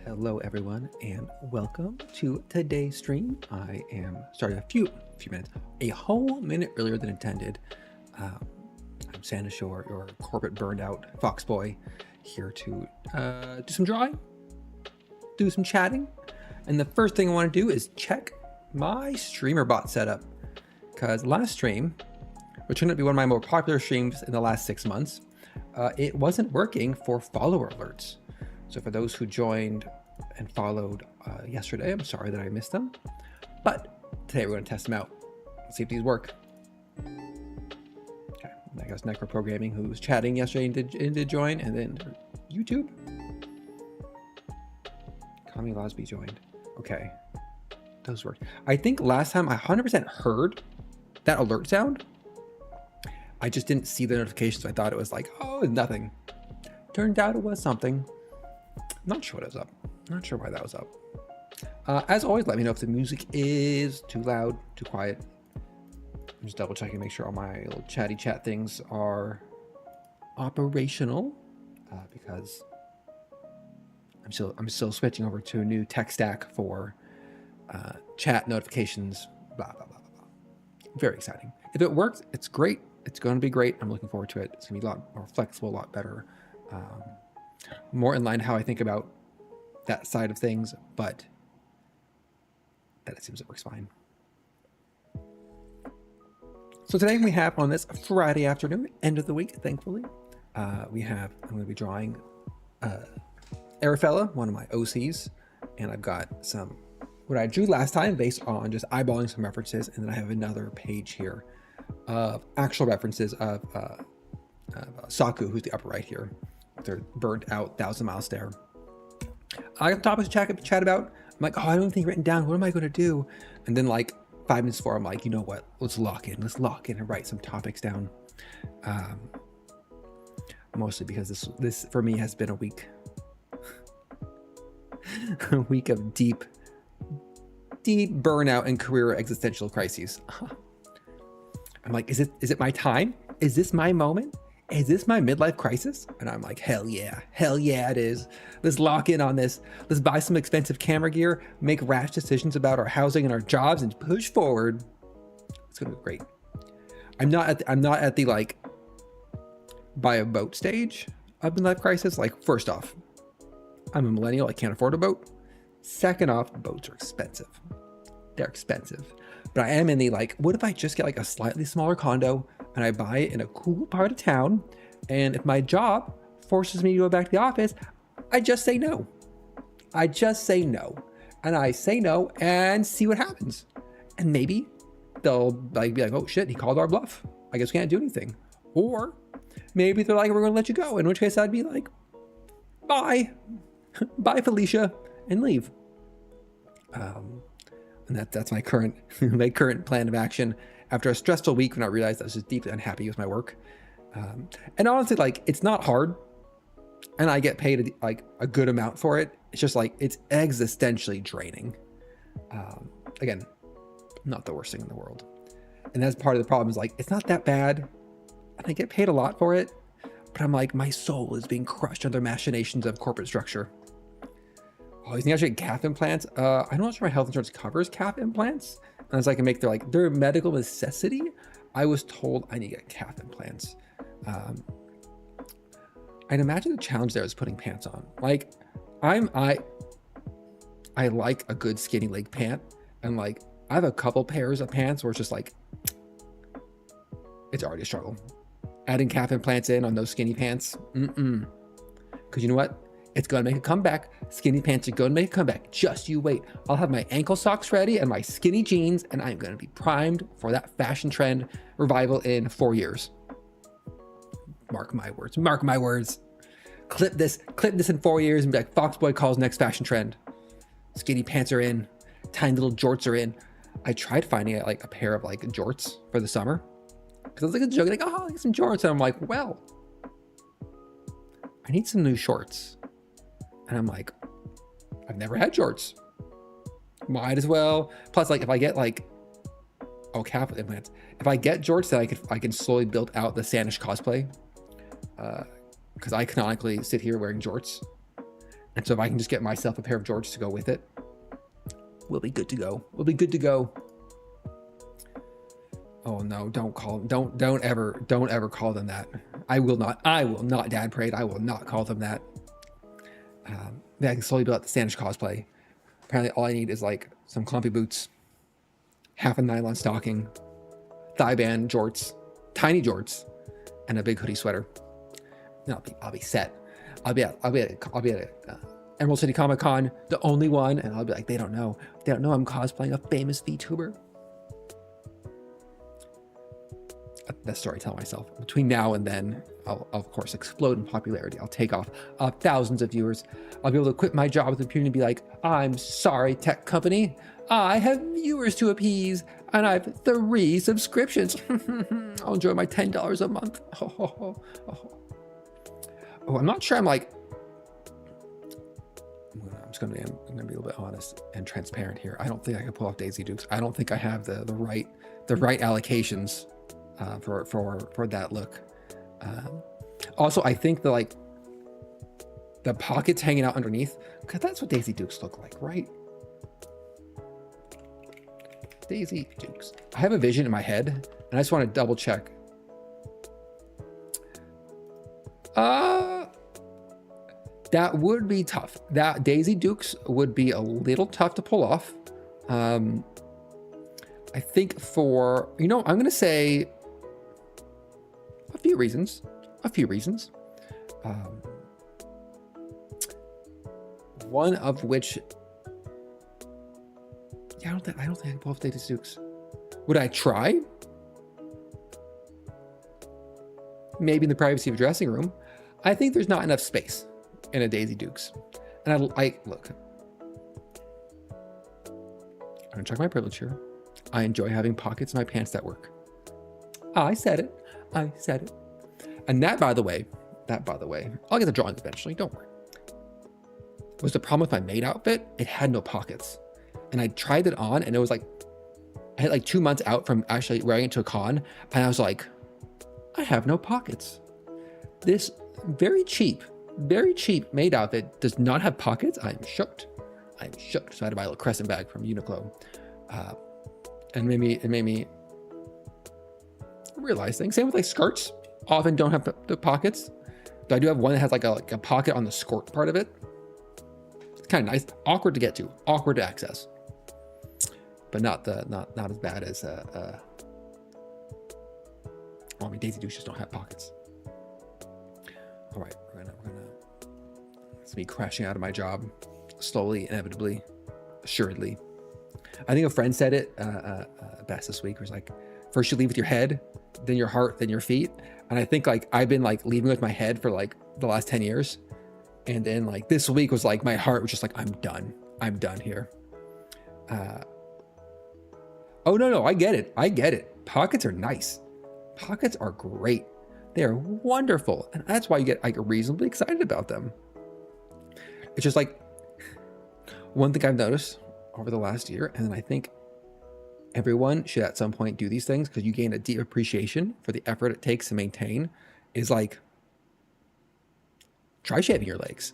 Hello everyone and welcome to today's stream. I am starting a few minutes, a whole minute earlier than intended. I'm Santa Shore, your corporate burned out fox boy, here to do some drawing, do some chatting. And the first thing I want to do is check my streamer bot setup, because last stream, which turned out to be one of my more popular streams in the last 6 months, it wasn't working for follower alerts. So for those who joined and followed yesterday, I'm sorry that I missed them. But today we're going to test them out. Let's see if these work. Okay, I guess Necro Programming, who was chatting yesterday and did join, and then YouTube. Kami Lasby joined. Okay, those worked. I think last time I 100% heard that alert sound. I just didn't see the notifications. So I thought it was like, oh, nothing. Turned out it was something. Not sure what was up. Not sure why that was up. As always, let me know if the music is too loud, too quiet. I'm just double checking, make sure all my little chatty chat things are operational, because I'm still switching over to a new tech stack for chat notifications. Blah blah blah blah blah. Very exciting. If it works, it's great. It's going to be great. I'm looking forward to it. It's going to be a lot more flexible, a lot better. More in line how I think about that side of things, but that it seems it works fine. So today we have, on this Friday afternoon, end of the week, thankfully, I'm going to be drawing Arafella, one of my OCs, and I've got some, what I drew last time based on just eyeballing some references, and then I have another page here of actual references of Saku, who's the upper right here. Their burnt out 1,000-mile stare. I got topics to chat about. I'm like, oh, I don't have anything written down. What am I going to do? And then like 5 minutes before, I'm like, you know what? Let's lock in and write some topics down. Mostly because this for me has been a week, a week of deep burnout and career existential crises. I'm like, is it my time? Is this my moment? Is this my midlife crisis? And I'm like, hell yeah it is. Let's lock in on this. Let's buy some expensive camera gear, make rash decisions about our housing and our jobs, and push forward. It's gonna be great. I'm not at the like buy a boat stage of midlife crisis. Like, first off, I'm a millennial, I can't afford a boat. Second off, boats are expensive. They're expensive. But I am in the like, what if I just get like a slightly smaller condo and I buy it in a cool part of town, and if my job forces me to go back to the office, I just say no. And I say no and see what happens. And maybe they'll like be like, oh shit, he called our bluff. I guess we can't do anything. Or maybe they're like, we're gonna let you go. In which case I'd be like, bye, Felicia, and leave. And that's my current plan of action after a stressful week when I realized I was just deeply unhappy with my work. And honestly, like, it's not hard, and I get paid like a good amount for it. It's just like, it's existentially draining. Again, not the worst thing in the world. And that's part of the problem, is like, it's not that bad, and I get paid a lot for it, but I'm like, my soul is being crushed under machinations of corporate structure. Oh, he's actually getting calf implants. I'm not sure my health insurance covers calf implants. Unless I can make their medical necessity. I was told I need to get calf implants. I'd imagine the challenge there is putting pants on. Like, I like a good skinny leg pant, and like I have a couple pairs of pants where it's just like, it's already a struggle. Adding calf implants in on those skinny pants, because you know what? It's gonna make a comeback. Skinny pants are gonna make a comeback. Just you wait. I'll have my ankle socks ready and my skinny jeans, and I'm gonna be primed for that fashion trend revival in 4 years. Mark my words. Mark my words. Clip this in 4 years and be like, Foxboy calls next fashion trend. Skinny pants are in. Tiny little jorts are in. I tried finding like a pair of like jorts for the summer, because I was like joking, like, oh, I'll get some jorts, and I'm like, well, I need some new shorts. And I'm like, I've never had shorts. Might as well. Plus, like, if I get like, calf implants. If I get jorts, then I can slowly build out the Sanish cosplay. Because I canonically sit here wearing jorts. And so if I can just get myself a pair of jorts to go with it, we'll be good to go. We'll be good to go. Oh no, don't ever call them that. I will not Dad Parade. I will not call them that. Yeah, I can slowly build out the Standish cosplay. Apparently all I need is like some clumpy boots, half a nylon stocking, thigh band jorts, tiny jorts, and a big hoodie sweater. And I'll be set. I'll be at Emerald City Comic Con, the only one, and I'll be like, they don't know I'm cosplaying a famous VTuber. That story I tell myself. Between now and then, I'll of course explode in popularity. I'll take off thousands of viewers. I'll be able to quit my job with the community and be like, I'm sorry, tech company. I have viewers to appease, and I have 3 subscriptions. I'll enjoy my $10 a month. Oh, I'm not sure. I'm gonna be a little bit honest and transparent here. I don't think I can pull off Daisy Dukes. I don't think I have the right allocations for that look. Also, I think the pockets hanging out underneath, because that's what Daisy Dukes look like, right? Daisy Dukes. I have a vision in my head, and I just want to double check. That would be tough. That Daisy Dukes would be a little tough to pull off. I think for, I'm going to say a few reasons. One of which, I don't think I can pull off Daisy Dukes. Would I try? Maybe in the privacy of a dressing room. I think there's not enough space in a Daisy Dukes. And I look, I'm gonna check my privilege here. I enjoy having pockets in my pants that work. I said it. And that, by the way, I'll get the drawings eventually, don't worry. Was the problem with my maid outfit? It had no pockets. And I tried it on, and it was like, I had like 2 months out from actually wearing it to a con, and I was like, I have no pockets. This very cheap maid outfit does not have pockets. I'm shocked. So I had to buy a little crescent bag from Uniqlo. And it made me realize things. Same with like skirts, often don't have the pockets. But I do have one that has like a pocket on the skirt part of it. It's kind of nice. Awkward to get to, awkward to access. But not as bad as Daisy Dukes just don't have pockets. All right, we're gonna it's me crashing out of my job slowly, inevitably, assuredly. I think a friend said it best this week. Was like, first you leave with your head, then your heart, then your feet. And I think like I've been like leaving with my head for like the last 10 years, and then like this week was like my heart was just like, I'm done here. Oh no, I get it. Pockets are nice. Pockets are great. They're wonderful. And that's why you get like reasonably excited about them. It's just like one thing I've noticed over the last year, and then I think everyone should at some point do these things because you gain a deep appreciation for the effort it takes to maintain, is like, try shaving your legs.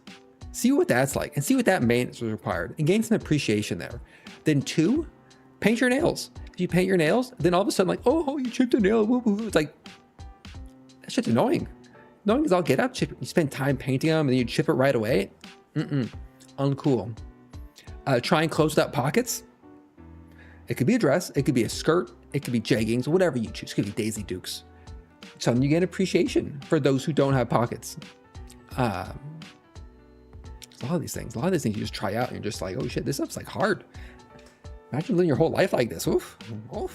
See what that's like and see what that maintenance was required and gain some appreciation there. Then 2, paint your nails. If you paint your nails, then all of a sudden like, oh, you chipped a nail. Woo, woo. It's like, that shit's annoying. Annoying as I'll get up. You spend time painting them and then you chip it right away. Uncool. Try and close without pockets. It could be a dress. It could be a skirt. It could be jeggings, whatever you choose. It could be Daisy Dukes. So you get appreciation for those who don't have pockets. A lot of these things you just try out and you're just like, oh shit, this stuff's like hard. Imagine living your whole life like this. Oof. No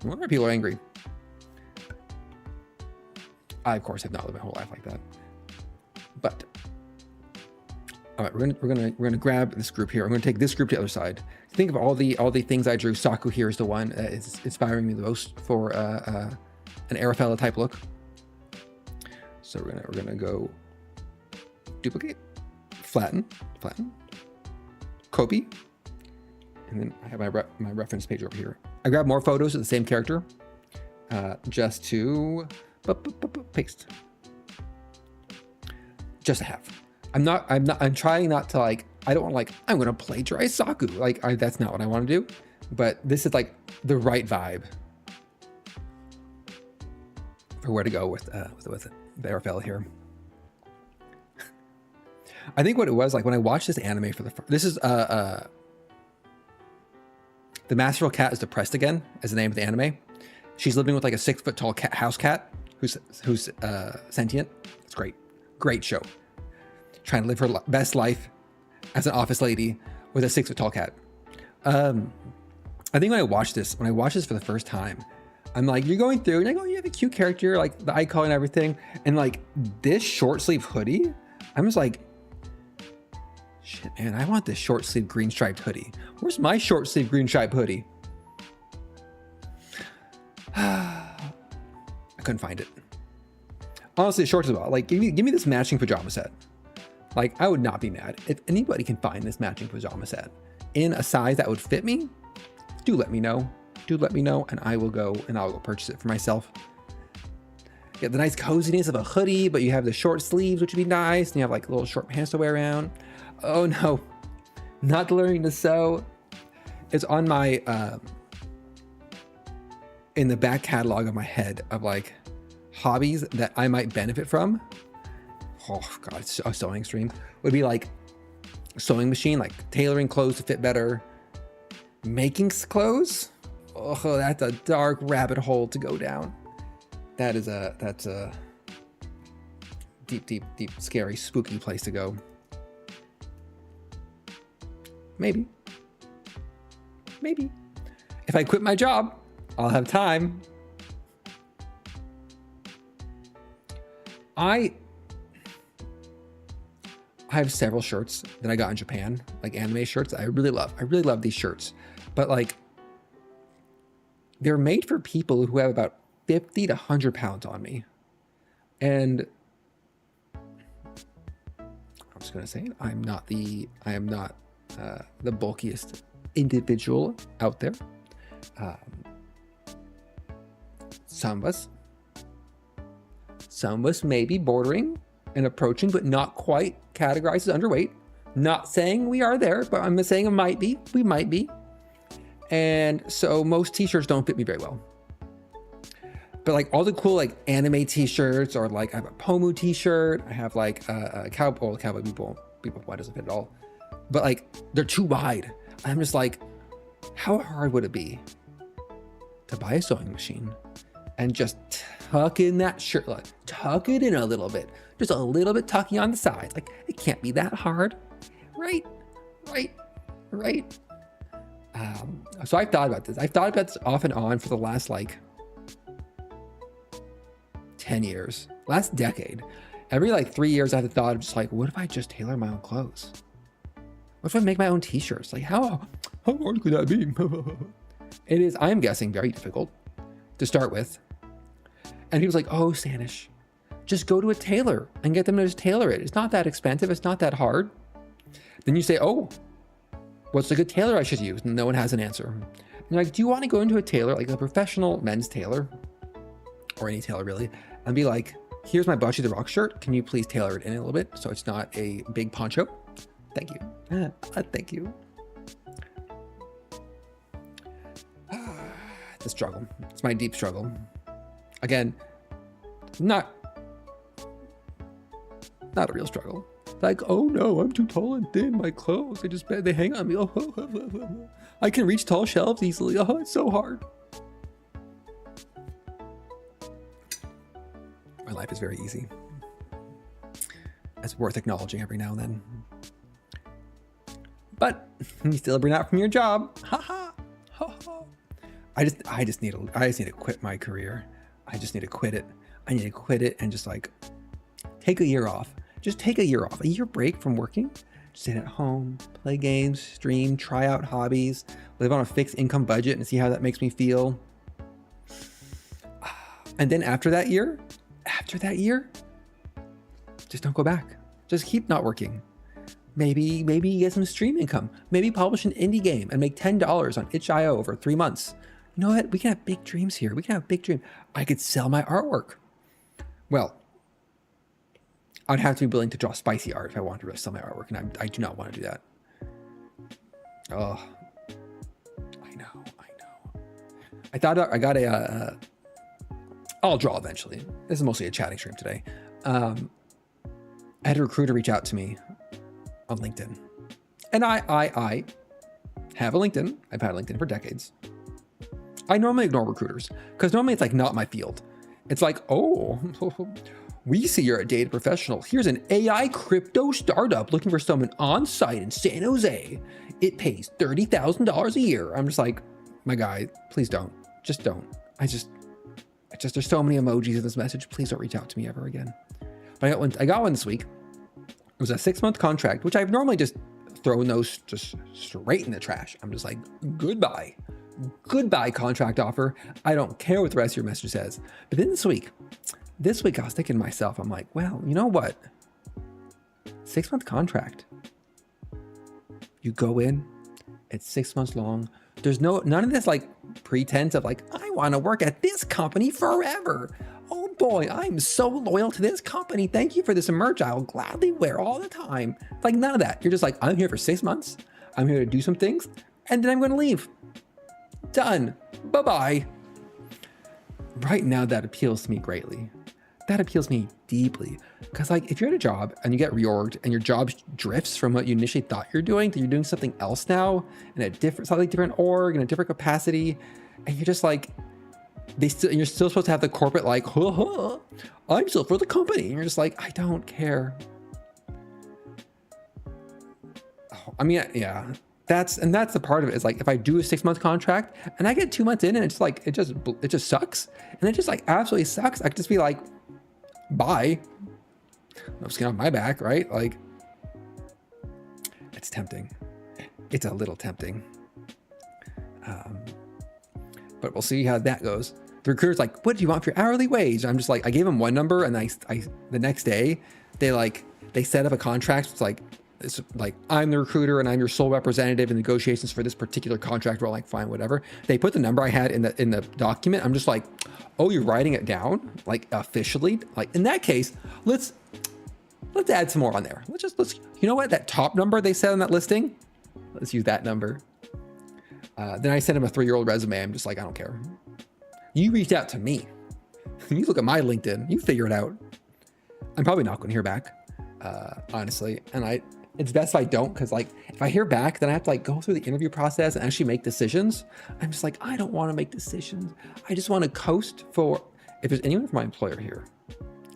wonder people are angry. I, of course, have not lived my whole life like that. But all right, we're gonna grab this group here. I'm gonna take this group to the other side. Think of all the things I drew. Saku here is the one that is inspiring me the most for an Arafella type look. So we're gonna go duplicate, flatten, copy, and then I have my reference page over here. I grabbed more photos of the same character, just to paste. Just a half. I'm trying not to like, I don't want to like, I'm going to plagiarize Saku. Like that's not what I want to do, but this is like the right vibe for where to go with the Arafel here. I think what it was like when I watched this anime for this is the Masterful Cat is Depressed Again as the name of the anime. She's living with like a 6-foot tall house cat who's sentient. It's great show. Trying to live her best life as an office lady with a 6-foot tall cat. I think when I watched this for the first time, I'm like, you're going through and like, oh, you have a cute character, like the icon and everything, and like this short sleeve hoodie, I'm just like, shit, man, I want this short sleeve green striped hoodie. Where's my short sleeve green striped hoodie? I couldn't find it. Honestly, shorts as well. Like, give me this matching pajama set. Like, I would not be mad if anybody can find this matching pajama set in a size that would fit me. Do let me know. And I will go purchase it for myself. Get the nice coziness of a hoodie, but you have the short sleeves, which would be nice. And you have like little short pants to wear around. Oh no, not learning to sew. It's on my, in the back catalog of my head of like hobbies that I might benefit from. Oh God, it's a sewing stream. Would be like sewing machine, like tailoring clothes to fit better. Making clothes. Oh, that's a dark rabbit hole to go down. That's a deep, scary, spooky place to go. Maybe. If I quit my job, I'll have time. I have several shirts that I got in Japan, like anime shirts that I really love. I really love these shirts, but like they're made for people who have about 50 to 100 pounds on me. And I'm just going to say, I am not the bulkiest individual out there. Some of us may be bordering and approaching, but not quite categorized as underweight. Not saying we are there, but I'm saying we might be. And so most t-shirts don't fit me very well. But like all the cool like anime t-shirts, or like I have a Pomu t-shirt, I have like a cowboy people, why doesn't fit at all? But like they're too wide. I'm just like, how hard would it be to buy a sewing machine and just tuck in that shirt, like tuck it in a little bit, just a little bit tucky on the sides. Like it can't be that hard, right? So I've thought about this. I've thought about this off and on for the last like 10 years, last decade. Every like 3 years I had the thought of just like, what if I just tailor my own clothes? What if I make my own t-shirts? Like how hard could that be? It is, I am guessing, very difficult to start with. And he was like, oh, Sanish, just go to a tailor and get them to just tailor it. It's not that expensive. It's not that hard. Then you say, oh, what's a good tailor I should use? And no one has an answer. And you're like, do you want to go into a tailor, like a professional men's tailor, or any tailor really, and be like, here's my Bocce the Rock shirt. Can you please tailor it in a little bit so it's not a big poncho? Thank you. Thank you. The struggle. It's my deep struggle. Again, not a real struggle. Like, oh no, I'm too tall and thin. My clothes, they hang on me. Oh, I can reach tall shelves easily. Oh, it's so hard. My life is very easy. It's worth acknowledging every now and then. But you still burn out from your job. Ha ha. I just need to quit my career. I just need to quit it. I need to quit it and just like take a year off. Just take a year off. A year break from working. Sit at home, play games, stream, try out hobbies, live on a fixed income budget and see how that makes me feel. And then after that year, just don't go back. Just keep not working. Maybe get some stream income. Maybe publish an indie game and make $10 on itch.io over 3 months. You know what? We can have big dreams here. We can have big dreams. I could sell my artwork. Well, I'd have to be willing to draw spicy art if I wanted to really sell my artwork, and I do not want to do that. Oh, I know. I thought I got a. I'll draw eventually. This is mostly a chatting stream today. I had a recruiter reach out to me on LinkedIn, and I have a LinkedIn. I've had a LinkedIn for decades. I normally ignore recruiters because normally it's like not my field. It's like, oh, we see you're a data professional. Here's an AI crypto startup looking for someone on site in San Jose. It pays $30,000 a year. I'm just like, my guy, please don't. Just don't. There's so many emojis in this message. Please don't reach out to me ever again. But I got one this week. It was a 6-month contract, which I've normally just thrown those just straight in the trash. I'm just like, goodbye contract offer. I don't care what the rest of your message says. But then this week I was thinking to myself, I'm like, well, you know what? 6-month contract. You go in, it's 6 months long. There's none of this like pretense of like, I want to work at this company forever. Oh boy, I'm so loyal to this company. Thank you for this merch I'll gladly wear all the time. Like none of that. You're just like, I'm here for 6 months. I'm here to do some things and then I'm going to leave. Done. Bye-bye. Right now, that appeals to me greatly. That appeals to me deeply. Because like, if you're at a job and you get reorged and your job drifts from what you initially thought you're doing to you're doing something else now in a slightly different org, in a different capacity, and you're just like, you're still supposed to have the corporate like, I'm still for the company. And you're just like, I don't care. Oh, I mean, yeah. That's the part of it is like, if I do a 6-month contract and I get 2 months in and it's like, it just sucks. And it just like absolutely sucks. I could just be like, bye. No skin off my back, right? Like, it's tempting. It's a little tempting. But we'll see how that goes. The recruiter's like, what do you want for your hourly wage? I'm just like, I gave him one number and I the next day they set up a contract. It's like, I'm the recruiter and I'm your sole representative in negotiations for this particular contract. We're like, fine, whatever. They put the number I had in the document. I'm just like, oh, you're writing it down like officially? Like in that case, let's add some more on there. Let's you know what? That top number they said on that listing, let's use that number. Then I sent him a 3-year-old resume. I'm just like, I don't care. You reached out to me. You look at my LinkedIn, you figure it out. I'm probably not going to hear back, honestly. And it's best if I don't, because like if I hear back, then I have to like go through the interview process and actually make decisions. I'm just like, I don't want to make decisions. I just want to coast for, if there's anyone from my employer here,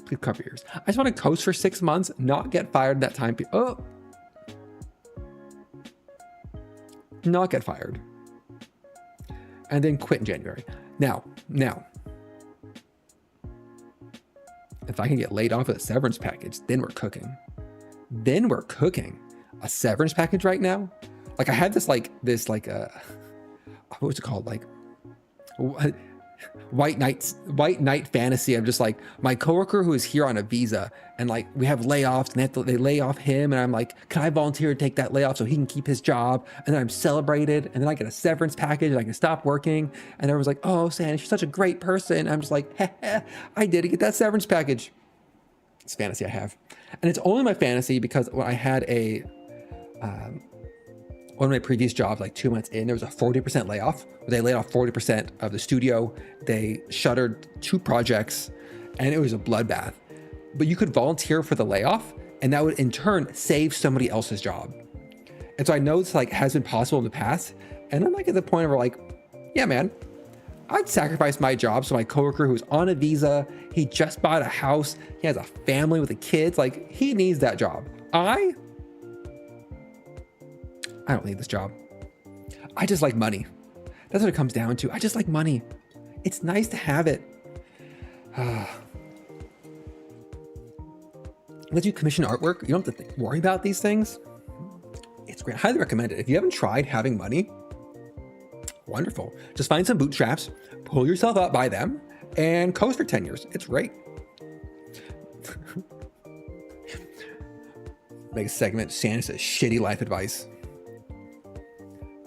please cover your ears. I just want to coast for 6 months, not get fired that time. Not get fired. And then quit in January. Now, if I can get laid off with a severance package, then we're cooking. A severance package right now? Like I had this what was it called? Like white knight fantasy of just like my coworker who is here on a visa and like we have layoffs and they lay off him and I'm like, can I volunteer to take that layoff so he can keep his job? And then I'm celebrated and then I get a severance package and I can stop working. And everyone's like, oh, Sandy, she's such a great person. I'm just like, I did get that severance package. It's fantasy I have. And it's only my fantasy because when I had one of my previous jobs, like 2 months in, there was a 40% layoff. They laid off 40% of the studio. They shuttered 2 projects and it was a bloodbath. But you could volunteer for the layoff and that would in turn save somebody else's job. And so I know this like has been possible in the past. And I'm like at the point where like, yeah, man, I'd sacrifice my job so my coworker who's on a visa, he just bought a house, he has a family with the kids, like he needs that job. I don't need this job. I just like money. That's what it comes down to. I just like money. It's nice to have it. Let you commission artwork. You don't have to worry about these things. It's great. I highly recommend it. If you haven't tried having money, wonderful. Just find some bootstraps, pull yourself up by them, and coast for 10 years. It's great. Make a segment. Santa says shitty life advice.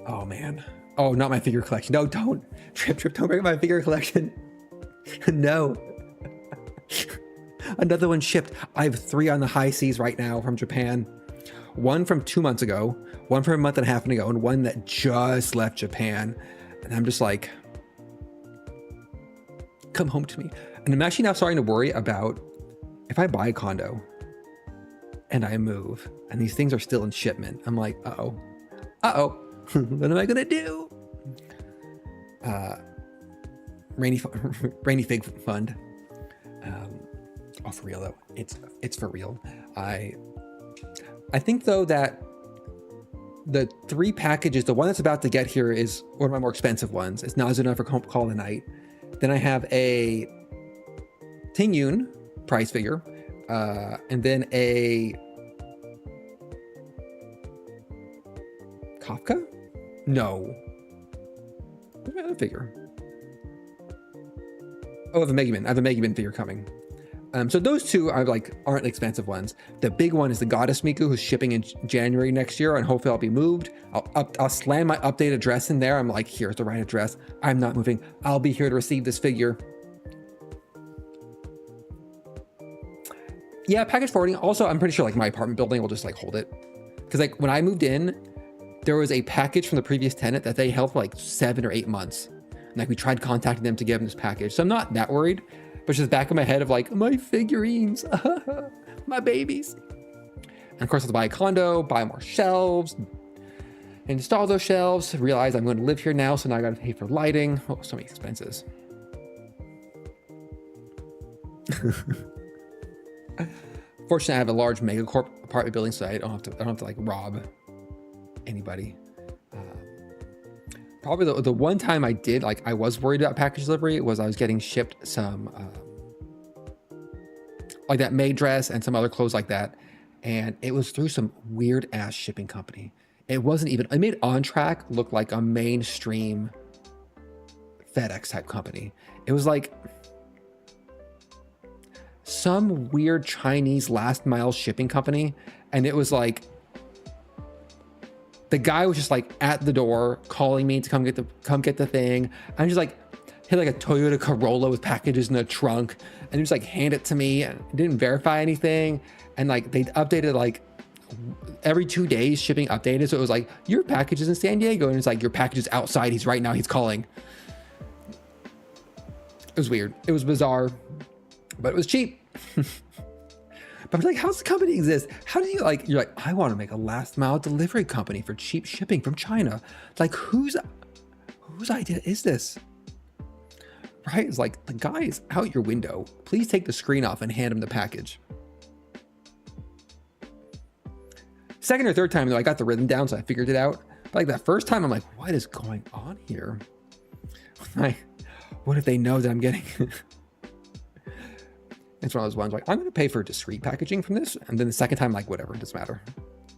Oh man. Oh, not my figure collection. No, don't. Trip, don't break my figure collection. No. Another one shipped. I have 3 on the high seas right now from Japan. One from 2 months ago, one from a month and a half ago, and one that just left Japan. And I'm just like, come home to me. And I'm actually now starting to worry about if I buy a condo and I move and these things are still in shipment. I'm like, uh-oh, what am I gonna do? Rainy fig fund. Oh, for real though, it's for real. I think though that the 3 packages, the one that's about to get here is one of my more expensive ones. It's not enough for call it a night. Then I have a Tingyun price figure, and then a Kafka? No. Where's my other figure? Oh, I have a Megaman. I have a Megaman figure coming. So those 2 are aren't expensive ones. The big one is the Goddess Miku, who's shipping in January next year, and hopefully I'll be moved. I'll slam my update address in there. I'm like, here's the right address. I'm not moving. I'll be here to receive this figure. Yeah, package forwarding. Also, I'm pretty sure my apartment building will just hold it. Because when I moved in, there was a package from the previous tenant that they held for 7 or 8 months. And we tried contacting them to give them this package. So I'm not that worried. But just back in my head of my figurines, my babies. And of course, I have to buy a condo, buy more shelves, install those shelves, realize I'm going to live here now, so now I got to pay for lighting. Oh, so many expenses. Fortunately, I have a large megacorp apartment building, so I don't have to rob anybody. Probably the one time I did, I was worried about package delivery was I was getting shipped some, that maid dress and some other clothes like that. And it was through some weird ass shipping company. It wasn't even, it made On Track look like a mainstream FedEx type company. It was some weird Chinese last mile shipping company. And it was the guy was just at the door calling me to come get the thing. I'm just he had a Toyota Corolla with packages in the trunk, and he just hand it to me and didn't verify anything. And they updated every 2 days, shipping updated. So it was your package is in San Diego, and it's your package is outside. He's right now. He's calling. It was weird. It was bizarre, but it was cheap. But I'm how's the company exist? How do you you're I want to make a last mile delivery company for cheap shipping from China. It's whose idea is this? Right? It's the guy is out your window. Please take the screen off and hand him the package. Second or third time though, I got the rhythm down, so I figured it out. But that first time, I'm what is going on here? What if they know that I'm getting... It's one of those ones I'm going to pay for discreet packaging from this. And then the second time, whatever, it doesn't matter.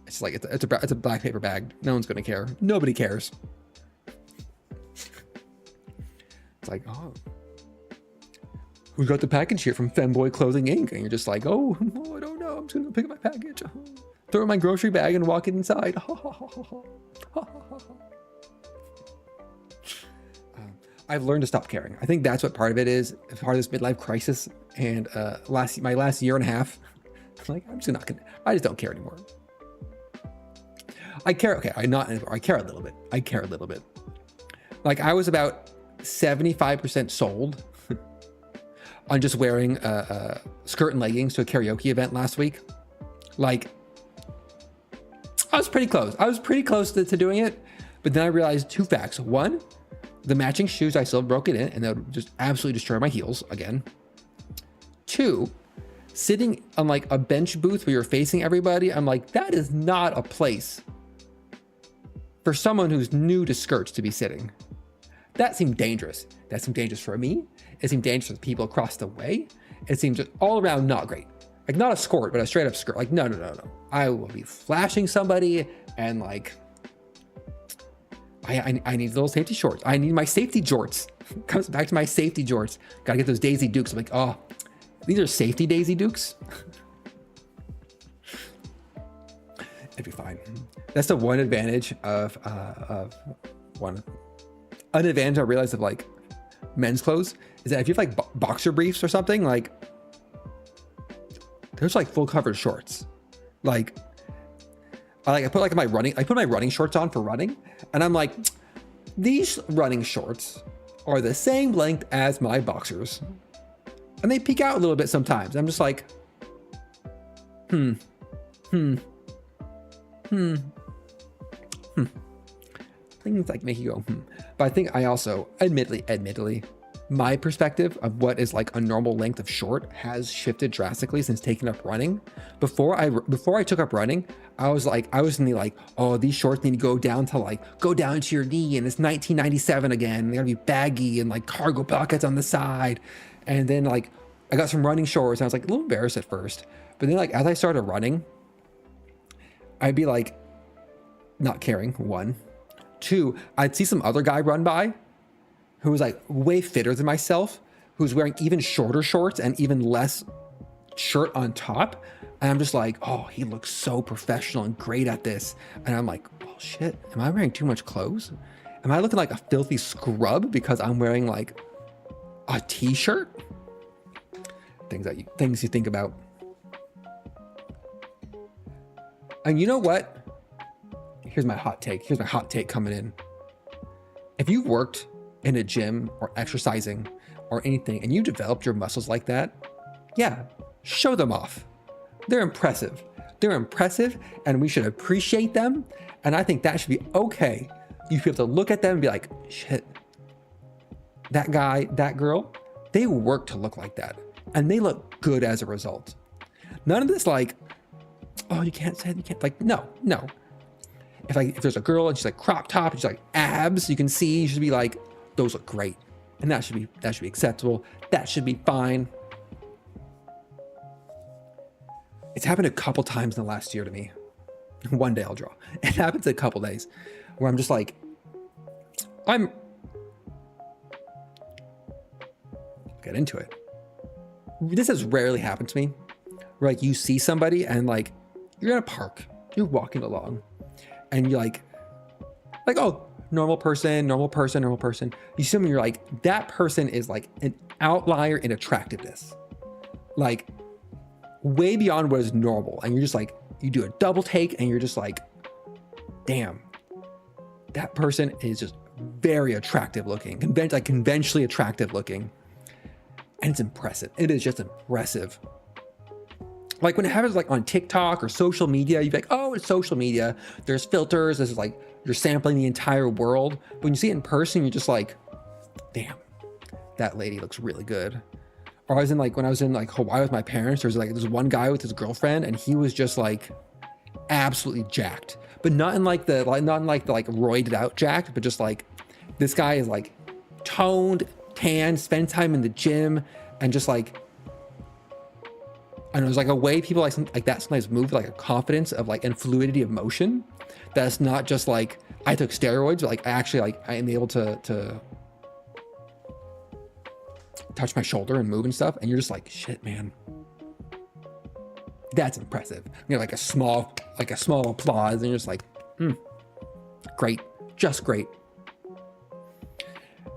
It's it's a black paper bag. No one's going to care. Nobody cares. It's oh, we got the package here from Femboy Clothing Inc. And you're just oh, no, I don't know. I'm just going to pick up my package. Throw it in my grocery bag and walk it inside. I've learned to stop caring. I think that's what part of it is. Part of this midlife crisis. And my last year and a half, I'm just not gonna. I just don't care anymore. I care. Okay, I care a little bit. I was about 75% sold on just wearing a skirt and leggings to a karaoke event last week. I was pretty close. To doing it, but then I realized 2 facts. One, the matching shoes, I still broke it in, and that would just absolutely destroy my heels again. 2, sitting on a bench booth where you're facing everybody, I'm that is not a place for someone who's new to skirts to be sitting. That seemed dangerous. That seemed dangerous for me. It seemed dangerous for the people across the way. It seemed just all around not great. Not a skirt, but a straight up skirt. No. I will be flashing somebody and I need little safety shorts. I need my safety jorts. Comes back to my safety jorts. Gotta get those Daisy Dukes. I'm oh, these are safety Daisy Dukes. It'd be fine. That's the one advantage of an advantage I realized of men's clothes is that if you have boxer briefs or something, there's like full covered shorts. Like I put like my running shorts on for running, and I'm like, these running shorts are the same length as my boxers, and they peek out a little bit sometimes. I'm just like, things like make you go, But I think I also, admittedly, my perspective of what is like a normal length of short has shifted drastically since taking up running. Before I took up running, I was in the like, oh, these shorts need to go down to your knee, and it's 1997 again. They gotta be baggy and like cargo pockets on the side. And then like I got some running shorts, and I was like a little embarrassed at first. But then like as I started running, I'd be like not caring, one. Two, I'd see some other guy run by who was like way fitter than myself, who's wearing even shorter shorts and even less shirt on top. And I'm just like, oh, he looks so professional and great at this. And I'm like, oh shit, am I wearing too much clothes? Am I looking like a filthy scrub because I'm wearing like a t-shirt? Things you think about. And you know what? Here's my hot take coming in. If you've worked in a gym or exercising or anything and you developed your muscles like that, yeah, show them off. They're impressive. And we should appreciate them. And I think that should be okay. You should be able to look at them and be like, shit, that guy, that girl, they work to look like that. And they look good as a result. None of this like, oh, you can't like, no. If there's a girl and she's like crop top and she's like abs, you can see, you should be like, those look great. And that should be acceptable. That should be fine. It's happened a couple times in the last year to me. One day I'll draw. It happens a couple days where I'm just like, get into it. This has rarely happened to me. Where like you see somebody and like, you're in a park, you're walking along, and you're like, oh, normal person. You see them and you're like, that person is like an outlier in attractiveness. Like way beyond what is normal. And you're just like, you do a double take and you're just like, damn, that person is just very attractive looking, conventionally attractive looking. And it's impressive. It is just impressive. Like when it happens like on TikTok or social media, you'd be like, oh, it's social media. There's filters. This is like, you're sampling the entire world. But when you see it in person, you're just like, damn, that lady looks really good. Or when I was in like Hawaii with my parents, there's one guy with his girlfriend and he was just like absolutely jacked, but not in like the roided out jacked, but just like this guy is like toned, tan, spend time in the gym, and just like, and it was like a way people like that sometimes move with like a confidence of like and fluidity of motion. That's not just like I took steroids, but like I actually like I am able to touch my shoulder and move and stuff. And you're just like, shit, man, that's impressive. You know, like a small applause, and you're just like, great, just great.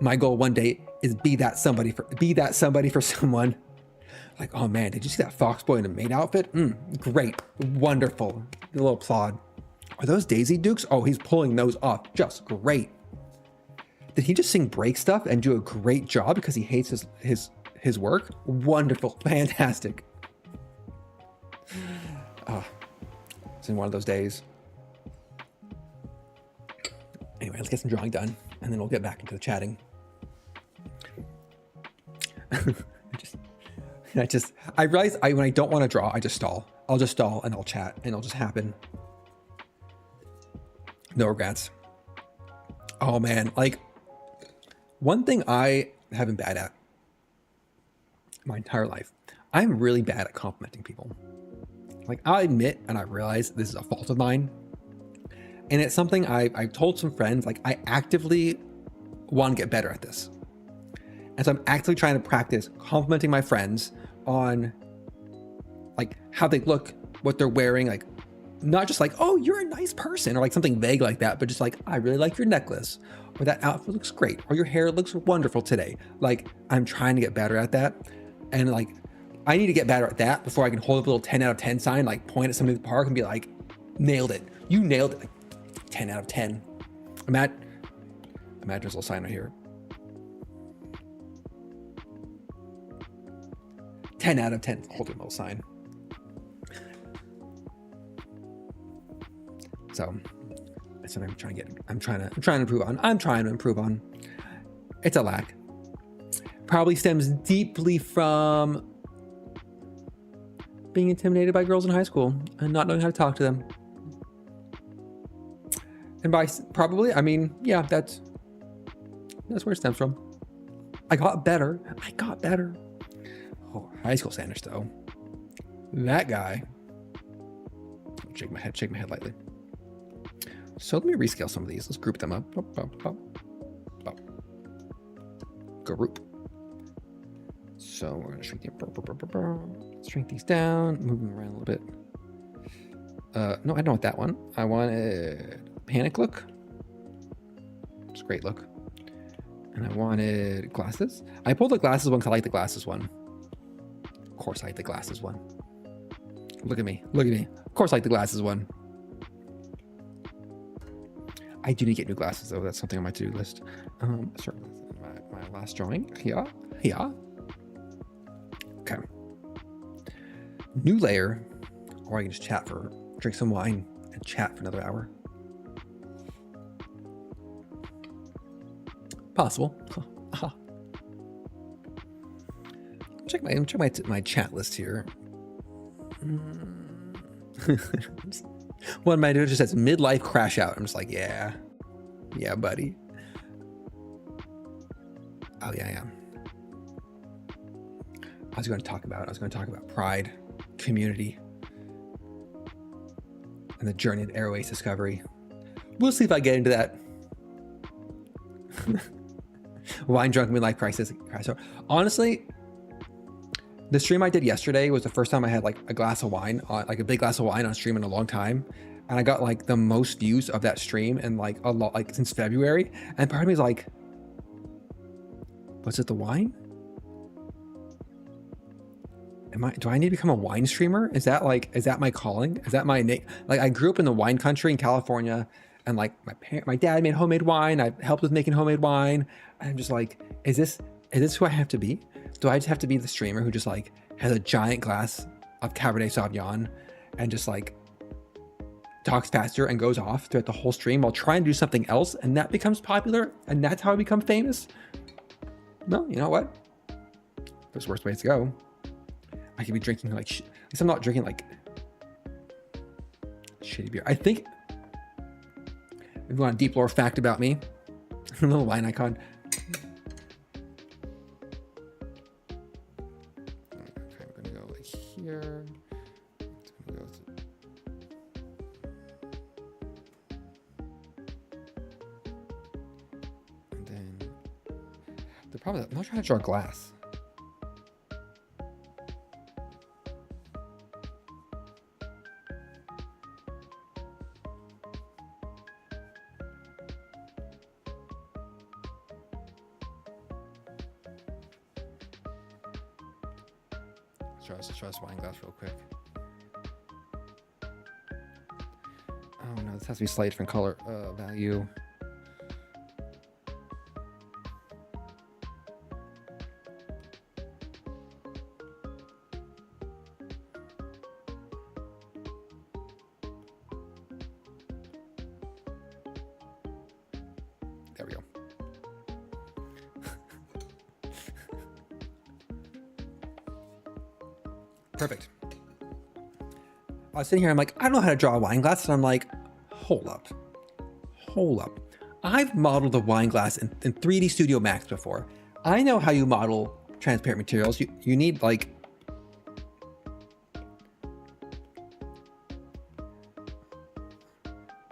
My goal one day is be that somebody for someone. Like, oh man, did you see that fox boy in a maid outfit? Great, wonderful. A little applaud. Are those Daisy Dukes? Oh, he's pulling those off just great. Did he just sing break stuff and do a great job because he hates his work? Wonderful, fantastic. It's in one of those days. Anyway, let's get some drawing done and then we'll get back into the chatting. I realize when I don't want to draw, I just stall. I'll just stall and I'll chat and it'll just happen. No regrets. Oh man, like one thing I have been bad at my entire life, I'm really bad at complimenting people. Like I admit and I realize this is a fault of mine. And it's something I've told some friends, like I actively want to get better at this. And so I'm actively trying to practice complimenting my friends on like how they look, what they're wearing, like not just like, oh, you're a nice person or like something vague like that, but just like, I really like your necklace or that outfit looks great or your hair looks wonderful today. Like I'm trying to get better at that. And like I need to get better at that before I can hold up a little 10 out of 10 sign, like point at somebody in the park and be like, nailed it. You nailed it. Like, 10 out of 10. Imagine there's a little sign right here. 10 out of 10. Holding a little sign. So that's something I'm trying to improve on. It's a lack. Probably stems deeply from being intimidated by girls in high school and not knowing how to talk to them. And by probably, I mean, yeah, that's where it stems from. I got better. Oh, high school Sanders though. That guy. Shake my head lightly. So let me rescale some of these. Let's group them up. Group. So we're gonna shrink these down, move them around a little bit. No, I don't want that one. I wanted panic look. It's a great look. And I wanted glasses. I pulled the glasses one because I like the glasses one. Of course I like the glasses one. Look at me. Of course I like the glasses one. I do need to get new glasses though. That's something on my to-do list. Start with my last drawing. Yeah. Okay. New layer, or I can just drink some wine and chat for another hour. Possible. Check my chat list here. One of my dudes just says midlife crash out. I'm just like, yeah, buddy. Oh yeah. I was going to talk about pride, community, and the journey of airways discovery. We'll see if I get into that. Wine drunk midlife crisis. Honestly, the stream I did yesterday was the first time I had like a glass of wine, like a big glass of wine on stream in a long time. And I got like the most views of that stream in like a lot, like since February. And part of me is like, was it the wine? Do I need to become a wine streamer? Is that my calling? Is that my name? Like I grew up in the wine country in California, and like my dad made homemade wine. I helped with making homemade wine. And I'm just like, is this who I have to be? Do I just have to be the streamer who just like has a giant glass of Cabernet Sauvignon and just like talks faster and goes off throughout the whole stream while trying to do something else, and that becomes popular and that's how I become famous? No, you know what? There's worse ways to go. I could be drinking like at least I'm not drinking like shitty beer. I think if you want a deep lore fact about me, a little wine icon. Okay, we're gonna go like here. And then the problem is I'm not trying to draw glass. Let's try this wine glass real quick. Oh no, this has to be slightly different color value. There we go. Perfect. I was sitting here, I'm like, I don't know how to draw a wine glass. And I'm like, hold up. I've modeled a wine glass in 3D Studio Max before. I know how you model transparent materials. You need like,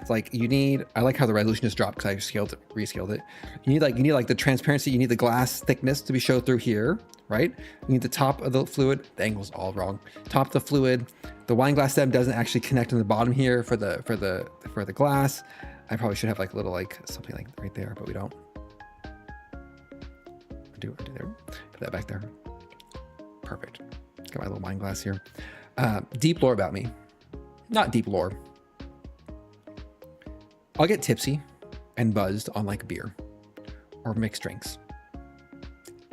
it's like I like how the resolution just dropped because I rescaled it. You need like the transparency, you need the glass thickness to be showed through here, right? You need the top of the fluid, the angle's all wrong. Top of the fluid, the wine glass stem doesn't actually connect in the bottom here for the glass. I probably should have like a little like something like right there, but we don't. I do there. Put that back there. Perfect. Got my little wine glass here. Deep lore about me. Not deep lore. I'll get tipsy and buzzed on like beer or mixed drinks.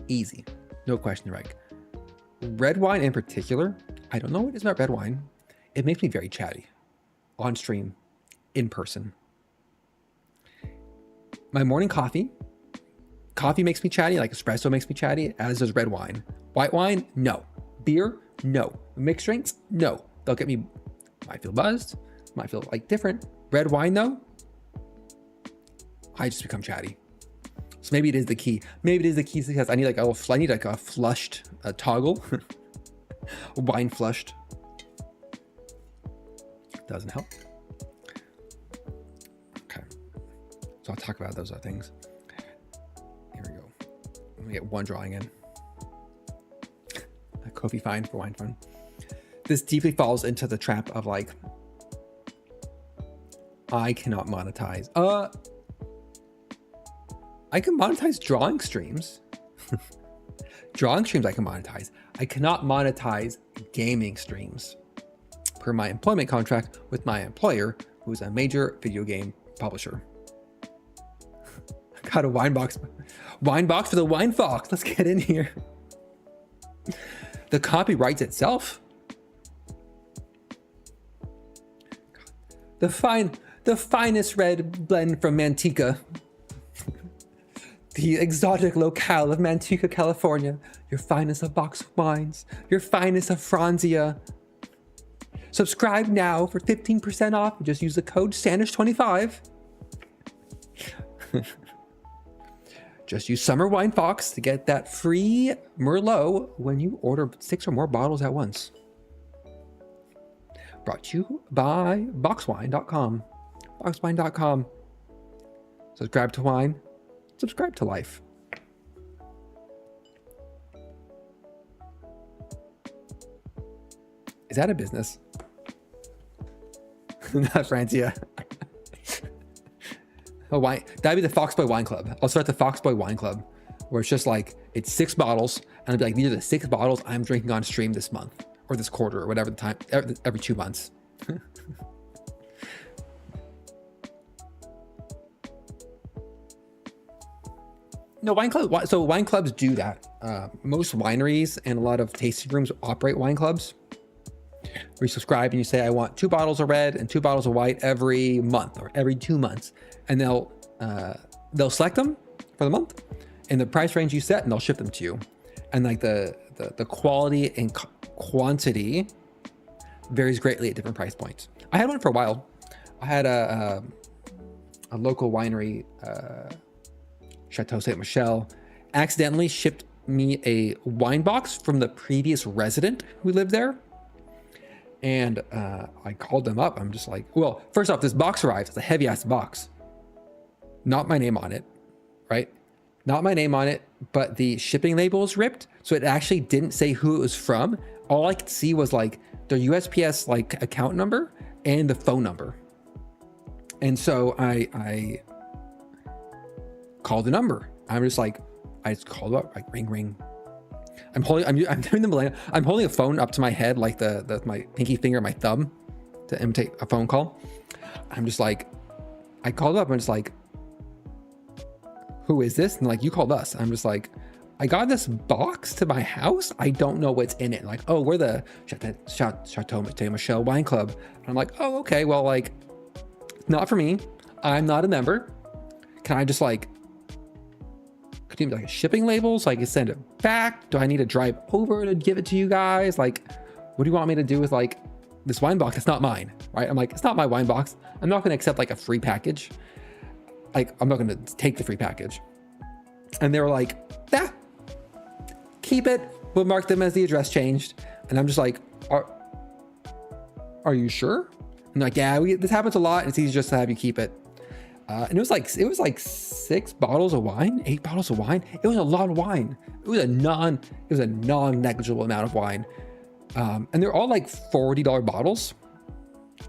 Easy. No question, right? Red wine in particular, I don't know what it is about red wine. It makes me very chatty. On stream, in person. My morning coffee makes me chatty, like espresso makes me chatty, as does red wine. White wine, no. Beer, no. Mixed drinks, no. They'll get me, might feel buzzed, might feel like different. Red wine though, I just become chatty. So maybe it is the key. Maybe it is the key because I need like a flushed toggle. Wine flushed. Doesn't help. Okay. So I'll talk about those other things. Here we go. Let me get one drawing in. A Kofi fine for wine fun. This deeply falls into the trap of like, I cannot monetize. I can monetize drawing streams. Drawing streams I can monetize. I cannot monetize gaming streams per my employment contract with my employer, who's a major video game publisher. I got a wine box for the wine fox. Let's get in here. The copyright itself. The finest red blend from Manteca. The exotic locale of Manteca, California. Your finest of box wines. Your finest of Franzia. Subscribe now for 15% off. Just use the code Sandwich25. Just use Summer Wine Fox to get that free Merlot when you order 6 or more bottles at once. Brought to you by boxwine.com. Boxwine.com. Subscribe to wine. Subscribe to life. Is that a business? Not Francia. Oh, wine. That'd be the Foxboy Wine Club. I'll start the Foxboy Wine Club, where it's just like, it's 6 bottles, and I'll be like, these are the 6 bottles I'm drinking on stream this month, or this quarter, or whatever the time, every 2 months. No, wine club. So wine clubs do that. Most wineries and a lot of tasting rooms operate wine clubs. Where you subscribe and you say, I want 2 bottles of red and 2 bottles of white every month or every 2 months, and they'll select them for the month in the price range you set, and they'll ship them to you. And like the quality and quantity varies greatly at different price points. I had one for a while. I had a local winery. Chateau Saint Michel accidentally shipped me a wine box from the previous resident who lived there. And I called them up. I'm just like, well, first off, this box arrives. It's a heavy ass box. Not my name on it, right? Not my name on it, but the shipping label is ripped. So it actually didn't say who it was from. All I could see was like the USPS like account number and the phone number. And so I call the number. I'm just like, I just called up, like ring, ring. I'm doing the millennial. I'm holding a phone up to my head, like my pinky finger, my thumb, to imitate a phone call. I'm just like, I called up. I'm just like, who is this? And like, you called us. I'm just like, I got this box to my house. I don't know what's in it. Like, oh, we're the Chateau Saint Michel Wine Club. And I'm like, oh, okay. Well, like, not for me. I'm not a member. Can I just like, could you like a shipping label so I can send it back? Do I need to drive over to give it to you guys? Like, what do you want me to do with like this wine box? It's not mine, right? I'm like, it's not my wine box. I'm not going to accept like a free package. Like, I'm not going to take the free package. And they were like, keep it. We'll mark them as the address changed. And I'm just like, are you sure? And they're like, yeah, this happens a lot. It's easy just to have you keep it. And it was like 6 bottles of wine, 8 bottles of wine. It was a lot of wine. It was a non-negligible amount of wine. And they're all like $40 bottles,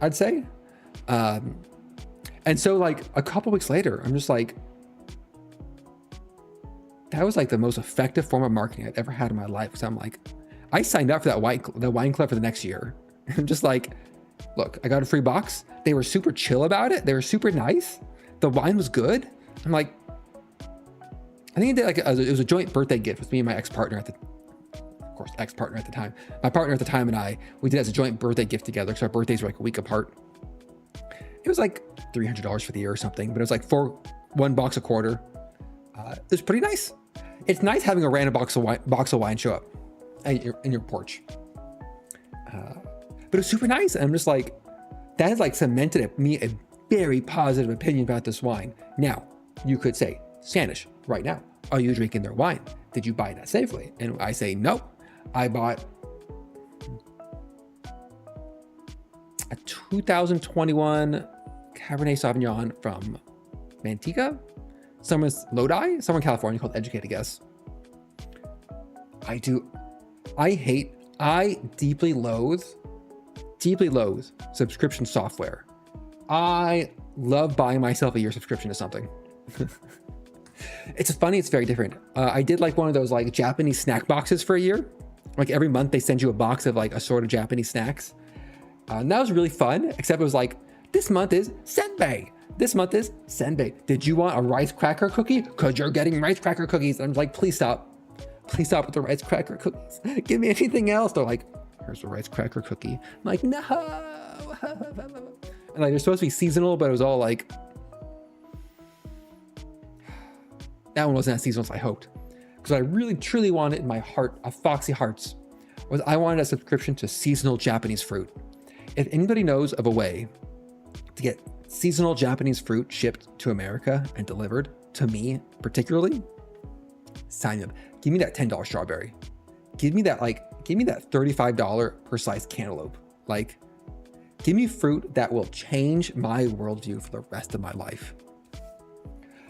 I'd say. And so like a couple weeks later, I'm just like, that was like the most effective form of marketing I'd ever had in my life. Because I'm like, I signed up for the wine club for the next year. I'm just like, look, I got a free box. They were super chill about it. They were super nice. The wine was good. I'm like, I think it was a joint birthday gift with me and my ex-partner at the time. My partner at the time and I, we did it as a joint birthday gift together because our birthdays were like a week apart. It was like $300 for the year or something, but it was like for $1 a quarter. It was pretty nice. It's nice having a random box of wine show up in your porch. But it's super nice. And I'm just like, that has like cemented me a very positive opinion about this wine. Now, you could say, Sanish, right now, are you drinking their wine? Did you buy that safely? And I say, no. I bought a 2021 Cabernet Sauvignon from Manteca. Someone's Lodi, somewhere in California, called Educated Guess. I deeply loathe subscription software. I love buying myself a year subscription to something. It's funny, it's very different. I did like one of those like Japanese snack boxes for a year. Like every month they send you a box of like assorted Japanese snacks. And that was really fun, except it was like, this month is senbei. This month is senbei. Did you want a rice cracker cookie? Because you're getting rice cracker cookies. And I'm like, please stop. Please stop with the rice cracker cookies. Give me anything else. They're like, here's a rice cracker cookie. I'm like, no. And like, they're supposed to be seasonal, but it was all like, that one wasn't as seasonal as I hoped. Because I really, truly wanted in my heart of Foxy Hearts was I wanted a subscription to seasonal Japanese fruit. If anybody knows of a way to get seasonal Japanese fruit shipped to America and delivered to me particularly, sign up. Give me that $10 strawberry. Give me that $35 per slice cantaloupe. Like, give me fruit that will change my worldview for the rest of my life.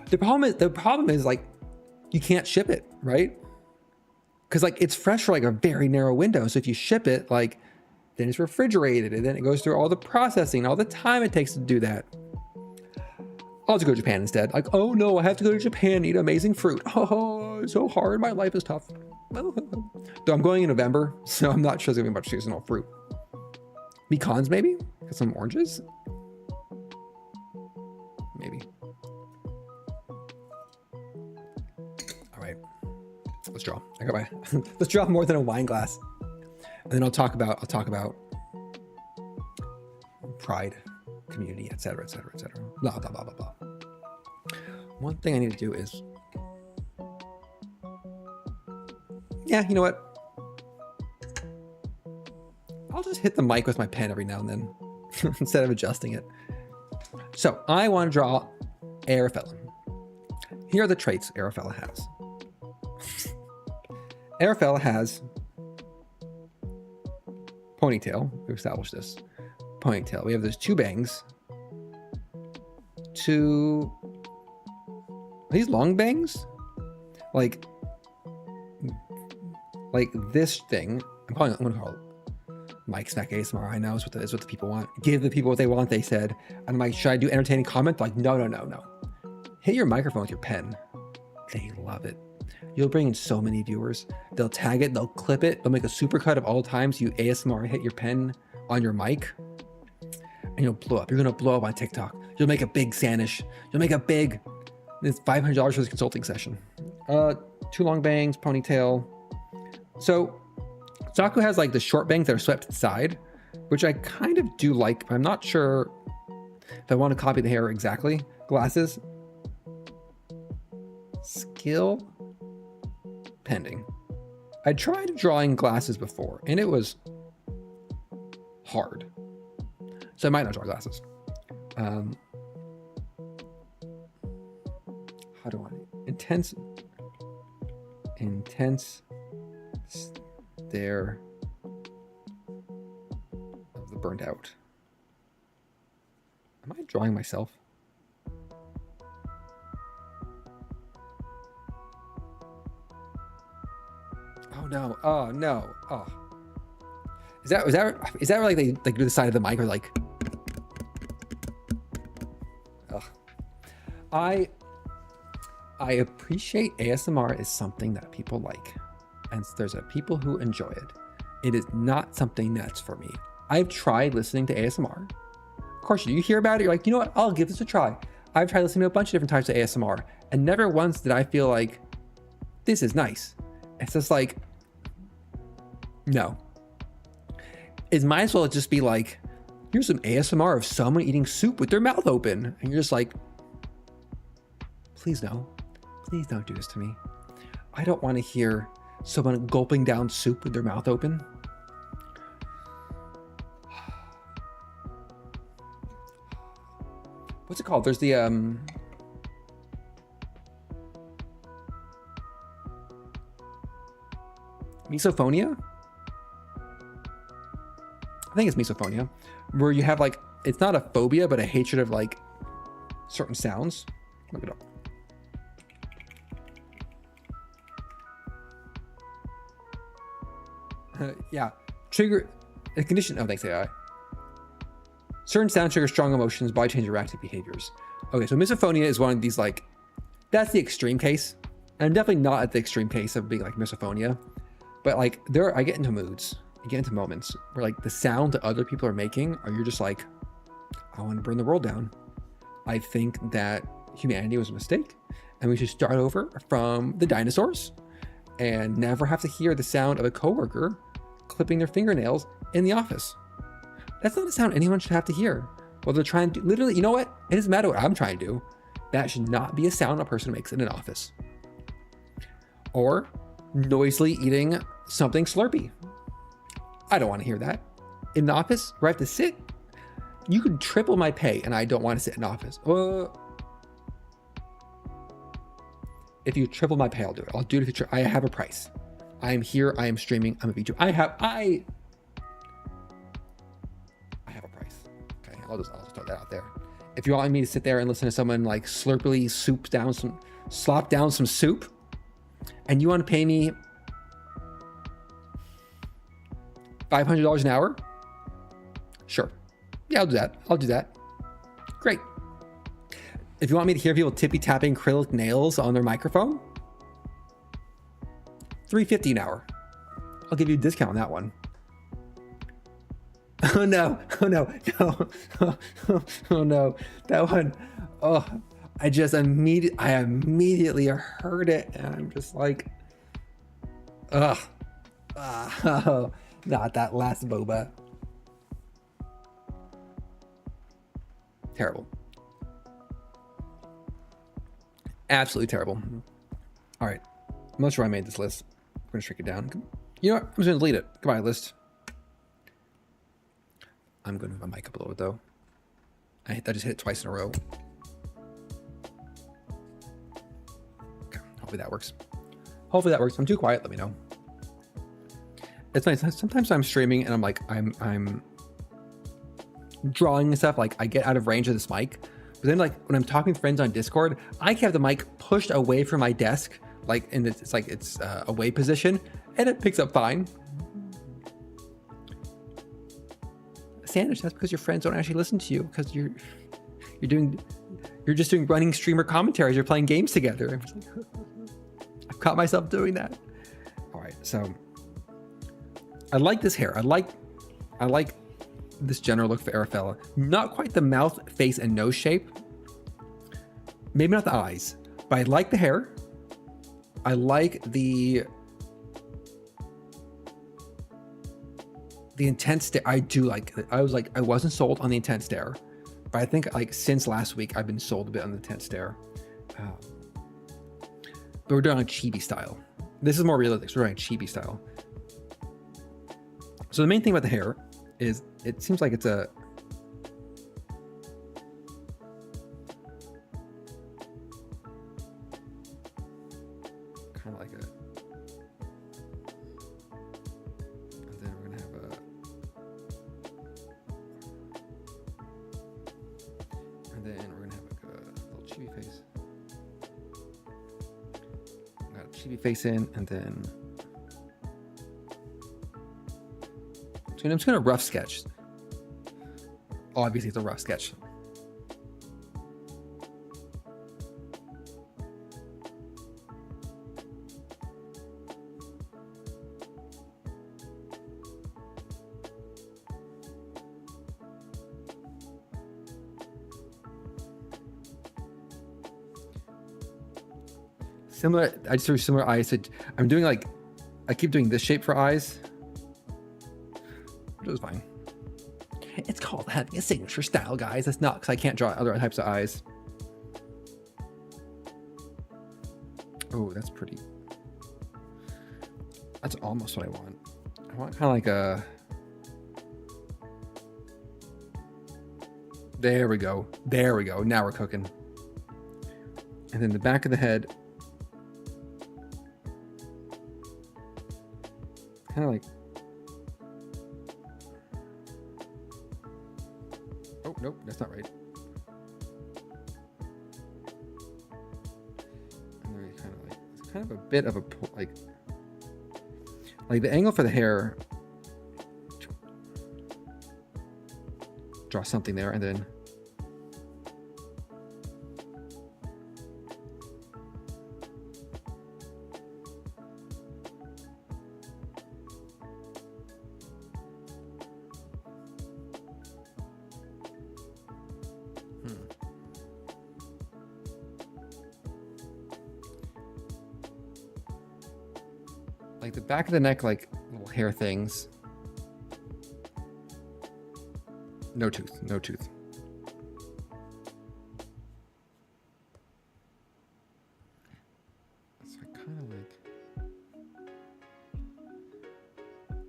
The problem is like, you can't ship it, right? Because like it's fresh for like a very narrow window. So if you ship it, like then it's refrigerated and then it goes through all the processing, all the time it takes to do that. I'll just go to Japan instead. Like, oh no, I have to go to Japan and eat amazing fruit. Oh, it's so hard. My life is tough. Though I'm going in November, so I'm not sure there's gonna be much seasonal fruit. Pecans maybe? Got some oranges? Maybe. All right, let's draw. I got my, let's draw more than a wine glass. And then I'll talk about pride, community, etc., etc., etc. Blah, blah, blah, blah, blah. One thing I need to do is, yeah, you know what? I'll just hit the mic with my pen every now and then instead of adjusting it. So I want to draw Arafella. Here are the traits Arafella has. Arafella has ponytail. We established this. Ponytail. We have those two bangs. Are these long bangs? Like this thing. I'm gonna call it Mike Snack ASMR. I know is what the people want. Give the people what they want, they said. And I'm like, should I do entertaining comment? Like, no. Hit your microphone with your pen. They love it. You'll bring in so many viewers. They'll tag it, they'll clip it, they'll make a supercut of all times you ASMR hit your pen on your mic. And you'll blow up. You're gonna blow up on TikTok. You'll make a big Sanish. It's $500 for this consulting session. Two long bangs, ponytail. So Saku has like the short bangs that are swept to the side, which I kind of do like, but I'm not sure if I want to copy the hair exactly. Glasses. Skill pending. I tried drawing glasses before and it was hard. So I might not draw glasses. How do I? Intense stare of the burnt out. Am I drawing myself? Oh no! Oh no! Oh, is that like they like do the side of the mic or like? Ugh. I appreciate ASMR is something that people like, and there's people who enjoy it. It is not something that's for me. I've tried listening to ASMR. Of course, you hear about it, you're like, you know what? I'll give this a try. I've tried listening to a bunch of different types of ASMR, and never once did I feel like this is nice. It's just like, no. It might as well just be like, here's some ASMR of someone eating soup with their mouth open. And you're just like, please no. Please don't do this to me. I don't want to hear someone gulping down soup with their mouth open. What's it called? There's the misophonia. I think it's misophonia, where you have like, it's not a phobia, but a hatred of like certain sounds. Look it up. Yeah, trigger a condition. Oh, thanks AI. Certain sounds trigger strong emotions, body change, erratic behaviors. Okay, so misophonia is one of these like, that's the extreme case. And I'm definitely not at the extreme case of being like misophonia, but like I get into moods, I get into moments where like the sound that other people are making, or you're just like, I want to burn the world down. I think that humanity was a mistake, and we should start over from the dinosaurs, and never have to hear the sound of a coworker clipping their fingernails in the office. That's not a sound anyone should have to hear. Well, they're trying to literally, you know what? It doesn't matter what I'm trying to do. That should not be a sound a person makes in an office. Or noisily eating something Slurpee. I don't want to hear that. In the office where I have to sit, you could triple my pay and I don't want to sit in the office. If you triple my pay, I'll do it. I'll do it if I have a price. I am here, I am streaming, I'm a VTuber. I have a price. Okay, I'll just throw that out there. If you want me to sit there and listen to someone like slurpily slop down some soup, and you want to pay me $500 an hour, sure. Yeah, I'll do that. Great. If you want me to hear people tippy tapping acrylic nails on their microphone, $3.50 an hour. I'll give you a discount on that one. Oh no, oh no, that one. Oh, I immediately heard it, and I'm just like, ugh, oh, not that last boba. Terrible. Absolutely terrible. All right, I'm not sure I made this list. I'm gonna shrink it down. You know what? I'm just gonna delete it. Goodbye, list. I'm gonna move my mic up a little bit though. I just hit it twice in a row. Okay, hopefully that works. If I'm too quiet, let me know. It's nice. Sometimes I'm streaming and I'm like, I'm drawing and stuff. Like I get out of range of this mic. But then like when I'm talking to friends on Discord, I can have the mic pushed away from my desk, like in this, it's away position, and it picks up fine. Sandwich, that's because your friends don't actually listen to you because you're just doing running streamer commentaries. You're playing games together. I've caught myself doing that. All right, so I like this hair. I like this general look for Arafella. Not quite the mouth, face, and nose shape. Maybe not the eyes, but I like the hair. I like the intense stare. I do like it. I wasn't sold on the intense stare, but I think like since last week, I've been sold a bit on the intense stare. But we're doing a chibi style. This is more realistic. So we're doing a chibi style. So the main thing about the hair is it seems like it's a kind of like a, and then we're gonna have a, and then we're gonna have like a little chibi face. Got a chibi face in, and then I'm just gonna rough sketch. Obviously, it's a rough sketch. similar. I just do similar eyes. I'm doing like, I keep doing this shape for eyes. It was fine. It's called having a signature style, guys. That's not because I can't draw other types of eyes. Oh, that's pretty. That's almost what I want. I want kind of like a. There we go. There we go. Now we're cooking. And then the back of the head. Kind of like. Oh, nope, that's not right. And then kind of like, it's kind of a bit of a, like the angle for the hair. Draw something there and then. Like the back of the neck, like little hair things. No tooth, no tooth. So I kind of like.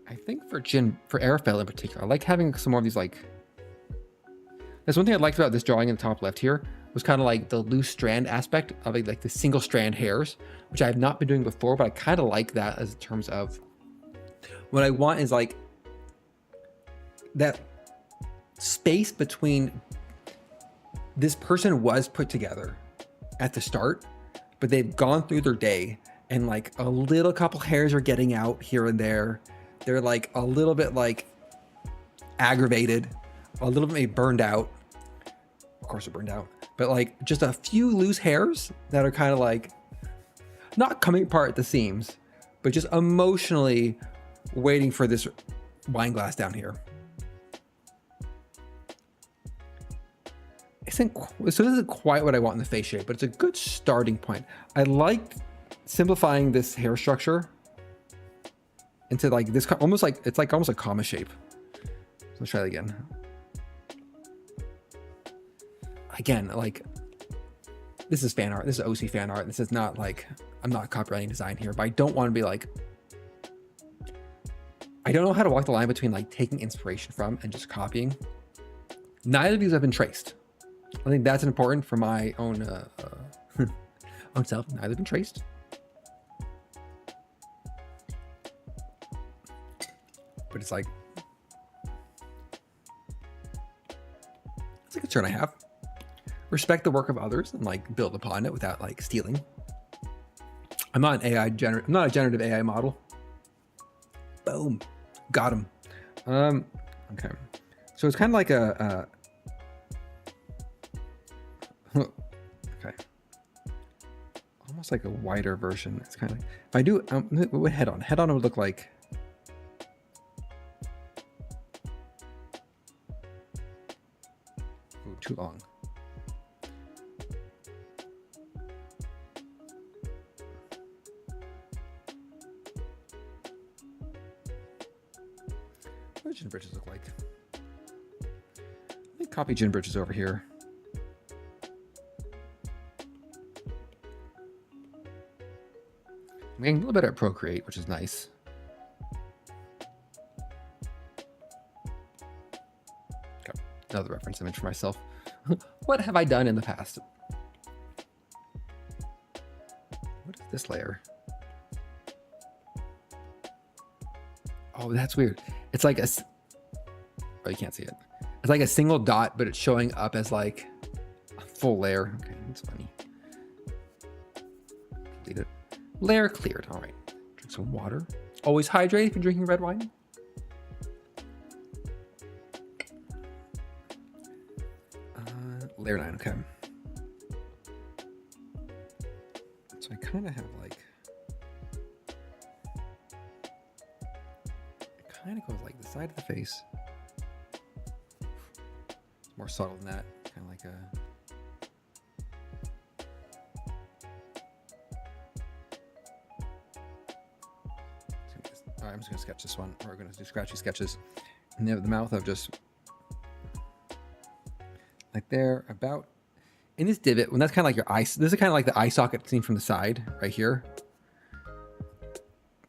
I think for Arafel in particular, I like having some more of these like. That's one thing I liked about this drawing in the top left here was kind of like the loose strand aspect of like the single strand hairs, which I have not been doing before, but I kind of like that as in terms of what I want is like that space between this person was put together at the start, but they've gone through their day and like a little couple hairs are getting out here and there. They're like a little bit like aggravated, a little bit maybe burned out. Of course they're burned out, but like just a few loose hairs that are kind of like not coming apart at the seams, but just emotionally waiting for this wine glass down here. So this isn't quite what I want in the face shape, but it's a good starting point. I like simplifying this hair structure into like this, almost like, it's like almost a comma shape. So let's try that again. Again, like this is fan art. This is OC fan art. This is not like, I'm not copywriting design here, but I don't want to be like, I don't know how to walk the line between like taking inspiration from and just copying. Neither of these have been traced. I think that's important for my own own self. Neither been traced. But it's like, it's a concern I have. Respect the work of others and like build upon it without like stealing. I'm not an I'm not a generative AI model. Boom, got him. Okay, so it's kind of like a okay, almost like a wider version. It's kind of like, if I do head on would look like. Ooh, too long. What do Gin Bridges look like? Let me copy Gin Bridges over here. I'm getting a little better at Procreate, which is nice. Okay, another reference image for myself. What have I done in the past? What is this layer? Oh, that's weird. It's like a, oh, you can't see it. It's like a single dot, but it's showing up as like a full layer. Okay, that's funny. Delete it. Layer cleared. All right. Drink some water. Always hydrate if you're drinking red wine. Layer 9. Okay. So I kind of have like, it kind of goes like the side of the face. It's more subtle than that. Kind of like a. All right, I'm just gonna sketch this one. We're gonna do scratchy sketches. And the mouth of just like there, about in this divot. When that's kind of like your eye. This is kind of like the eye socket seen from the side, right here.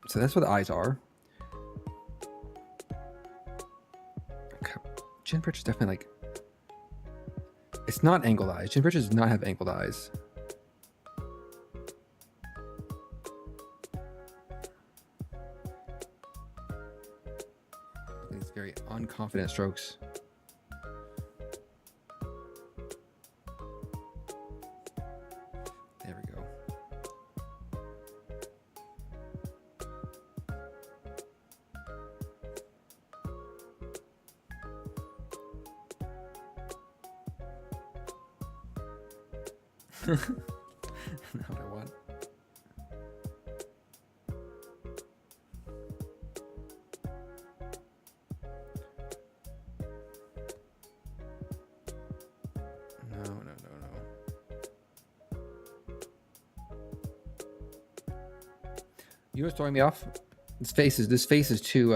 So that's where the eyes are. Okay. Chin bridge is definitely like. It's not angled eyes. Chin bridge does not have angled eyes. These very unconfident strokes. There we go. Not what I want. No. You know what's throwing me off? This face is too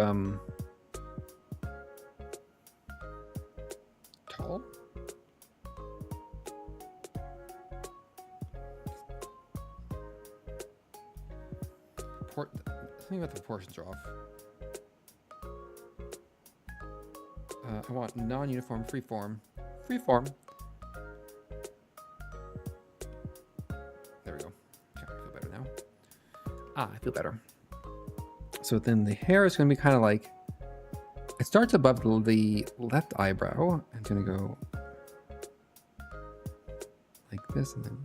tall. Something about the proportions are off. I want non-uniform, freeform. Freeform. There we go. Okay, I feel better now. I feel better. So then the hair is going to be kind of like, it starts above the left eyebrow. It's going to go like this, and then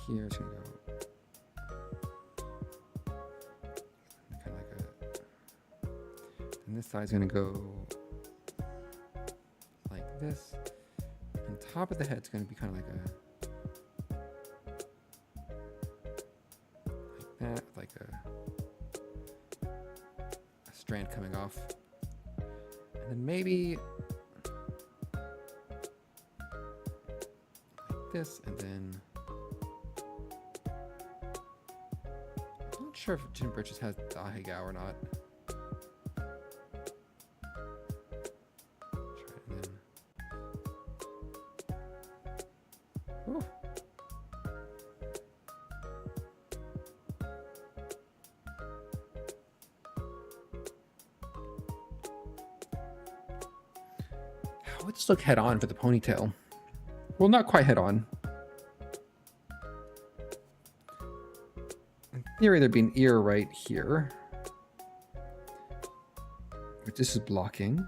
here it's going to go kind of like a, and this side's going to go like this, and top of the head's going to be kind of like that, like a strand coming off, and then maybe like this, and then I'm not sure if Chin Britches has Dahegao or not. Try it and then. Ooh. How would this look head on for the ponytail? Well, not quite head on. In theory, there'd be an ear right here, which this is blocking.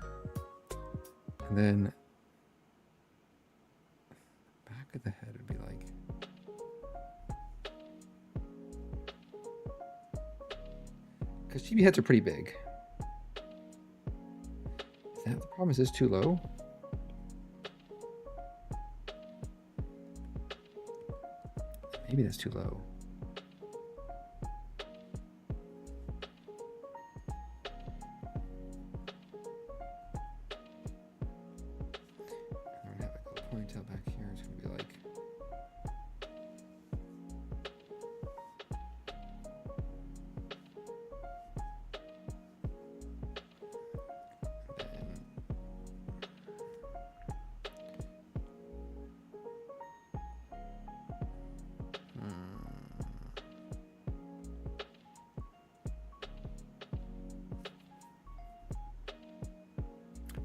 And then back of the head would be like, because chibi heads are pretty big. Is that the problem? Is this too low? Maybe that's too low. I'm gonna have like a ponytail back here. It's gonna be like.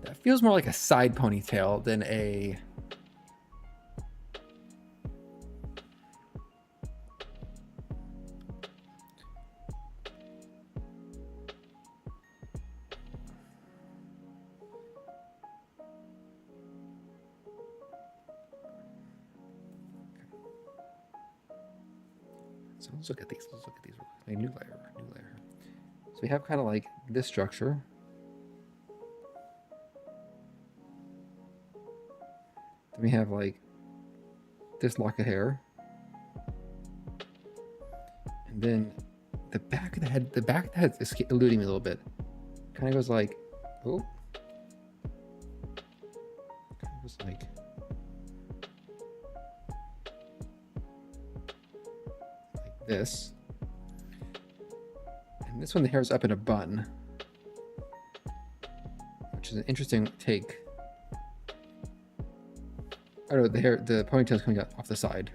That feels more like a side ponytail than a So let's look at these. Let's look at these. A new layer. New layer. So we have kind of like this structure. Then we have like this lock of hair. And then the back of the head, is eluding me a little bit. Kind of goes like, oh. Kind of goes like this. And this one, the hair is up in a bun, which is an interesting take. I don't know, the ponytail is coming out off the side.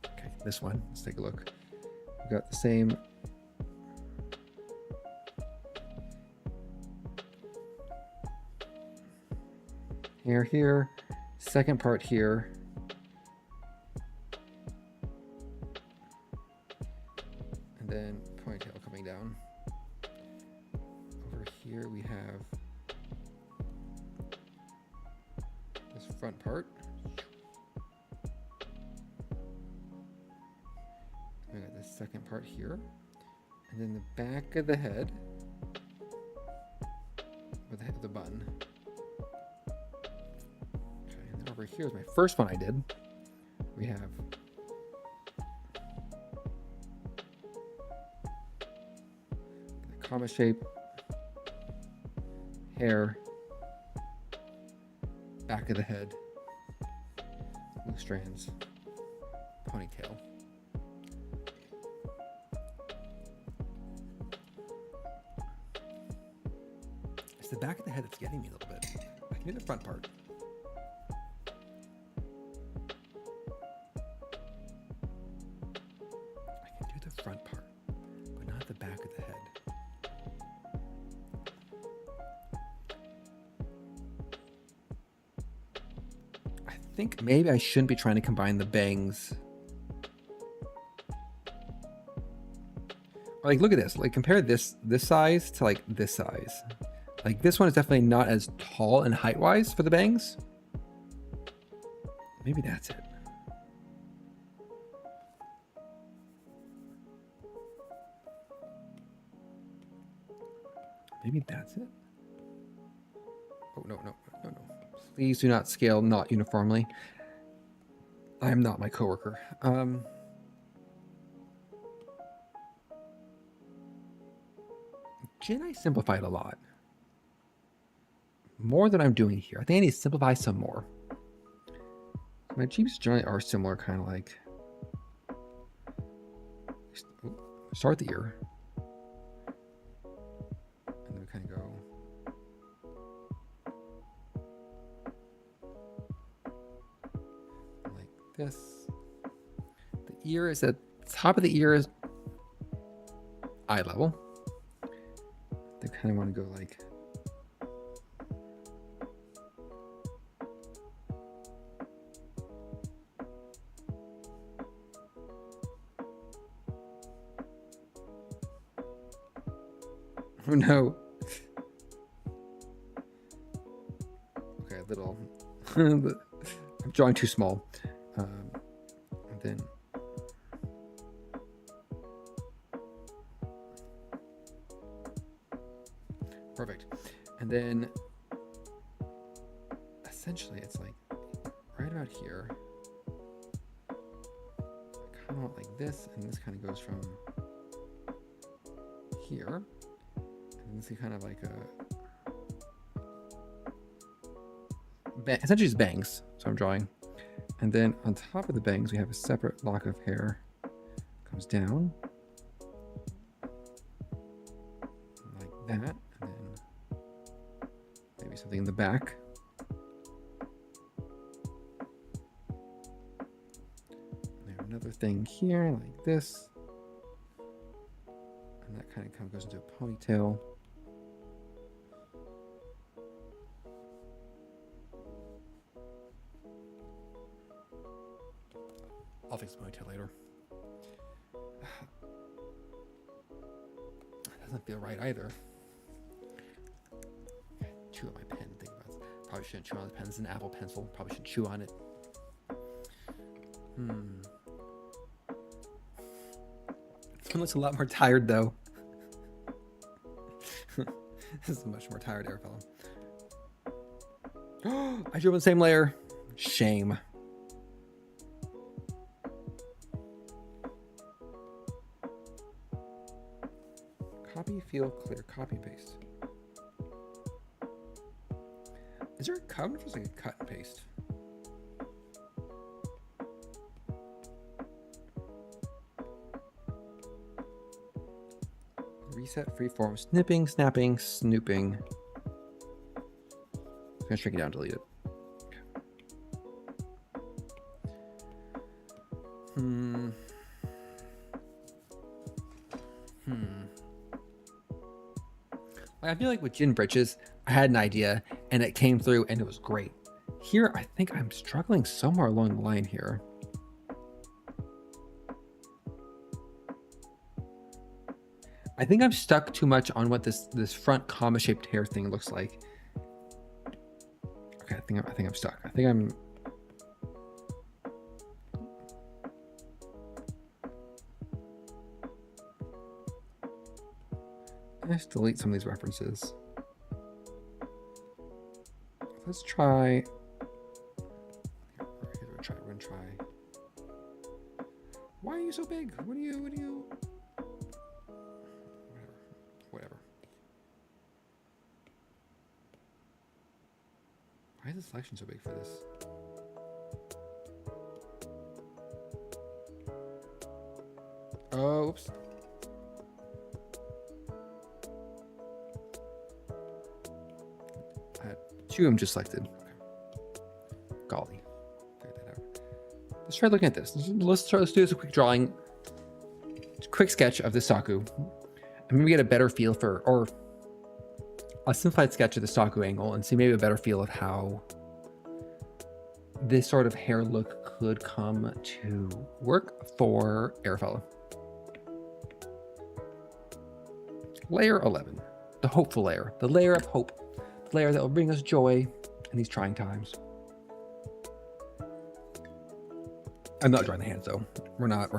Okay, this one, let's take a look. We've got the same. Hair here, second part here. And then ponytail coming down. Over here we have this front part. We got this second part here. And then the back of the head with the bun. Over here is my first one I did. We have the comma shape, hair, back of the head, loose strands, ponytail. It's the back of the head that's getting me a little bit. I can do the front part. Front part, but not the back of the head. I think maybe I shouldn't be trying to combine the bangs. Like, look at this. Like, compare this size to like this size. Like, this one is definitely not as tall and height-wise for the bangs. Maybe that's it. Maybe that's it. Oh, no. Please do not scale not uniformly. I am not my coworker. Gin, I simplified a lot. More than I'm doing here. I think I need to simplify some more. My Chibis generally are similar, kind of like... Start the ear. Kind of go like this. The ear is at the top of the ear is eye level. They kind of want to go like oh no. Little I'm drawing too small, and then perfect, and then essentially it's like right about here. I kind of want like this, and this kind of goes from here, and this is kind of like a essentially just bangs, so I'm drawing. And then on top of the bangs, we have a separate lock of hair. Comes down like that, and then maybe something in the back. And then another thing here, like this. And that kind of goes into a ponytail. I'll fix the ponytail later. That doesn't feel right either. Chew on my pen. Think about it. Probably shouldn't chew on the pen. It's an Apple pencil. Probably should chew on it. This one looks a lot more tired though. This is a much more tired air fellow. I drew on the same layer. Shame. Copy, feel, clear, copy, paste. Is there a cut or just like a cut and paste? Reset, freeform, snipping, snapping, snooping. I'm gonna shrink it down, delete it. I feel like with Gin Britches, I had an idea and it came through and it was great. Here, I think I'm struggling somewhere along the line here. I think I'm stuck too much on what this front comma-shaped hair thing looks like. Okay, I think I'm stuck. I think I'm. Let's delete some of these references. Let's try. We're gonna try. Why are you so big? What do you? Whatever. Why is the selection so big for this? Oh, oops. Two of them just selected. Okay. Golly. Let's try looking at this. Let's do this a quick drawing, quick sketch of the Saku. And maybe get a better feel for, or a simplified sketch of the Saku angle and see maybe a better feel of how this sort of hair look could come to work for Arafella. Layer 11, the hopeful layer, the layer of hope, the layer that will bring us joy in these trying times. I'm not drawing the hands though. We're not.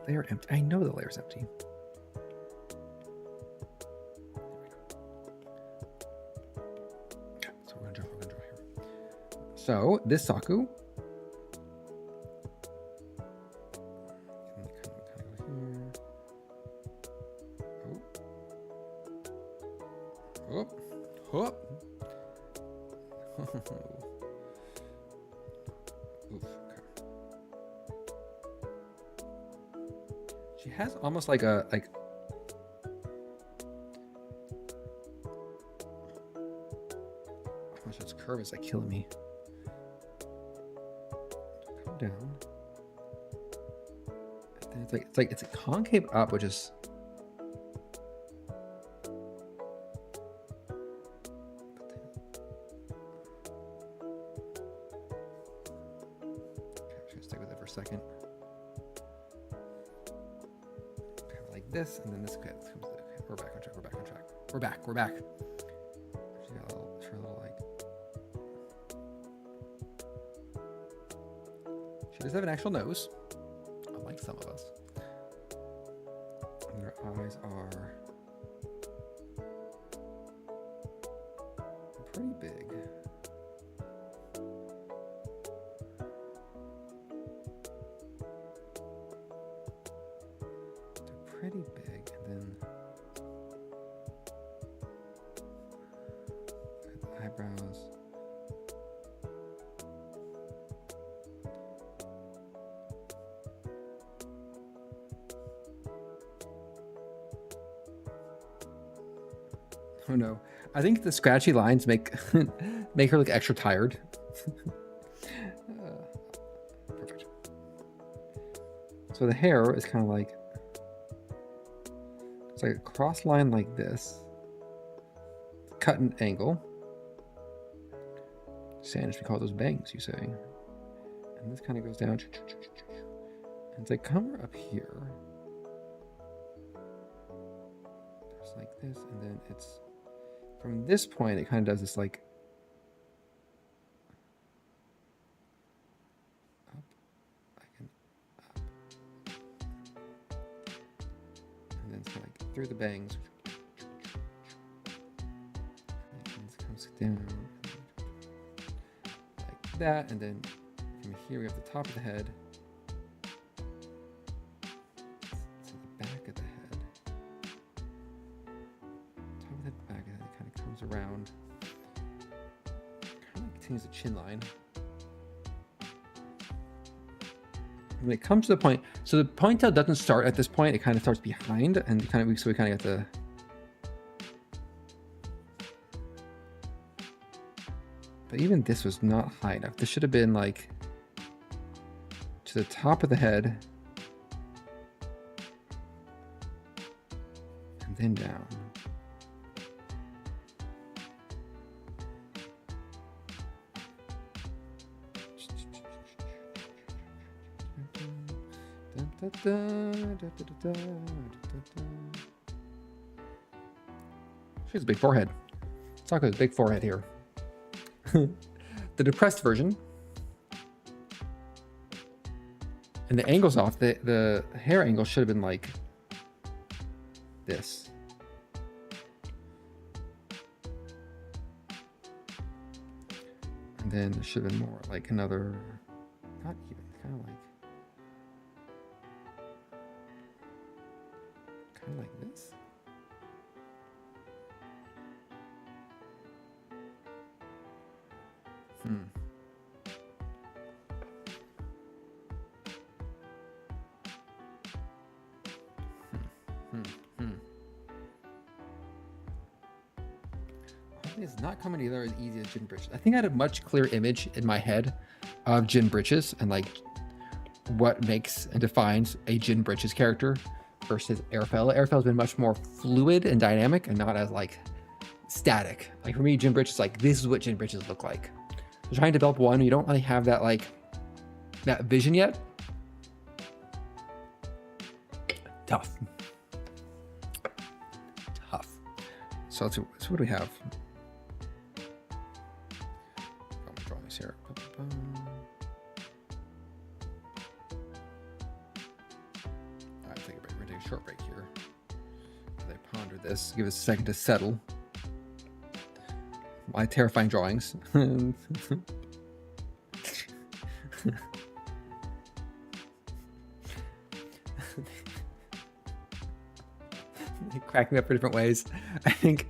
Layer empty. I know the layer's empty. Okay, so we're gonna draw here. So this Saku. She has almost like a how much its curve is like killing me. Come down. And then it's a concave up, which is stay with it for a second. Okay, like this, and then this. Okay, we're back on track. We're back. She got a little like. She does have an actual nose, unlike some of us. And her eyes are pretty big. Pretty big, and then the eyebrows. Oh no, I think the scratchy lines make make her look extra tired. Perfect. So the hair is kind of like. It's like a cross line like this, cut an angle. Sandwich, we call those bangs, you say. And this kind of goes down. And it's like, come up here. There's like this, and then it's, from this point, it kind of does this like, up, like an up. And then it's kind of like, through the bangs, and it comes down like that, and then from here we have the top of the head to the back of the head. Top of the head, back of the head, it kind of comes around, kind of continues the chin line. when it comes to the point, so the ponytail doesn't start at this point. It kind of starts behind, and so we kind of get the. But even this was not high enough. This should have been like to the top of the head and then down. She has a big forehead. Let's talk about the big forehead here. The depressed version. And the angle's off. The hair angle should have been like this. And then there should have been more like another, not even, kind of like this. It's not coming together as easy as Jin Britches. I think I had a much clearer image in my head of Jin Britches and like what makes and defines a Jin Britches character versus Arafella. Arafella's been much more fluid and dynamic and not as like static. Like for me, Jin Britches, like this is what Jin Britches look like. So trying to develop one, you don't really have that like that vision yet. Tough. So let's see, so what do we have? Here. I take a break. We're gonna take a short break here. As I ponder this, give us a second to settle my terrifying drawings. They crack me up in different ways. I think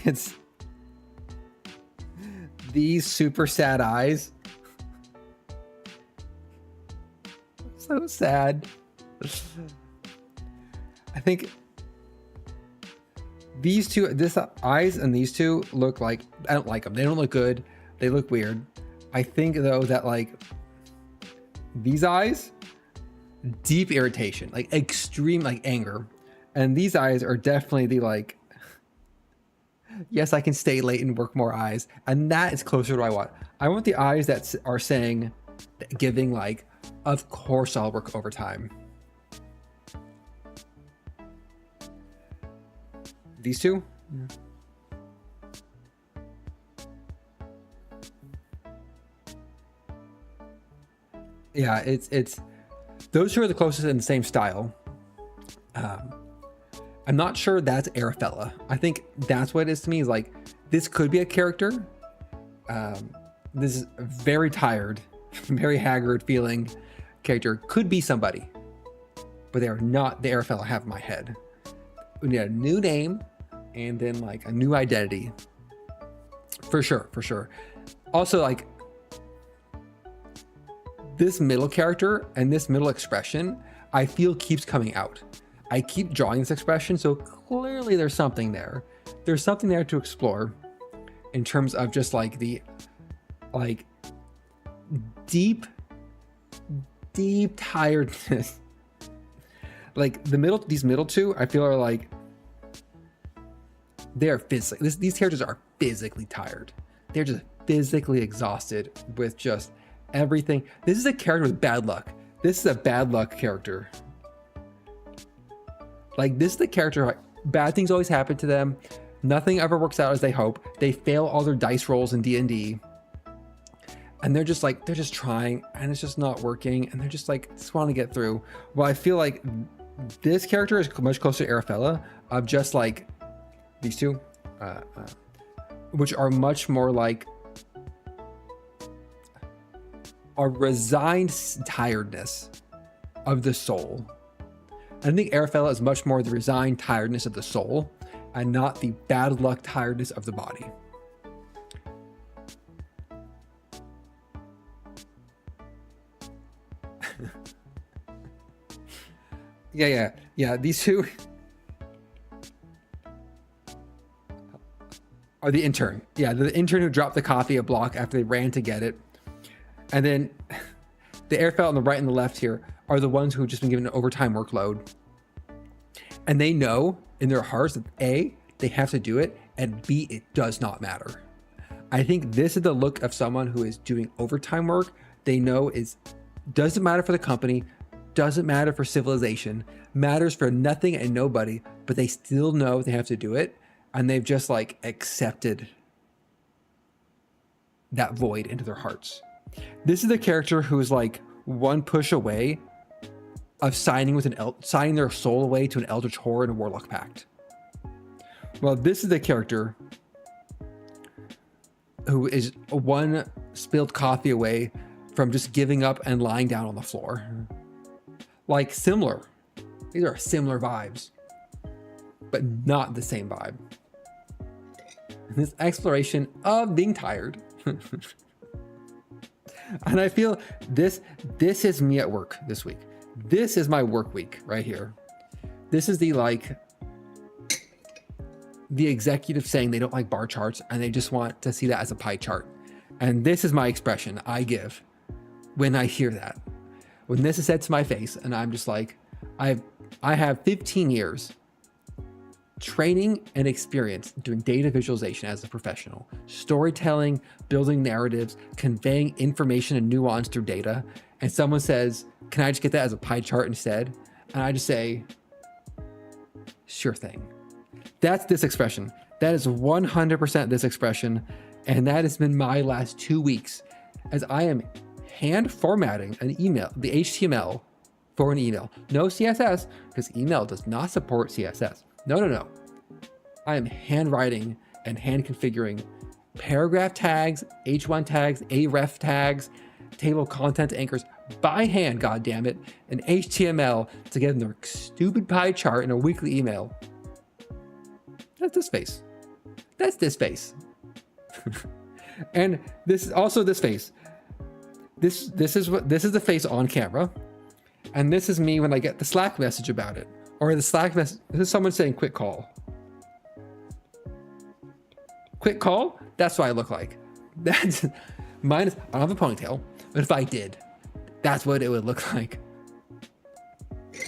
it's these super sad eyes. So sad. I think these two, this eyes and these two look like, I don't like them. They don't look good. They look weird. I think though that like these eyes, deep irritation, like extreme like anger. And these eyes are definitely the like, yes, I can stay late and work more eyes. And that is closer to what I want. I want the eyes that are saying, giving like, of course I'll work overtime. These two? Yeah, it's those two are the closest in the same style. I'm not sure that's Arafella. I think that's what it is to me, is like, this could be a character. This is very tired, very haggard feeling character. Could be somebody, but they are not the Arafella I have in my head. We need a new name and then like a new identity. For sure, for sure. Also like, this middle character and this middle expression, I feel keeps coming out. I keep drawing this expression, so clearly there's something there. There's something there to explore in terms of just like the like deep tiredness. Like these middle two, I feel are like they're physically, these characters are physically tired. They're just physically exhausted with just everything. This is a character with bad luck. This is a bad luck character. Like this is the character, like, bad things always happen to them. Nothing ever works out as they hope. They fail all their dice rolls in D&D. And they're just like, they're just trying and it's just not working. And they're just like, just want to get through. Well, I feel like this character is much closer to Arafella of just like these two, which are much more like a resigned tiredness of the soul. I think Arafella is much more the resigned tiredness of the soul and not the bad luck tiredness of the body. Yeah. These two are the intern. Yeah, the intern who dropped the coffee a block after they ran to get it. And then the airfelt on the right and the left here are the ones who have just been given an overtime workload. And they know in their hearts that A, they have to do it, and B, it does not matter. I think this is the look of someone who is doing overtime work. They know is doesn't matter for the company, doesn't matter for civilization, matters for nothing and nobody, but they still know they have to do it. And they've just like accepted that void into their hearts. This is the character who is like one push away of signing their soul away to an eldritch horror and a warlock pact. Well, this is the character who is one spilled coffee away from just giving up and lying down on the floor. Like similar. These are similar vibes, but not the same vibe. This exploration of being tired. And I feel this is me at work this week. This is my work week right here. This is the executive saying they don't like bar charts and they just want to see that as a pie chart. And this is my expression I give when I hear that. When this is said to my face and I'm just like, I have 15 years training and experience doing data visualization as a professional, storytelling, building narratives, conveying information and nuance through data. And someone says, can I just get that as a pie chart instead? And I just say, sure thing. That's this expression. That is 100% this expression. And that has been my last 2 weeks as I am hand formatting an email, the HTML for an email. No CSS, because email does not support CSS. No. I am handwriting and hand configuring paragraph tags, H1 tags, aref tags, table content anchors by hand, God damn it, and HTML to get in their stupid pie chart in a weekly email. That's this face. That's this face. And this is also this face. This is the face on camera. And this is me when I get the Slack message about it. Or the Slack message, this is someone saying quick call. Quick call? That's what I look like. That's minus, I don't have a ponytail, but if I did, that's what it would look like. And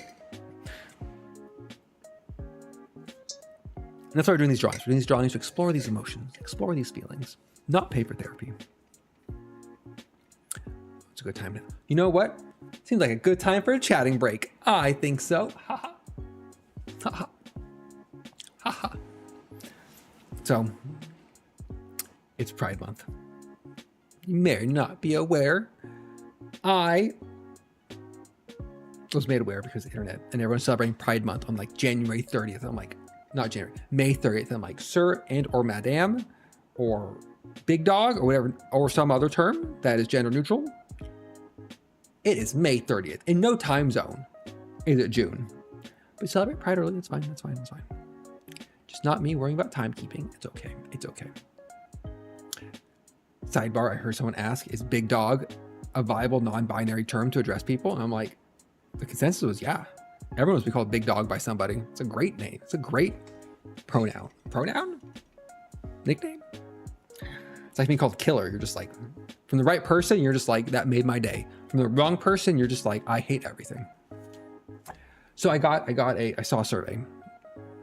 that's why we're doing these drawings. We're doing these drawings to explore these emotions, explore these feelings, not pay for therapy. It's a good time now. You know what? Seems like a good time for a chatting break. I think so. Ha ha. Ha ha. Ha ha. So, it's Pride Month. You may not be aware. I was made aware because of the internet and everyone's celebrating Pride Month on like January 30th. I'm like, not January, May 30th. I'm like, sir and or madam or big dog or whatever, or some other term that is gender neutral. It is May 30th in no time zone. Is it June? But celebrate Pride early. That's fine. That's fine. That's fine. Just not me worrying about timekeeping. It's okay. It's okay. Sidebar, I heard someone ask, is big dog a viable non-binary term to address people? And I'm like, the consensus was, yeah. Everyone wants to be called big dog by somebody. It's a great name. It's a great pronoun. Pronoun? Nickname? It's like being called killer. You're just like, from the right person, you're just like, that made my day. From the wrong person, you're just like, I hate everything. So I saw a survey.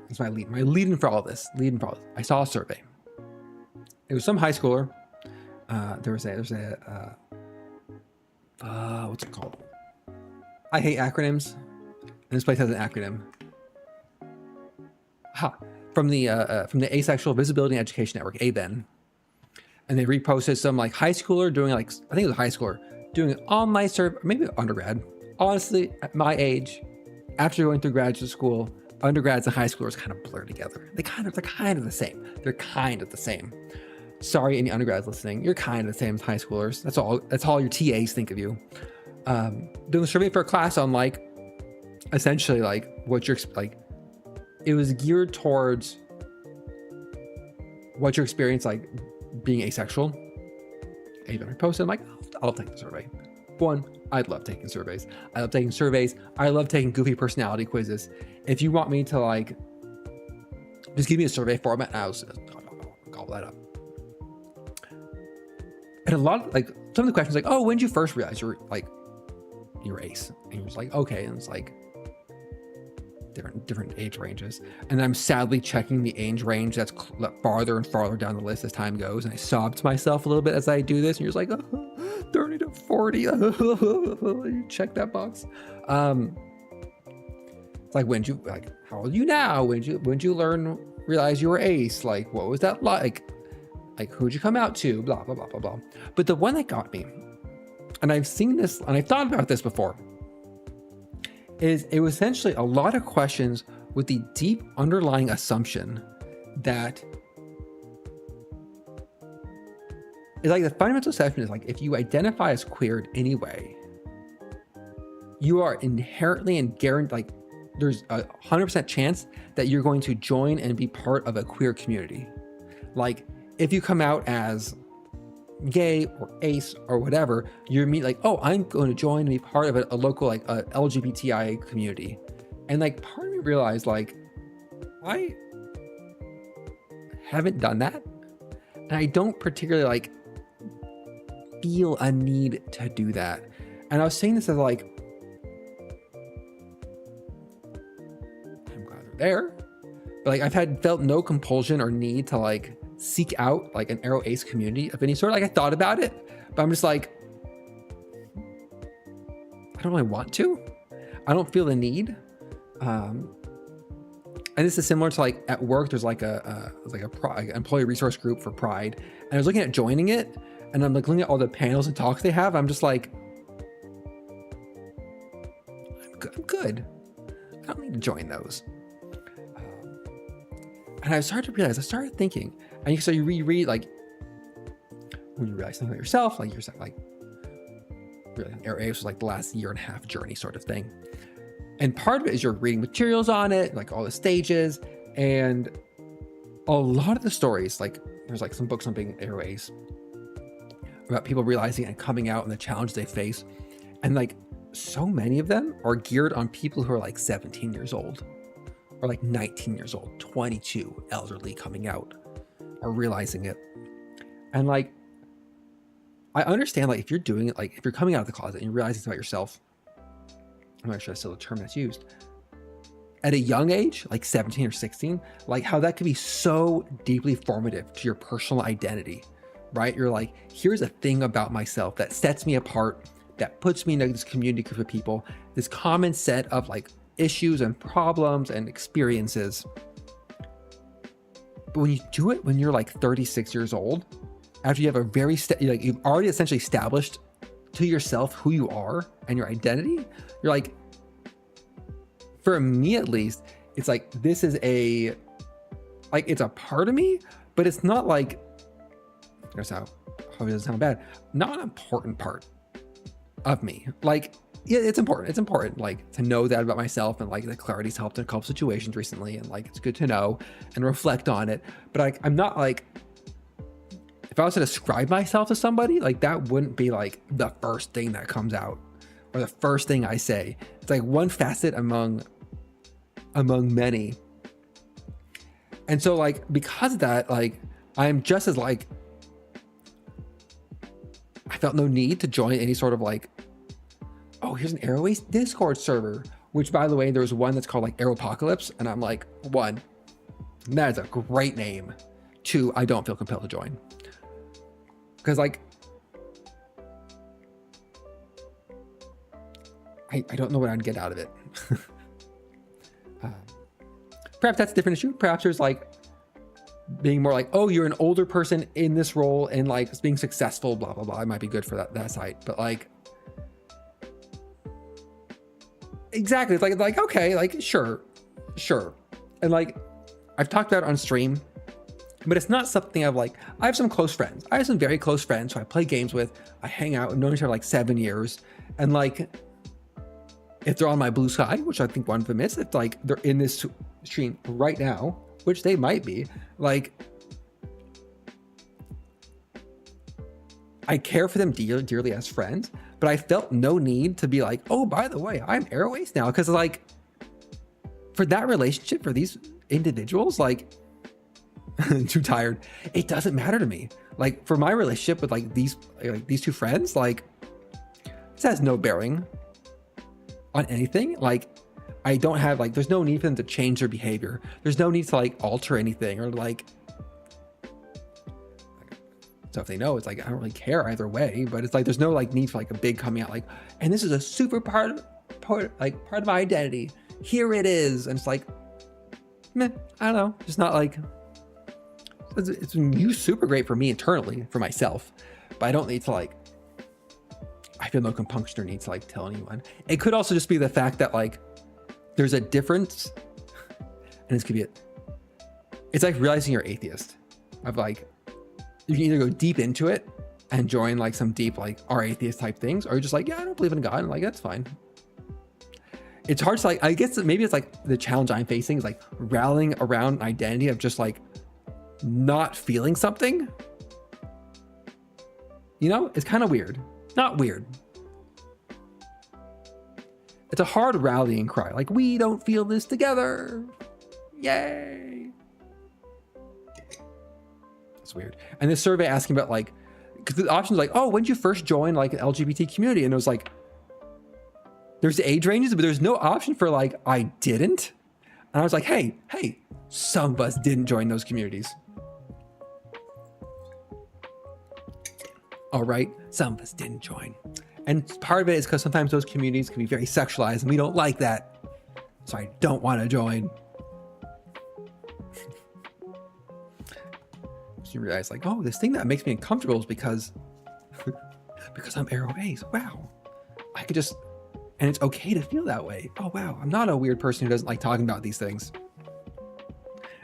That's my lead-in for all this. I saw a survey. It was some high schooler. There's a what's it called? I hate acronyms. And this place has an acronym. From the Asexual Visibility and Education Network, AVEN. And they reposted some like high schooler doing like, I think it was a high schooler, doing an online survey, maybe undergrad. Honestly, at my age, after going through graduate school, undergrads and high schoolers kind of blur together. They're kind of the same. They're kind of the same. Sorry, any undergrads listening, you're kind of the same as high schoolers. That's all your TAs think of you. Doing a survey for a class on like, essentially like what you're like, it was geared towards what your experience like being asexual. And I posted, I'm like, I'll take the survey. one, I love taking surveys. I love taking surveys. I love taking goofy personality quizzes. If you want me to like, just give me a survey format and I'll call that up. And a lot of like, some of the questions like, oh, when did you first realize you're ace? And you're just like, okay. And it's like different age ranges. And I'm sadly checking the age range that's farther and farther down the list as time goes. And I sob to myself a little bit as I do this. And you're just like, oh, 30 to 40. You check that box. It's like, how old are you now? When did you realize you were ace? Like, what was that like? Like, who'd you come out to? Blah, blah, blah, blah, blah. But the one that got me, and I've seen this, and I've thought about this before, is it was essentially a lot of questions with the deep underlying assumption that it's like the fundamental assumption is like, if you identify as queer in any way, you are inherently and guaranteed, like there's a 100% chance that you're going to join and be part of a queer community. Like if you come out as gay or ace or whatever, you're like, oh, I'm going to join and be part of a local like a LGBTI community. And like part of me realized like, I haven't done that. And I don't particularly like feel a need to do that. And I was saying this as like, I'm glad they're there, but like I've felt no compulsion or need to like seek out like an Arrow Ace community of any sort. Like I thought about it, but I'm just like, I don't really want to. I don't feel the need. And this is similar to like at work, there's like an employee resource group for Pride. And I was looking at joining it and I'm like looking at all the panels and talks they have. I'm just like, I'm good. I don't need to join those. And I started to realize, I started thinking, and so you reread, like, when you realize something about yourself, like really, Arrow Ace was like the last year and a half journey sort of thing. And part of it is you're reading materials on it, like all the stages, and a lot of the stories, like there's like some books on being Arrow Ace about people realizing and coming out and the challenges they face. And like so many of them are geared on people who are like 17 years old. Or like 19 years old, 22, elderly, coming out or realizing it. And like, I understand like if you're doing it, like if you're coming out of the closet and you're realizing it's about yourself, I'm not sure that's still a term that's used, at a young age, like 17 or 16, like how that could be so deeply formative to your personal identity, right? You're like, here's a thing about myself that sets me apart, that puts me in this community group of people, this common set of like issues and problems and experiences. But when you do it when you're like 36 years old, after you have a very like you've already essentially established to yourself who you are and your identity, you're like, for me at least, it's like this is it's a part of me, but it's not like, here's how it doesn't sound bad, not an important part of me. Like, yeah, it's important. It's important, like, to know that about myself, and like the clarity's helped in a couple situations recently, and like it's good to know and reflect on it. But like, I'm not like, if I was to describe myself to somebody, like that wouldn't be like the first thing that comes out or the first thing I say. It's like one facet among many. And so like, because of that, like I'm just as like, I felt no need to join any sort of like, oh, here's an Arrow Ace Discord server, which by the way, there's one that's called like Arrowpocalypse. And I'm like, one, that is a great name. Two, I don't feel compelled to join. Because like, I don't know what I'd get out of it. Perhaps that's a different issue. Perhaps there's like being more like, oh, you're an older person in this role and like being successful, blah, blah, blah. It might be good for that site. But like, exactly. It's like, okay, like, sure. And like, I've talked about it on stream, but it's not something I have some close friends. I have some very close friends who I play games with. I hang out and known each other like 7 years. And like, if they're on my blue sky, which I think one of them is, if like they're in this stream right now, which they might be, like, I care for them dearly as friends, but I felt no need to be like, oh, by the way, I'm aro ace now. Cause like for that relationship, for these individuals, like too tired, it doesn't matter to me. Like for my relationship with like these two friends, like this has no bearing on anything. Like I don't have like, there's no need for them to change their behavior. There's no need to like alter anything or like, so if they know, it's like, I don't really care either way, but it's like, there's no like need for like a big coming out like, and this is a super part of my identity. Here it is. And it's like, meh, I don't know. It's not like, it's been used super great for me internally for myself, but I don't need to like, I feel no compunction or need to like tell anyone. It could also just be the fact that like, there's a difference, and this could be it. It's like realizing you're atheist. Of like, you can either go deep into it and join like some deep like our atheist type things, or you're just like, yeah, I don't believe in God, and like that's fine. It's hard to like, I guess maybe it's like the challenge I'm facing is like rallying around an identity of just like not feeling something. You know, it's kind of weird. Not weird. It's a hard rallying cry. Like, we don't feel this together. Yay. It's weird. And this survey asking about like, because the options like, oh, when did you first join like an LGBT community? And it was like, there's age ranges, but there's no option for like, I didn't. And I was like, hey, some of us didn't join those communities. All right, some of us didn't join. And part of it is because sometimes those communities can be very sexualized and we don't like that. So I don't want to join. So you realize like, oh, this thing that makes me uncomfortable is because I'm aro ace. Wow. I could just, and it's okay to feel that way. Oh, wow. I'm not a weird person who doesn't like talking about these things.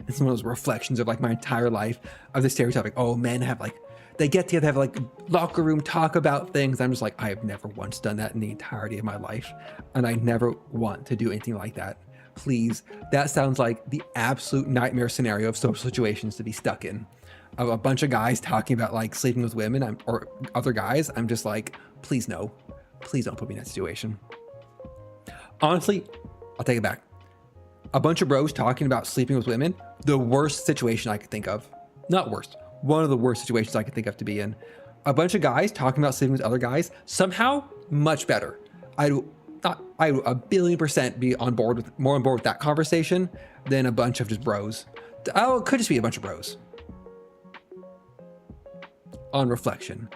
It's one of those reflections of like my entire life of the stereotype. Like, oh, men have like, they get together, have like locker room talk about things. I'm just like, I have never once done that in the entirety of my life. And I never want to do anything like that. Please. That sounds like the absolute nightmare scenario of social situations to be stuck in. Of a bunch of guys talking about like sleeping with women or other guys. I'm just like, please no. Please don't put me in that situation. Honestly, I'll take it back. A bunch of bros talking about sleeping with women, the worst situation I could think of. Not worst. One of the worst situations I could think of to be in. A bunch of guys talking about sleeping with other guys, somehow much better. I would 1,000,000,000% be more on board with that conversation than a bunch of just bros. Oh, it could just be a bunch of bros. On reflection.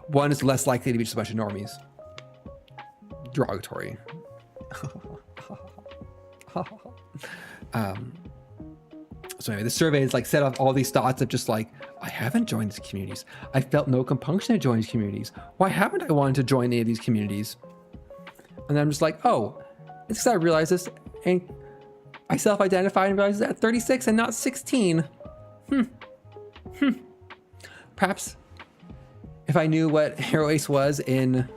One is less likely to be just a bunch of normies. Derogatory. So anyway, the survey is like set off all these thoughts of just like, I haven't joined these communities. I felt no compunction to join these communities. Why haven't I wanted to join any of these communities? And then I'm just like, oh, it's because I realized this and I self-identified and realized that at 36 and not 16. Perhaps if I knew what aro ace was in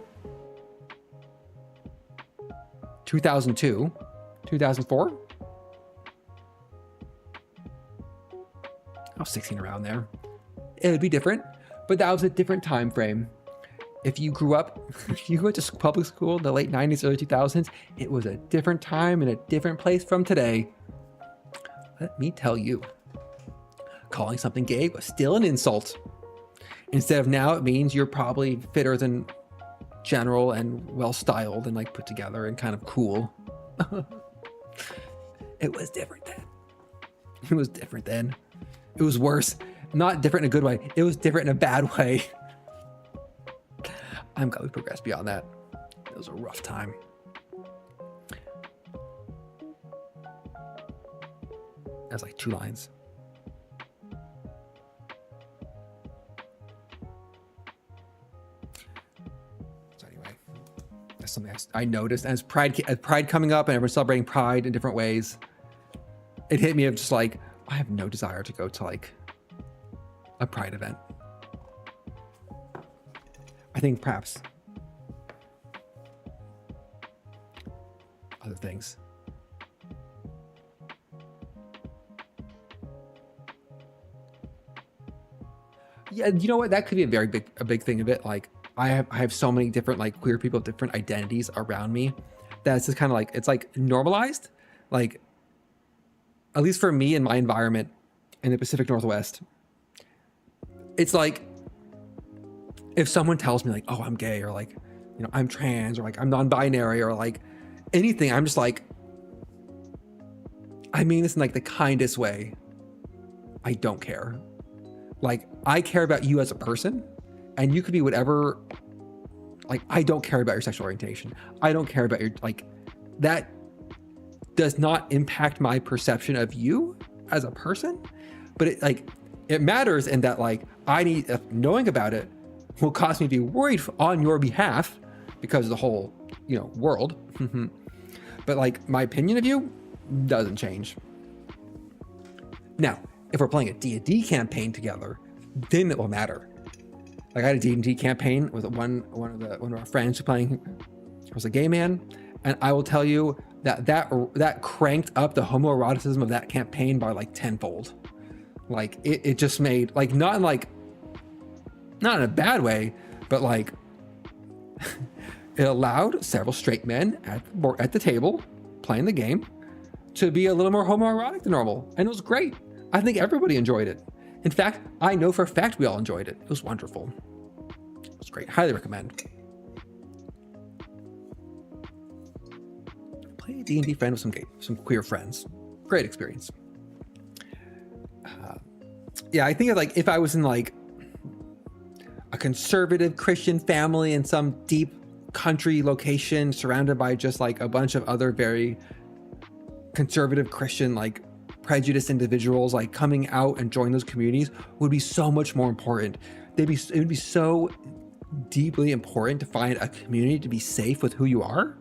2002, 2004, I was 16 around there. It would be different, but that was a different time frame. If you grew up, if you went to public school in the late 90s, early 2000s, it was a different time and a different place from today. Let me tell you, calling something gay was still an insult. Instead of now, it means you're probably fitter than general and well-styled and like put together and kind of cool. It was different then. It was different then. It was worse. Not different in a good way. It was different in a bad way. I'm glad we progressed beyond that. It was a rough time. That's like 2 lines. So anyway, that's something I noticed. As Pride coming up and everyone's celebrating Pride in different ways, it hit me of just like, I have no desire to go to like a Pride event. I think perhaps other things. Yeah, you know what? That could be a big thing of it. Like, I have so many different like queer people with different identities around me that it's just kind of like, it's like normalized. Like, at least for me in my environment in the Pacific Northwest, it's like, if someone tells me like, oh, I'm gay, or like, you know, I'm trans, or like I'm non-binary, or like anything, I'm just like, I mean this in like the kindest way. I don't care. Like, I care about you as a person, and you could be whatever. Like, I don't care about your sexual orientation. I don't care about your, like, that does not impact my perception of you as a person, but it like, it matters in that like, I need, knowing about it will cause me to be worried on your behalf because of the whole, you know, world. But like, my opinion of you doesn't change. Now, if we're playing a D&D campaign together, then it will matter. Like, I had a D&D campaign with one of our friends who playing was a gay man, and I will tell you that cranked up the homoeroticism of that campaign by like tenfold. Like, it just made, like, not in a bad way, but like it allowed several straight men at the table playing the game to be a little more homoerotic than normal, and it was great. I think everybody enjoyed it. In fact, I know for a fact we all enjoyed it. It was wonderful. It was great. Highly recommend. Play a D&D friend with some queer friends. Great experience. Yeah, I think of like, if I was in like a conservative Christian family in some deep country location surrounded by just like a bunch of other very conservative Christian, like prejudiced individuals, like coming out and joining those communities would be so much more important. It would be so deeply important to find a community to be safe with who you are.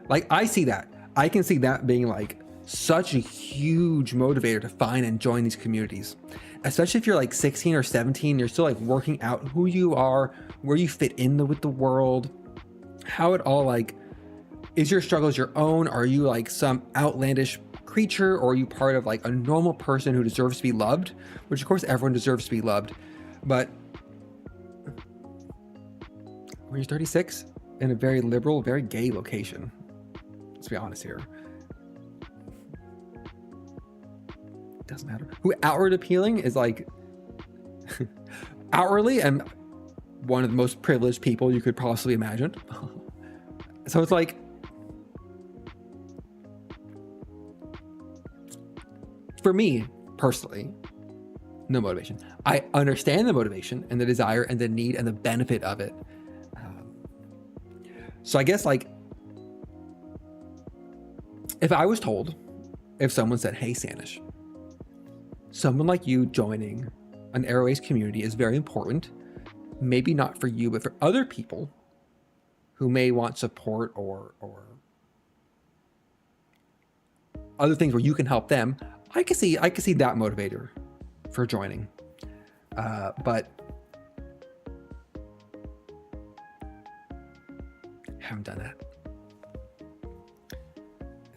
Like, I see that. I can see that being like such a huge motivator to find and join these communities, especially if you're like 16 or 17, you're still like working out who you are, where you fit in with the world, how it all like, is your struggles your own? Are you like some outlandish creature, or are you part of like a normal person who deserves to be loved? Which of course everyone deserves to be loved, but when you're 36 in a very liberal, very gay location, let's be honest here, it doesn't matter. Who outward appealing is like outwardly and one of the most privileged people you could possibly imagine. So it's like, for me personally, no motivation. I understand the motivation and the desire and the need and the benefit of it. So I guess like, if I was told, if someone said, hey, Sanish, someone like you joining an Airways community is very important, maybe not for you, but for other people who may want support or other things where you can help them, I can see that motivator for joining. But haven't done that.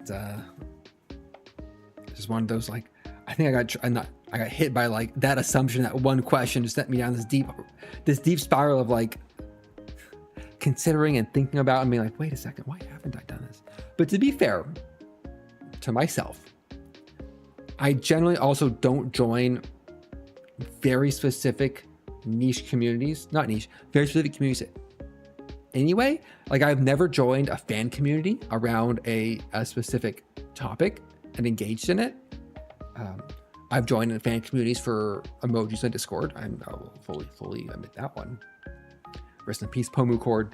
It's just one of those, like, I think I got hit by like that assumption, that one question just sent me down this deep spiral of like considering and thinking about and being like, wait a second, why haven't I done this? But to be fair to myself, I generally also don't join very specific niche communities, not niche, very specific communities anyway. Like, I've never joined a fan community around a specific topic and engaged in it. I've joined in fan communities for emojis on Discord. I will fully admit that one. Rest in peace, Pomucord.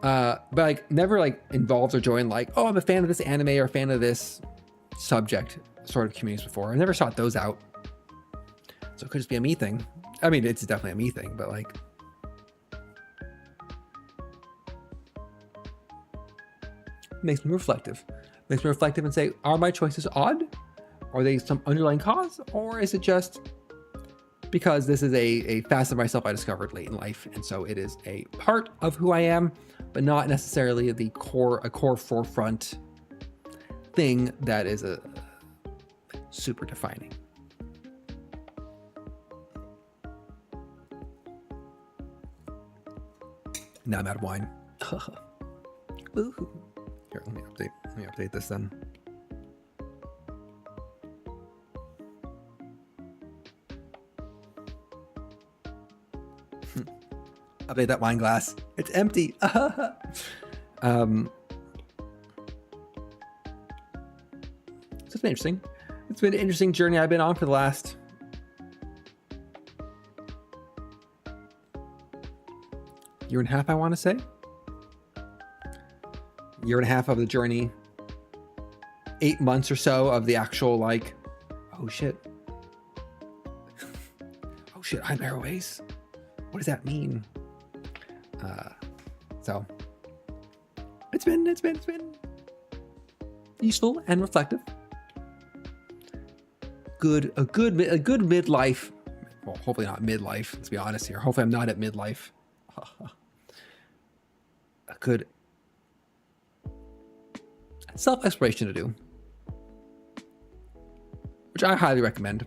But like, never like involved or joined like, oh, I'm a fan of this anime or a fan of this subject sort of communities before. I never sought those out. So it could just be a me thing. I mean, it's definitely a me thing, but like, makes me reflective. Makes me reflective and say, are my choices odd? Are they some underlying cause? Or is it just because this is a facet of myself I discovered late in life, and so it is a part of who I am, but not necessarily a core forefront thing that is a super defining. Now I'm out of wine. Ooh. Here, let me update this then. Update that wine glass. It's empty. So it's been interesting. It's been an interesting journey I've been on for the last year and a half, I want to say. Year and a half of the journey. 8 months or so of the actual, like, oh shit. Oh shit, I'm Airways. What does that mean? So it's been useful and reflective. A good midlife. Well, hopefully not midlife. Let's be honest here. Hopefully I'm not at midlife. A good self-exploration to do, which I highly recommend.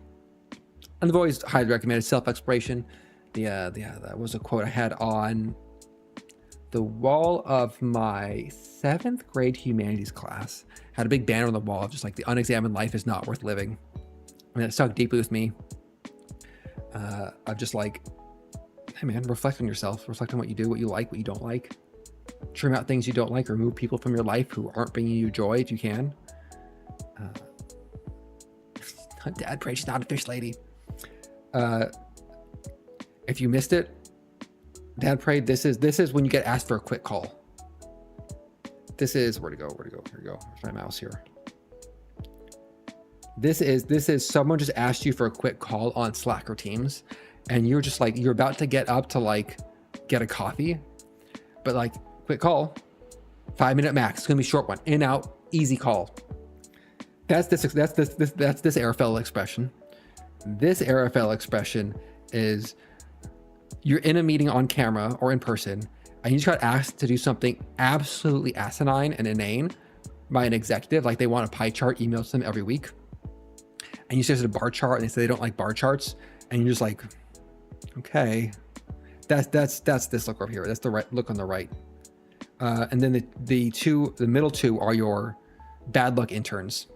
And I've always highly recommended self-exploration. That was a quote I had on the wall of my 7th grade humanities class. Had a big banner on the wall of just like, the unexamined life is not worth living. I mean, it stuck deeply with me. Of just like, hey man, reflect on yourself. Reflect on what you do, what you like, what you don't like. Trim out things you don't like. Remove people from your life who aren't bringing you joy if you can. Dad prayed, she's not a fish lady. If you missed it, Dad prayed. This is when you get asked for a quick call. This is where to go. Here we go. Where's my mouse here? This is someone just asked you for a quick call on Slack or Teams, and you're just like, you're about to get up to like get a coffee, but like, quick call, 5-minute max. It's gonna be a short one, in out, easy call. That's this Airfell expression. This Airfell expression is, you're in a meeting on camera or in person, and you just got asked to do something absolutely asinine and inane by an executive, like they want a pie chart emailed to them every week. And you suggest a bar chart, and they say they don't like bar charts, and you're just like, okay, that's this look over here. That's the right look on the right. And then the middle two are your bad luck interns.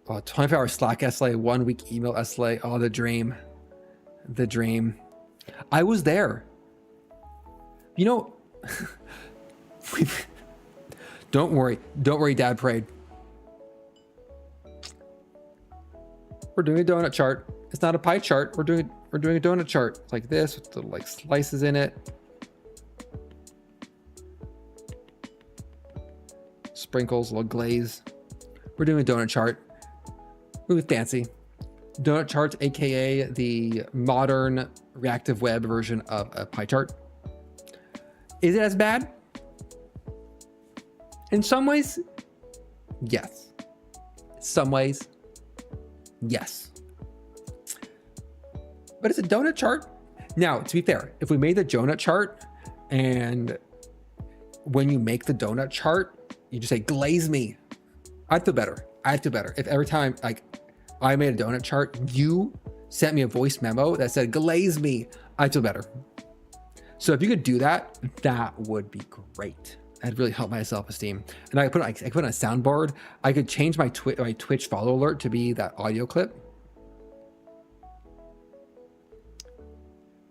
24-hour Slack SLA, 1 week email SLA. Oh, the dream. I was there. You know, don't worry, Dad prayed. We're doing a donut chart. It's not a pie chart. We're doing a donut chart. It's like this with little like slices in it. Sprinkles, a little glaze. We're doing a donut chart. Really fancy. Donut charts, aka the modern reactive web version of a pie chart. Is it as bad? In some ways, yes. Some ways, yes. But it's a donut chart. Now, to be fair, if we made the donut chart, and when you make the donut chart, you just say, glaze me, I'd feel better. If every time like I made a donut chart, you sent me a voice memo that said, glaze me, I'd feel better. So if you could do that, that would be great. That'd really help my self-esteem. And I put on a soundboard. I could change my Twitch follow alert to be that audio clip.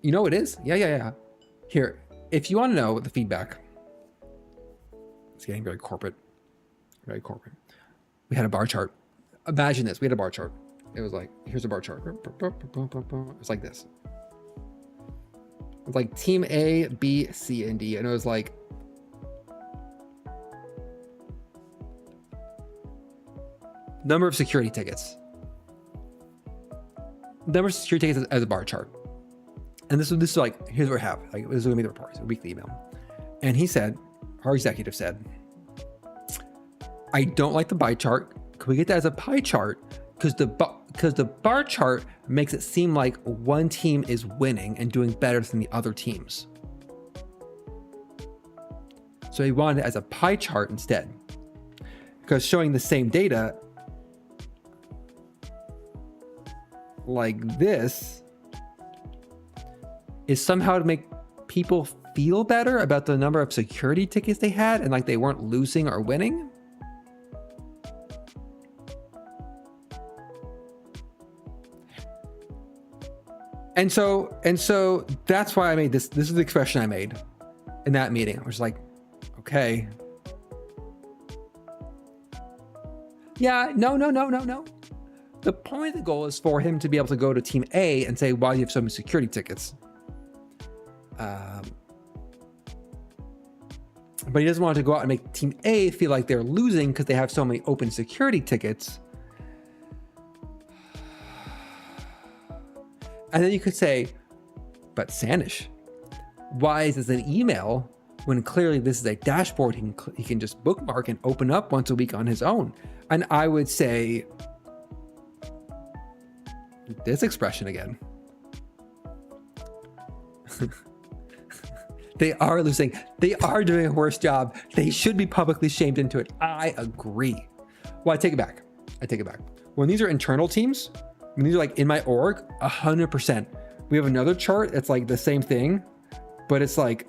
You know what it is? Yeah. Here, if you want to know the feedback, it's getting very corporate. We had a bar chart. Imagine this. We had a bar chart. It was like, here's a bar chart. It's like this. It's like team A, B, C, and D. And it was like, number of security tickets. Number of security tickets as a bar chart. And this is like, here's what we have. Like, this is going to be the report. It's a weekly email. And he said, our executive said, I don't like the pie chart. Can we get that as a pie chart? Because the bar chart makes it seem like one team is winning and doing better than the other teams. So he wanted it as a pie chart instead. Because showing the same data like this is somehow to make people feel better about the number of security tickets they had and like they weren't losing or winning. And so that's why I made this. This is the expression I made in that meeting. I was like, okay. Yeah, no. The point of the goal is for him to be able to go to team A and say, why do you have so many security tickets? But he doesn't want to go out and make team A feel like they're losing because they have so many open security tickets. And then you could say, but Sanish, why is this an email when clearly this is a dashboard he can just bookmark and open up once a week on his own? And I would say, this expression again. They are losing. They are doing a worse job. They should be publicly shamed into it. I agree. Well, I take it back. When these are internal teams, when these are like in my org, 100%. We have another chart that's like the same thing, but it's like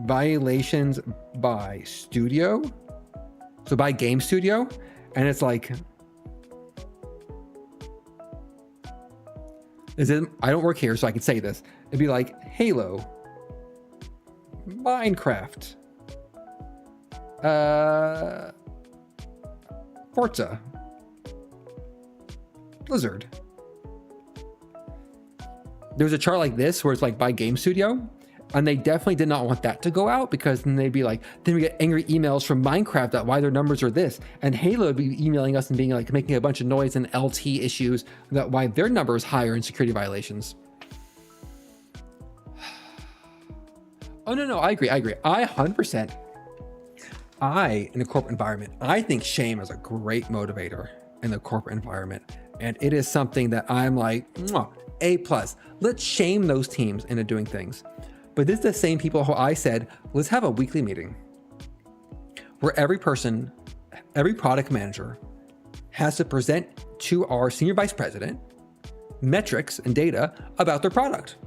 violations by studio. So by game studio, and it's like, I don't work here, so I can say this. It'd be like Halo, Minecraft, Forza, Blizzard. There's a chart like this where it's like by game studio, and they definitely did not want that to go out because then they'd be like, then we get angry emails from Minecraft that why their numbers are this, and Halo would be emailing us and being like making a bunch of noise and LT issues that why their number is higher in security violations. Oh no, I agree. I 100%. In the corporate environment, I think shame is a great motivator in the corporate environment, and it is something that I'm like, A+. Let's shame those teams into doing things. But this is the same people who I said, let's have a weekly meeting where every person, every product manager has to present to our senior vice president metrics and data about their product,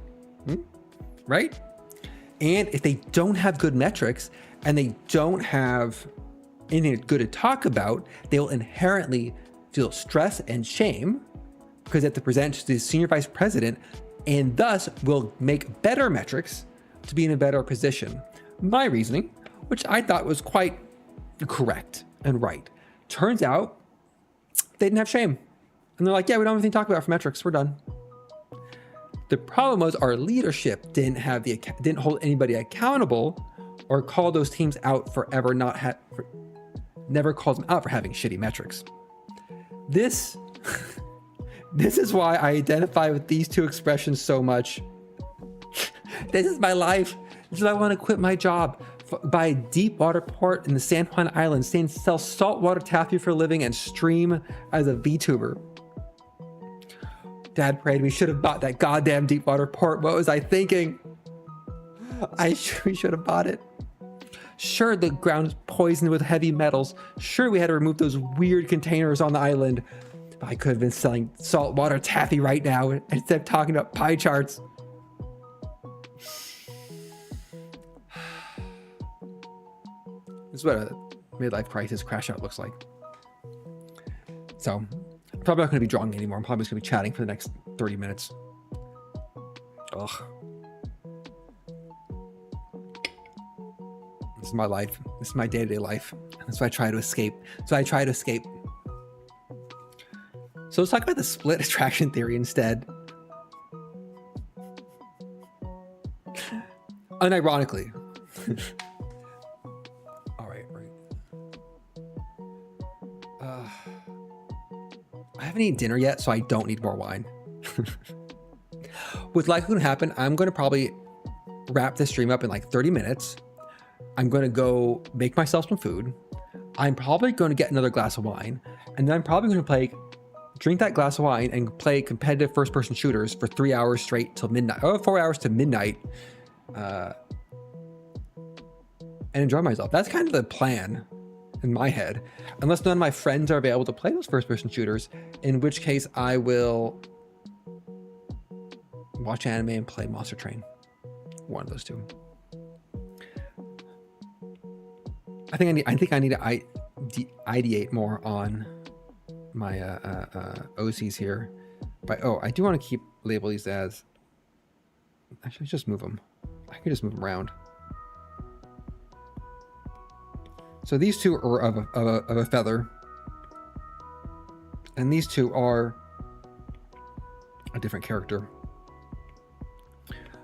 right? And if they don't have good metrics and they don't have anything good to talk about, they'll inherently feel stress and shame because they have to present to the senior vice president, and thus will make better metrics to be in a better position. My reasoning, which I thought was quite correct and right, turns out they didn't have shame. And they're like, yeah, we don't have anything to talk about for metrics. We're done. The problem was our leadership didn't hold anybody accountable or call those teams out forever, never called them out for having shitty metrics. This is why I identify with these two expressions so much. This is my life. This is why I want to quit my job, buy a deep water port in the San Juan Islands, sell saltwater taffy for a living, and stream as a VTuber. Dad prayed we should have bought that goddamn deep water port. What was I thinking? We should have bought it. Sure, the ground is poisoned with heavy metals. Sure, we had to remove those weird containers on the island. But I could have been selling saltwater taffy right now instead of talking about pie charts. This is what a midlife crisis crash out looks like. So, I'm probably not going to be drawing anymore. I'm probably just going to be chatting for the next 30 minutes. Ugh. This is my life. This is my day-to-day life. That's why I try to escape. So let's talk about the split attraction theory instead. Unironically. All right. I haven't eaten dinner yet, so I don't need more wine. What's likely going to happen, I'm going to probably wrap this stream up in like 30 minutes. I'm going to go make myself some food. I'm probably going to get another glass of wine, and then I'm probably going to drink that glass of wine and play competitive first-person shooters for 3 hours straight till midnight. 4 hours to midnight. And enjoy myself. That's kind of the plan in my head. Unless none of my friends are available to play those first-person shooters, in which case I will watch anime and play Monster Train. One of those two. I think I need to ideate more on my OCs here. But I do want to keep label these as. Actually, just move them. I can just move them around. So these two are of a feather, and these two are a different character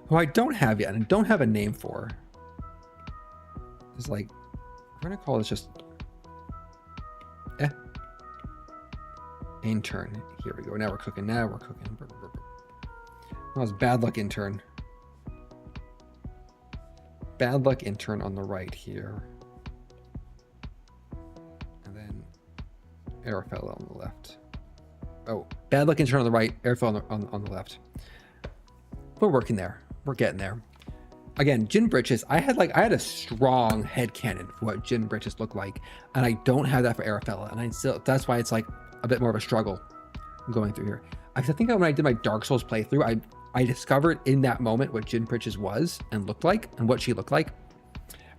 who I don't have yet and don't have a name for. It's like, we're gonna call this just intern. Here we go. Now we're cooking. That was bad luck intern. Bad luck intern on the right here. And then Arafella on the left. Oh, bad luck intern on the right, Arafella on the left. We're working there. We're getting there. Again, Gin Britches, I had a strong headcanon for what Gin Britches look like, and I don't have that for Arafella, and that's why it's like a bit more of a struggle going through here. I think when I did my Dark Souls playthrough, I discovered in that moment what Gin Britches was and looked like, and what she looked like,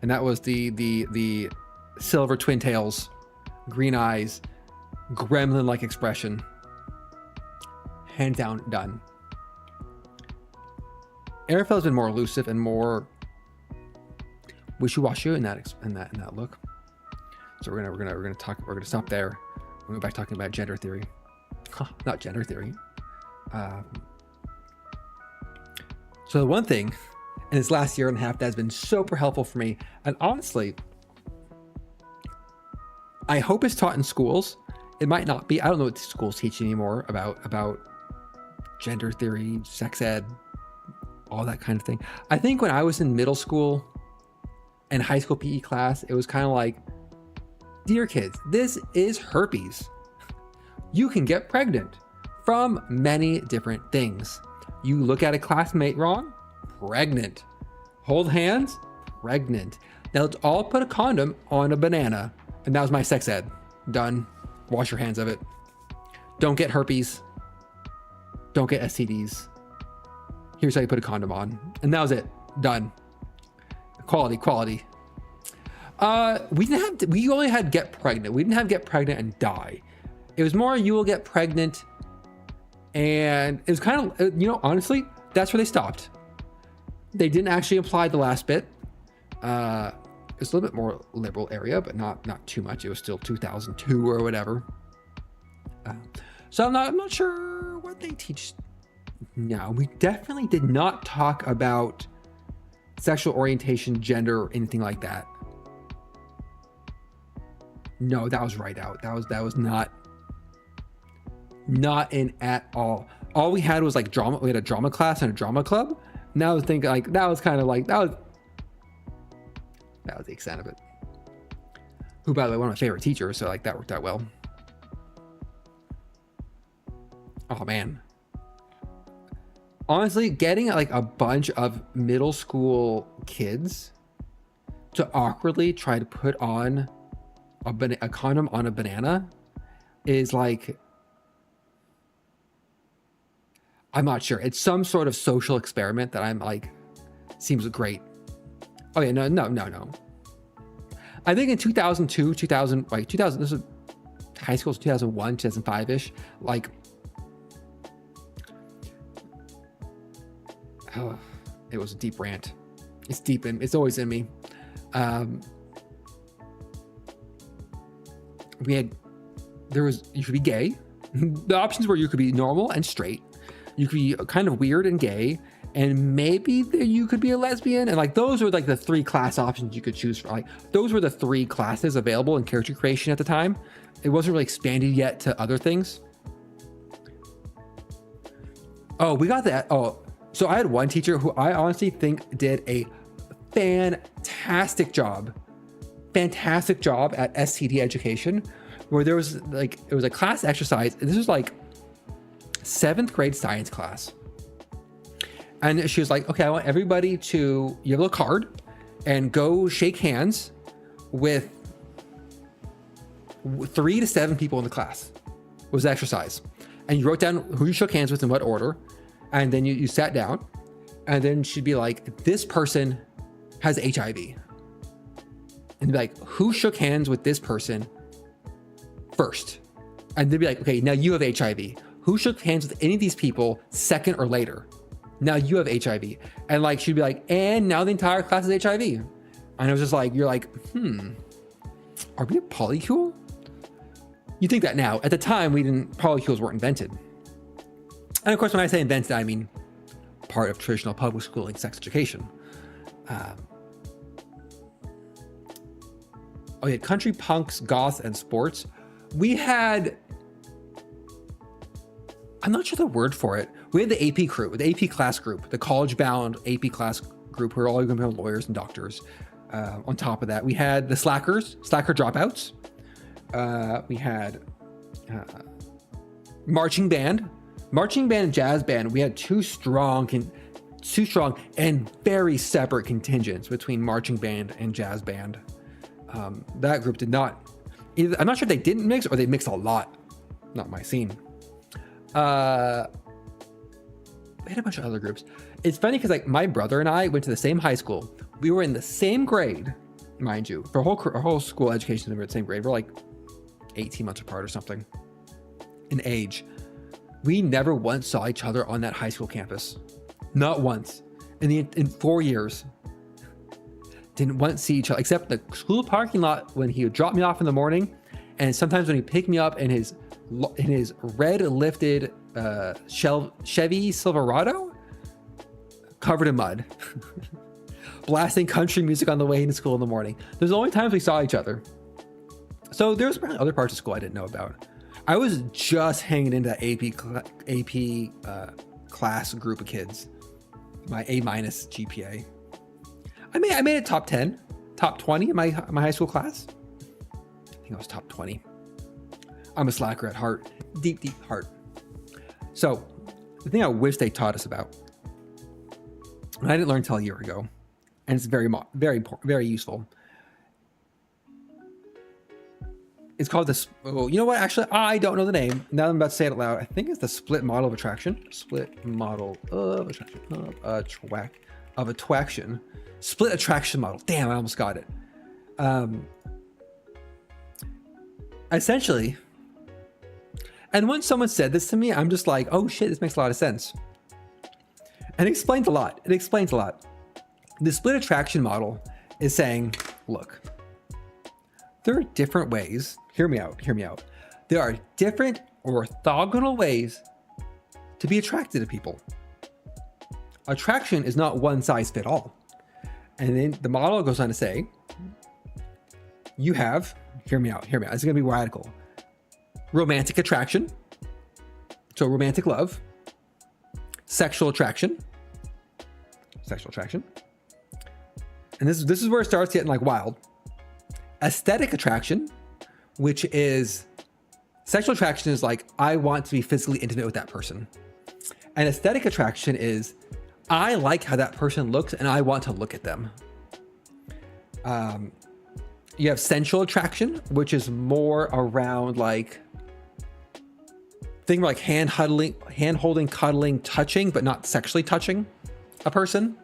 and that was the silver twin tails, green eyes, gremlin-like expression. Hands down, done. Arafella's been more elusive and more wishy-washy in that look. So we're gonna stop there. We'll go back talking about gender theory. Not gender theory. So the one thing in this last year and a half that has been super helpful for me, and honestly, I hope it's taught in schools. It might not be. I don't know what schools teach anymore about gender theory, sex ed, all that kind of thing. I think when I was in middle school and high school PE class, it was kind of like, dear kids, this is herpes. You can get pregnant from many different things. You look at a classmate wrong, pregnant. Hold hands, pregnant. Now let's all put a condom on a banana. And that was my sex ed. Done. Wash your hands of it. Don't get herpes. Don't get STDs. Here's how you put a condom on. And that was it. Done. Quality. We only had get pregnant. We didn't have get pregnant and die. It was more you will get pregnant, and it was kind of, honestly, that's where they stopped. They didn't actually apply the last bit. It's a little bit more liberal area, but not too much. It was still 2002 or whatever. So I'm not sure what they teach. No, we definitely did not talk about sexual orientation, gender, or anything like that. No, that was right out. That was not in at all. All we had was like drama. We had a drama class and a drama club. And I was thinking like that was the extent of it. Who, by the way, one of my favorite teachers, so like that worked out well. Oh man. Honestly, getting like a bunch of middle school kids to awkwardly try to put on a condom on a banana is like, I'm not sure. It's some sort of social experiment that I'm like, seems great. Oh yeah, no. I think in 2002, 2000, this was high school, 2001, 2005-ish, like, it was a deep rant. It's always in me. You could be gay. The options were you could be normal and straight. You could be kind of weird and gay, and maybe you could be a lesbian. And like, those were like the three class options you could choose for. Like, those were the three classes available in character creation at the time. It wasn't really expanded yet to other things. Oh, we got that. Oh, so I had one teacher who I honestly think did a fantastic job at STD education, where there was like, it was a class exercise. And this was like 7th grade science class. And she was like, okay, I want everybody to, you have a little card and go shake hands with 3 to 7 people in the class was the exercise. And you wrote down who you shook hands with in what order. And then you sat down, and then she'd be like, this person has HIV. And be like, who shook hands with this person first? And they'd be like, okay, now you have HIV. Who shook hands with any of these people second or later? Now you have HIV. And like, she'd be like, and now the entire class is HIV. And I was just like, you're like, are we a polycule? You think that now. At the time, polycules weren't invented. And of course, when I say invented, I mean part of traditional public schooling sex education. Oh yeah, country, punks, goths, and sports. We had, I'm not sure the word for it. We had the AP crew, the AP class group, the college-bound AP class group who are all going to be lawyers and doctors. On top of that, we had the slacker dropouts. We had marching band and jazz band. We had two strong and very separate contingents between marching band and jazz band. That group did not, I'm not sure if they didn't mix or they mixed a lot. Not my scene. We had a bunch of other groups. It's funny because like my brother and I went to the same high school. We were in the same grade, mind you. For our whole school education, we were in the same grade. We're like 18 months apart or something in age. We never once saw each other on that high school campus. Not once. In 4 years. Didn't once see each other, except the school parking lot when he would drop me off in the morning. And sometimes when he picked me up in his red lifted Chevy Silverado, covered in mud. Blasting country music on the way into school in the morning. There's the only times we saw each other. So there's probably other parts of school I didn't know about. I was just hanging into that AP class group of kids. My A- GPA. I made it top 10, top 20 in my high school class. I think I was top 20. I'm a slacker at heart, deep heart. So the thing I wish they taught us about, and I didn't learn until a year ago, and it's very important, very useful. It's called this. Oh, you know what? Actually, I don't know the name. Now I'm about to say it out loud. I think it's the split model of attraction. Split model of attraction. Attraction. Split attraction model. Damn, I almost got it. Essentially, and when someone said this to me, I'm just like, oh shit, this makes a lot of sense. And it explains a lot. The split attraction model is saying, look, there are different ways. Hear me out. There are different orthogonal ways to be attracted to people. Attraction is not one size fit all. And then the model goes on to say, you have, hear me out. This is going to be radical. Romantic attraction. So romantic love. Sexual attraction. And this is where it starts getting like wild. Aesthetic attraction, which is sexual attraction is like, I want to be physically intimate with that person. And aesthetic attraction is, I like how that person looks and I want to look at them. You have sensual attraction, which is more around like, think like hand holding, cuddling, touching, but not sexually touching a person.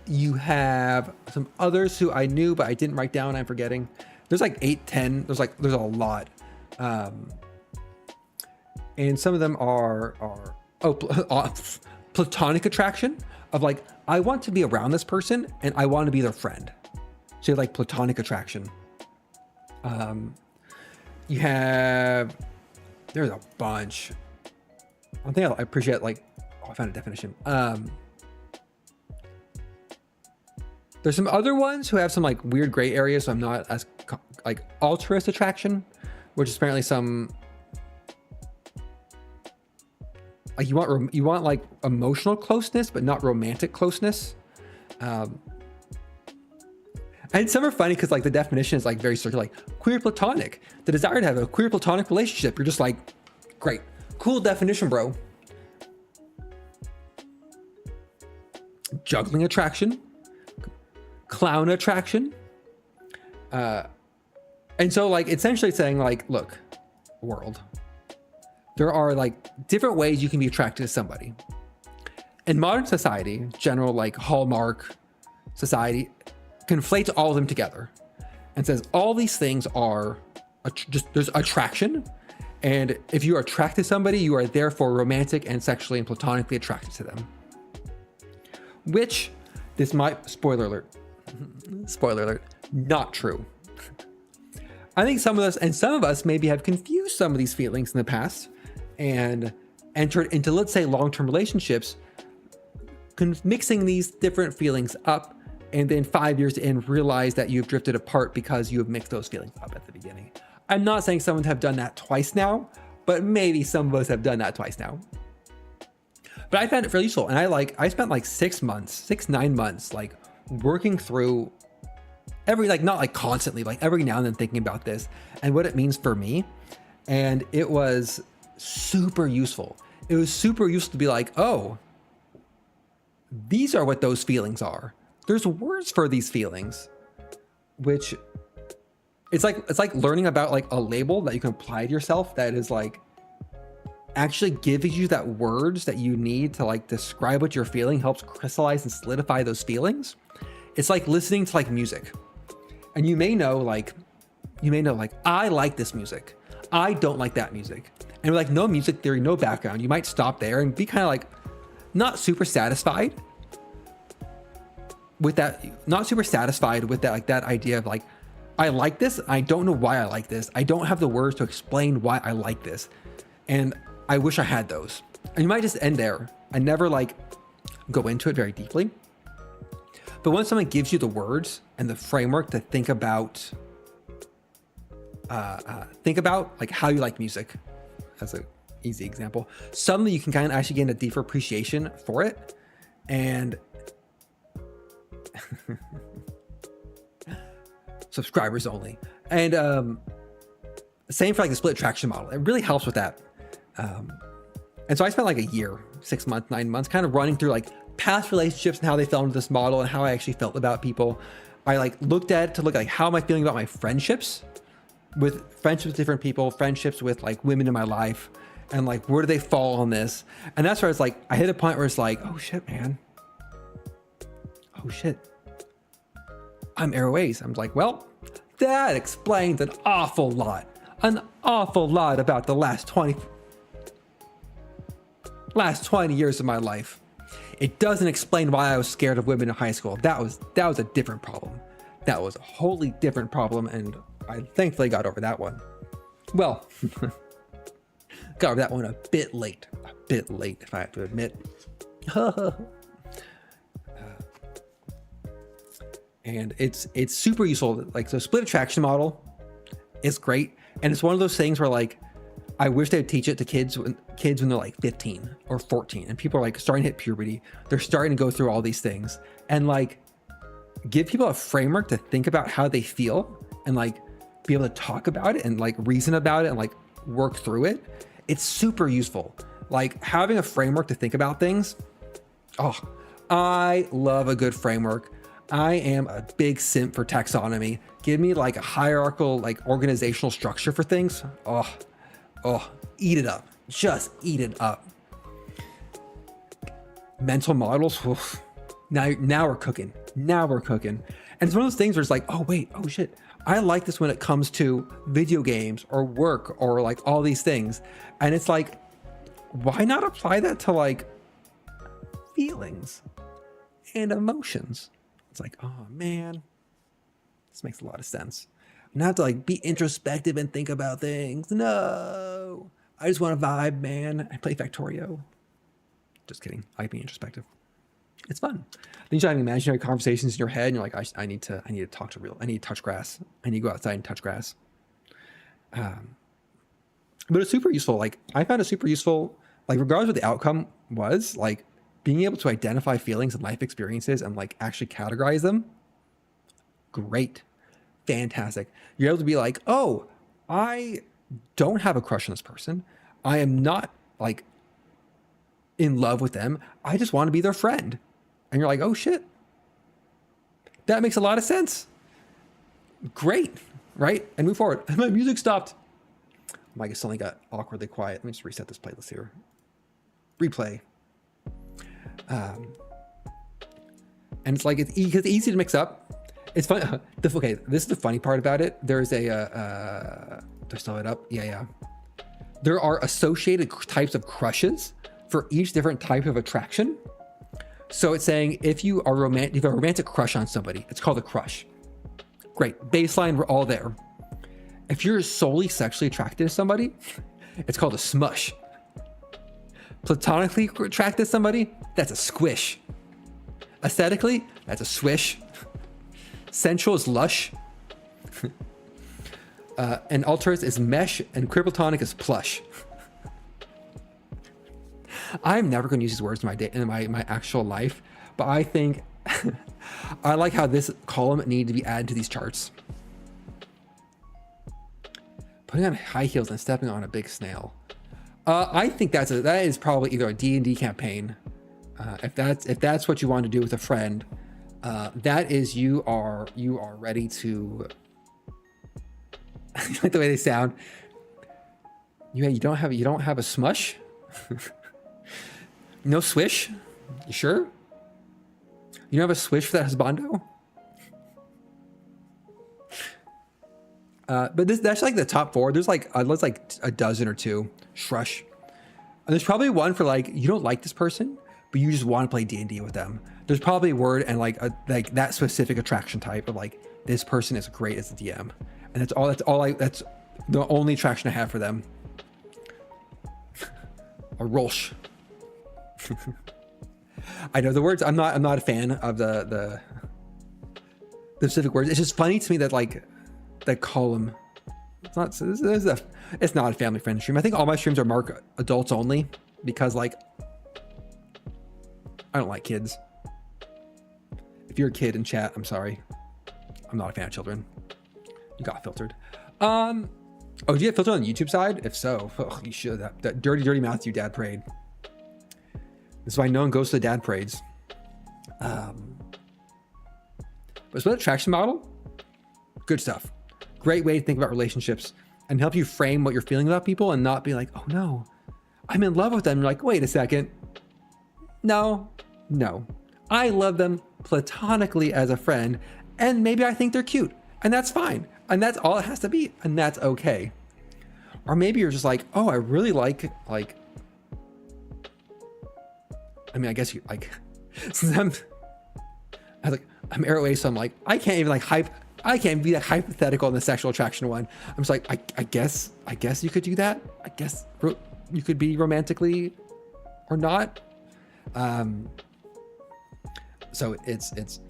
You have some others who I knew, but I didn't write down. I'm forgetting. There's like 8, 10. There's a lot. And some of them are platonic attraction of like, I want to be around this person and I want to be their friend. So you have like platonic attraction. You have, there's a bunch. One thing I appreciate, like, oh, I found a definition. There's some other ones who have some like weird gray areas. So I'm not as like altruist attraction, which is apparently some, like you want like emotional closeness, but not romantic closeness. And some are funny because like the definition is like very circular, like queer platonic, the desire to have a queer platonic relationship. You're just like, great, cool definition, bro. Juggling attraction, clown attraction. And so like essentially saying like, look, world, there are like different ways you can be attracted to somebody. In modern society, general like Hallmark society conflates all of them together and says all these things are just there's attraction. And if you are attracted to somebody, you are therefore romantic and sexually and platonically attracted to them. Which, this might, spoiler alert, not true. I think some of us maybe have confused some of these feelings in the past and entered into, let's say, long-term relationships, mixing these different feelings up, and then 5 years in realize that you've drifted apart because you have mixed those feelings up at the beginning. I'm not saying someone have done that twice now, but maybe some of us have done that twice now. But I found it really useful. And I spent like 9 months, like working through not like constantly, like every now and then thinking about this and what it means for me. And it was super useful. It was super useful to be like, oh, these are what those feelings are. There's words for these feelings, which it's like learning about like a label that you can apply to yourself that is like actually gives you that words that you need to like describe what you're feeling, helps crystallize and solidify those feelings. It's like listening to like music. And you may know like, I like this music. I don't like that music. And we're like, no music theory, no background. You might stop there and be kind of like not super satisfied with that, like that idea of like, I like this. I don't know why I like this. I don't have the words to explain why I like this. And I wish I had those. And you might just end there and never like go into it very deeply. But when someone gives you the words and the framework to think about like how you like music, as an easy example, suddenly you can kind of actually gain a deeper appreciation for it. And subscribers only. And same for like the split attraction model. It really helps with that. And so I spent like a year, 6 months, 9 months, kind of running through like past relationships and how they fell into this model and how I actually felt about people. I like looked at it to look at like how am I feeling about my friendships with different people, friendships with like women in my life, and like where do they fall on this? And that's where it's like I hit a point where it's like, oh shit, man. Oh shit. I'm Airways. I'm like, well, that explains an awful lot about the last 20 years of my life. It doesn't explain why I was scared of women in high school. That was a different problem. That was a wholly different problem, and I thankfully got over that one. Well, got over that one a bit late, if I have to admit. And it's super useful. Like, so split attraction model is great. And it's one of those things where like, I wish they'd teach it to kids when they're like 15 or 14 and people are like starting to hit puberty. They're starting to go through all these things and like give people a framework to think about how they feel and like be able to talk about it and like reason about it and like work through it. It's super useful. Like having a framework to think about things. Oh, I love a good framework. I am a big simp for taxonomy. Give me like a hierarchical, like organizational structure for things. Oh, eat it up. Just eat it up. Mental models. Oof. Now we're cooking. And it's one of those things where it's like, oh shit. I like this when it comes to video games or work or like all these things. And it's like, why not apply that to like feelings and emotions? It's like, oh man, this makes a lot of sense. Not have to like be introspective and think about things. No, I just want to vibe, man. I play Factorio. Just kidding. I like being introspective. It's fun. Then you start having imaginary conversations in your head, and you're like, I need to talk to real. I need to touch grass. I need to go outside and touch grass. But it's super useful. Like I found it super useful. Like regardless of what the outcome was, like being able to identify feelings and life experiences and like actually categorize them. Great. Fantastic. You're able to be like, oh, I don't have a crush on this person. I am not like in love with them. I just want to be their friend. And you're like, oh shit. That makes a lot of sense. Great. Right? And move forward. And my music stopped. Mike is suddenly got awkwardly quiet. Let me just reset this playlist here. Replay. And it's like, it's easy to mix up. It's fun. Okay, this is the funny part about it. There's a, do I still have it up? Yeah. There are associated types of crushes for each different type of attraction. So it's saying if you have a romantic crush on somebody, it's called a crush. Great, baseline, we're all there. If you're solely sexually attracted to somebody, it's called a smush. Platonically attracted to somebody, that's a squish. Aesthetically, that's a swish. Sensual is lush. And altruist is mesh, and queer platonic is plush. I'm never going to use these words in my actual life, but I think I like how this column needed to be added to these charts. Putting on high heels and stepping on a big snail. I think that is probably either a D&D campaign. If that's what you want to do with a friend, that is you are ready to. I like the way they sound. You don't have a smush. No swish. You sure? You don't have a swish for that husbando? But that's like the top 4. There's like a dozen or two. Shrush. And there's probably one for like, you don't like this person, but you just want to play D&D with them. There's probably a word and like that specific attraction type of like, this person is great as a DM. And that's the only attraction I have for them. A Rolsh. I know the words. I'm not a fan of the specific words. It's just funny to me that like that column. It's not a family friendly stream. I think all my streams are marked adults only because like I don't like kids. If you're a kid in chat, I'm sorry. I'm not a fan of children. You got filtered. Oh, do you get filtered on the YouTube side? If so, you should. That dirty mouth you dad parade. This is why no one goes to the dad parades. But it's about attraction model. Good stuff. Great way to think about relationships and help you frame what you're feeling about people and not be like, oh no, I'm in love with them. You're like, wait a second. No. I love them platonically as a friend, and maybe I think they're cute, and that's fine. And that's all it has to be, and that's okay. Or maybe you're just like, oh, I really like, I mean, I guess you like, since I'm Arrow A, so I'm like, I can't even I can't be that hypothetical in the sexual attraction one. I'm just like, I guess you could do that. I guess you could be romantically or not. So it's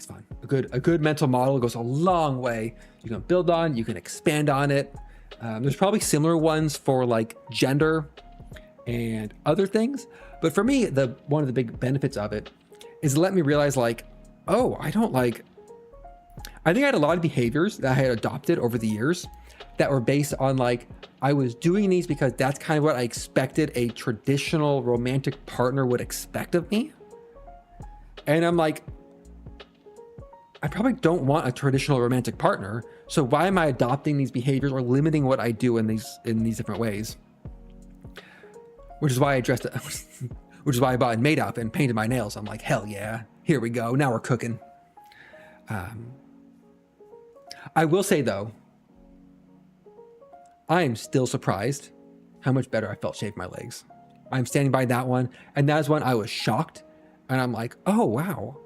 fun. A good mental model goes a long way. You can build on, you can expand on it. There's probably similar ones for like gender and other things. But for me, one of the big benefits of it is let me realize like, oh, I think I had a lot of behaviors that I had adopted over the years that were based on like, I was doing these because that's kind of what I expected a traditional romantic partner would expect of me. And I'm like, I probably don't want a traditional romantic partner. So why am I adopting these behaviors or limiting what I do in these different ways? Which is why I dressed it, which is why I bought a maid outfit and painted my nails. I'm like, hell yeah, here we go. Now we're cooking. I will say though, I am still surprised how much better I felt shaving my legs. I'm standing by that one. And that is when I was shocked. And I'm like, oh, wow.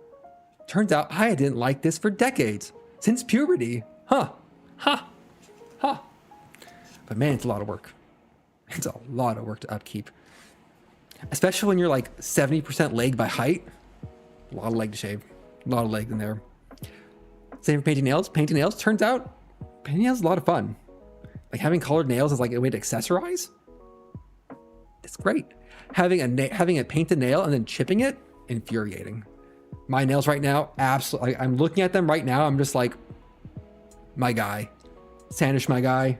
Turns out I didn't like this for decades, since puberty. Huh. But man, it's a lot of work. It's a lot of work to upkeep. Especially when you're like 70% leg by height. A lot of leg to shave. A lot of leg in there. Same for painting nails. Painting nails, turns out, painting nails is a lot of fun. Like having colored nails is like a way to accessorize. It's great. Having a painted nail and then chipping it, infuriating. My nails right now, absolutely. I'm looking at them right now. I'm just like, my guy, Sandish, my guy,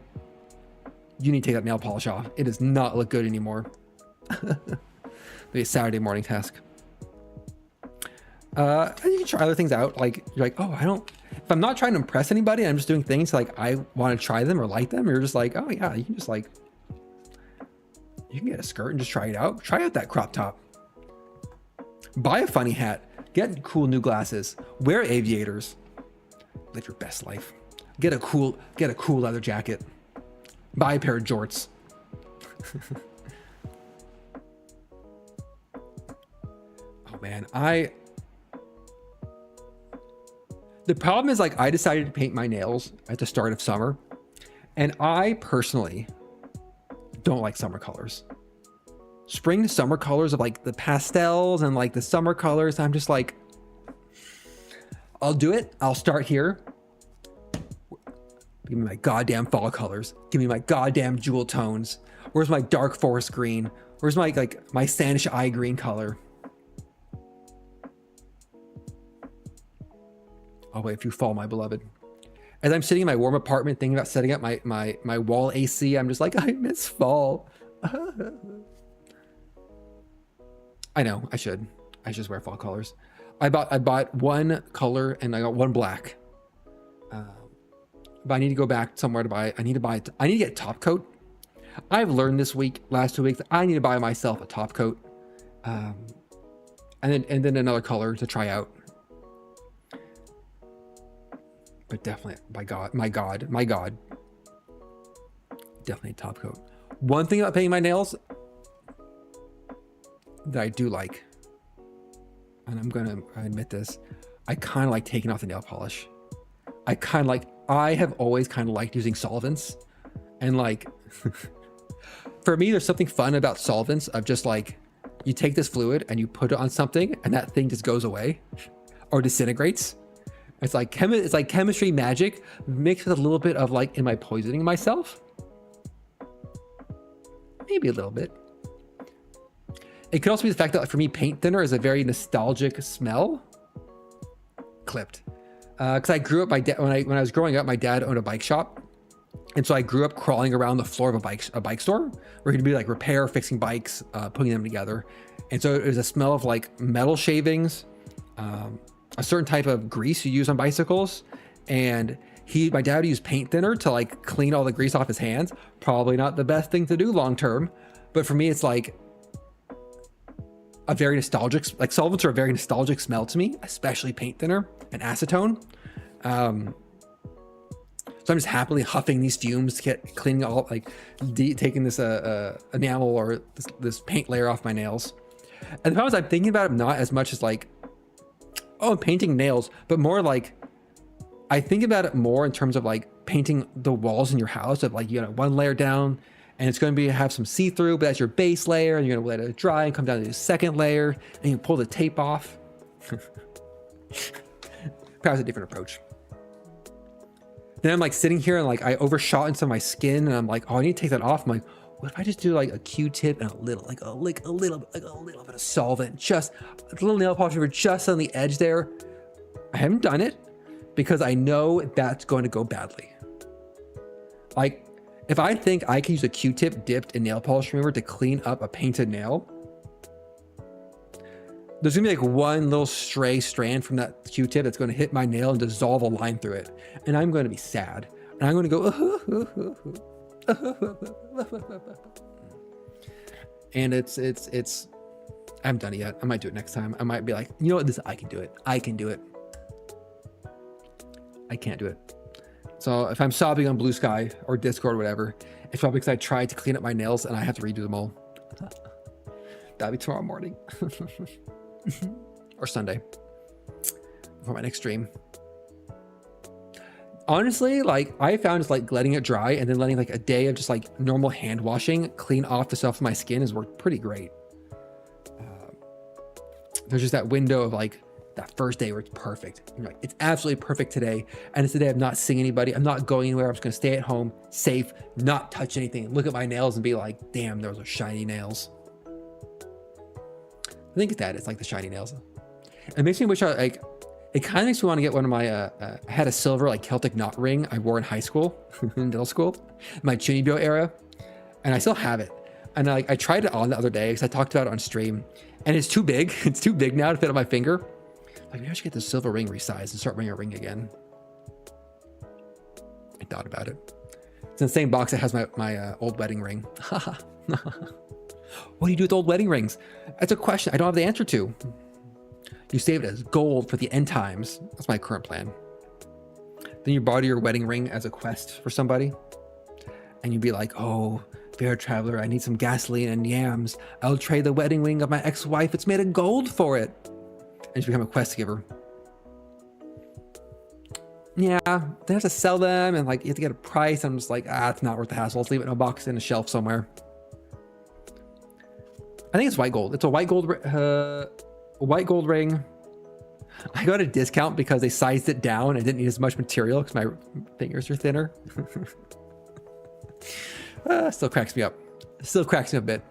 you need to take that nail polish off. It does not look good anymore. Maybe a Saturday morning task. You can try other things out. Like you're like, oh, If I'm not trying to impress anybody, I'm just doing things like I want to try them or like them, you're just like, oh yeah, you can just like, you can get a skirt and just try it out. Try out that crop top. Buy a funny hat. Get cool new glasses. Wear aviators. Live your best life. Get a cool leather jacket. Buy a pair of jorts. Oh man, the problem is like I decided to paint my nails at the start of summer, and I personally don't like summer colors. Spring to summer colors of like the pastels and like the summer colors, I'm just like, I'll do it. I'll start here. Give me my goddamn fall colors. Give me my goddamn jewel tones. Where's my dark forest green? Where's my like my Sanish eye green color? I'll wait for you fall, my beloved. As I'm sitting in my warm apartment thinking about setting up my wall AC, I'm just like, I miss fall. I know, I should just wear fall colors. I bought one color and I got one black. But I need to go back somewhere to buy. I need to get a top coat. I've learned last 2 weeks, that I need to buy myself a top coat. And then another color to try out. But definitely, my God. Definitely a top coat. One thing about painting my nails that I do like, and I'm gonna admit this, I kind of like taking off the nail polish. I have always kind of liked using solvents, and like, for me, there's something fun about solvents of just like, you take this fluid and you put it on something and that thing just goes away or disintegrates. It's like chemistry magic mixed with a little bit of like, am I poisoning myself? Maybe a little bit. It could also be the fact that for me, paint thinner is a very nostalgic smell. Clipped. Because I grew up, when I was growing up, my dad owned a bike shop. And so I grew up crawling around the floor of a bike store where he'd be like fixing bikes, putting them together. And so it was a smell of like metal shavings, a certain type of grease you use on bicycles. And my dad would use paint thinner to like clean all the grease off his hands. Probably not the best thing to do long-term, but for me, it's like a very nostalgic, like solvents are a very nostalgic smell to me, especially paint thinner and acetone. So I'm just happily huffing these fumes to get cleaning all, like taking this enamel or this paint layer off my nails. And the problem is I'm thinking about it not as much as like, oh, I'm painting nails, but more like, I think about it more in terms of like painting the walls in your house of like, you got one layer down and it's going to have some see-through, but that's your base layer and you're going to let it dry and come down to the second layer and you pull the tape off. Perhaps a different approach. Then I'm like sitting here and like I overshot into my skin and I'm like, oh, I need to take that off. I'm like, what if I just do like a Q-tip and a little bit of solvent, just a little nail polish remover just on the edge there. I haven't done it because I know that's going to go badly. Like if I think I can use a Q-tip dipped in nail polish remover to clean up a painted nail, there's gonna be like one little stray strand from that Q-tip that's gonna hit my nail and dissolve a line through it. And I'm gonna be sad. And I'm gonna go, and it's, I haven't done it yet. I might do it next time. I might be like, you know what, I can do it. I can do it. I can't do it. So if I'm sobbing on Blue Sky or Discord or whatever, it's probably because I tried to clean up my nails and I have to redo them all. That'll be tomorrow morning. Or Sunday for my next stream. Honestly, like I found just like letting it dry and then letting like a day of just like normal hand washing clean off the stuff of my skin has worked pretty great. There's just that window of like that first day where it's perfect. You're like, it's absolutely perfect today. And it's the day I'm not seeing anybody. I'm not going anywhere. I'm just going to stay at home, safe, not touch anything, look at my nails and be like, damn, those are shiny nails. I think it's that. It's like the shiny nails. It makes me wish I like, it kind of makes me want to get one of my, I had a silver like Celtic knot ring I wore in high school, in middle school, my Chunibyo era. And I still have it. And I tried it on the other day because I talked about it on stream and it's too big. It's too big now to fit on my finger. Like maybe I should get the silver ring resized and start wearing a ring again. thought about it. It's in the same box that has my old wedding ring. What do you do with old wedding rings? That's a question I don't have the answer to. You save it as gold for the end times. That's my current plan. Then you barter your wedding ring as a quest for somebody. And you'd be like, oh, fair traveler, I need some gasoline and yams. I'll trade the wedding ring of my ex-wife. It's made of gold for it. And you become a quest giver. Yeah, they have to sell them and like you have to get a price. I'm just like, it's not worth the hassle. Let's leave it in a box in a shelf somewhere. I think it's white gold. It's a white gold ring. I got a discount because they sized it down. I didn't need as much material because my fingers are thinner. Still cracks me up. Still cracks me a bit.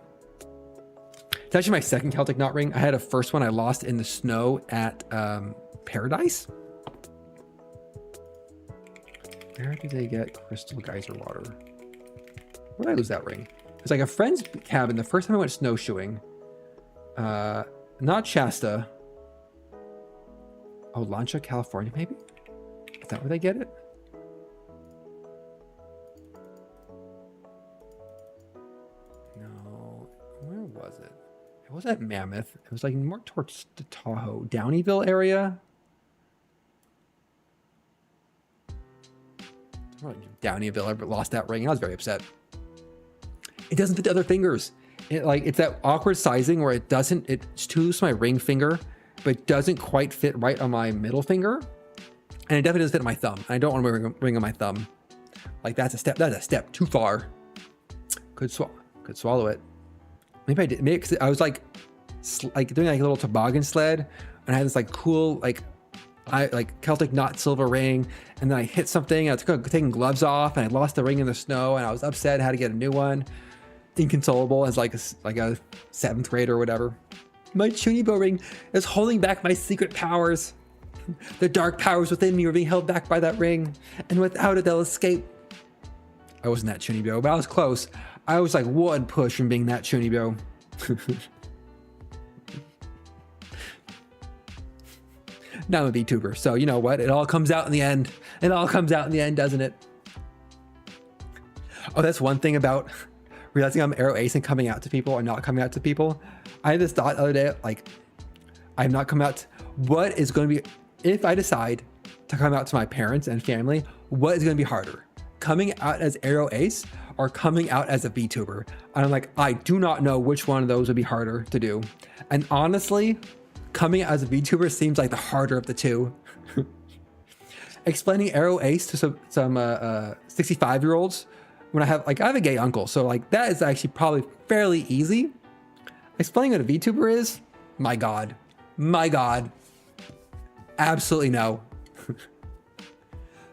It's actually my second Celtic knot ring. I had a first one I lost in the snow at Paradise. Where do they get crystal geyser water? Where did I lose that ring? It's like a friend's cabin. The first time I went snowshoeing, not Shasta. Oh, Lancha, California, maybe? Is that where they get it? No, where was it? It wasn't Mammoth. It was like more towards the Tahoe, Downeyville area. Downeyville, I lost that ring. I was very upset. It doesn't fit the other fingers. It's that awkward sizing where it's too my ring finger, but it doesn't quite fit right on my middle finger. And it definitely doesn't fit on my thumb. And I don't want to wear a ring on my thumb. Like that's a step too far. Could swallow it. Maybe I did. Maybe cause I was like doing like a little toboggan sled and I had this like cool, Celtic knot silver ring, and then I hit something. I was taking gloves off, and I lost the ring in the snow, and I was upset. I had to get a new one. Inconsolable as like a 7th grader or whatever. My Chunibo ring is holding back my secret powers. The dark powers within me are being held back by that ring, and without it, they'll escape. I wasn't that Chunibo, but I was close. I was like one push from being that Chunibo. Now I'm a VTuber, so you know what? It all comes out in the end. It all comes out in the end, doesn't it? Oh, that's one thing about realizing I'm arrow ace and coming out to people or not coming out to people. I had this thought the other day, like, I'm not coming out. What is going to be, if I decide to come out to my parents and family, what is going to be harder? Coming out as arrow ace or coming out as a VTuber? And I'm like, I do not know which one of those would be harder to do. And honestly, coming out as a VTuber seems like the harder of the two. Explaining arrow ace to some 65-year-olds when I have a gay uncle, so like that is actually probably fairly easy. Explaining what a VTuber is, my god, absolutely no.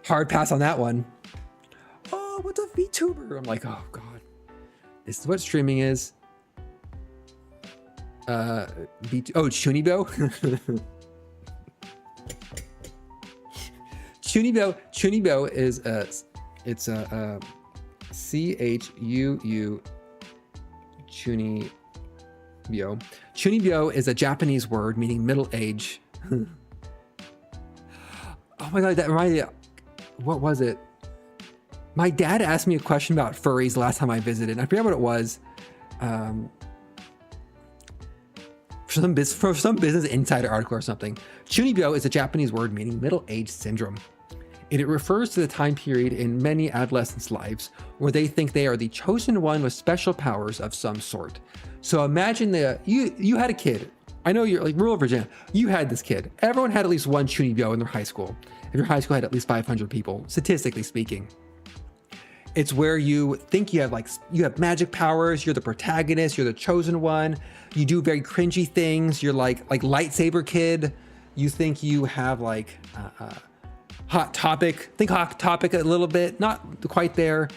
Hard pass on that one. Oh, what's a VTuber? I'm like, oh god, this is what streaming is. Chunibo. Chunibo is it's a CHUU Chunibyo. Chunibyo is a Japanese word meaning middle age. Oh my god, that reminded me. What was it? My dad asked me a question about furries last time I visited, and I forget what it was. For some business insider article or something. Chunibyo is a Japanese word meaning middle-age syndrome. It refers to the time period in many adolescents' lives where they think they are the chosen one with special powers of some sort. So imagine you had a kid. I know you're like rural Virginia. You had this kid. Everyone had at least one Chunibyo in their high school. If your high school had at least 500 people, statistically speaking. It's where you think you have magic powers. You're the protagonist. You're the chosen one. You do very cringy things. You're like lightsaber kid. You think you have Hot Topic. Think Hot Topic a little bit. Not quite there.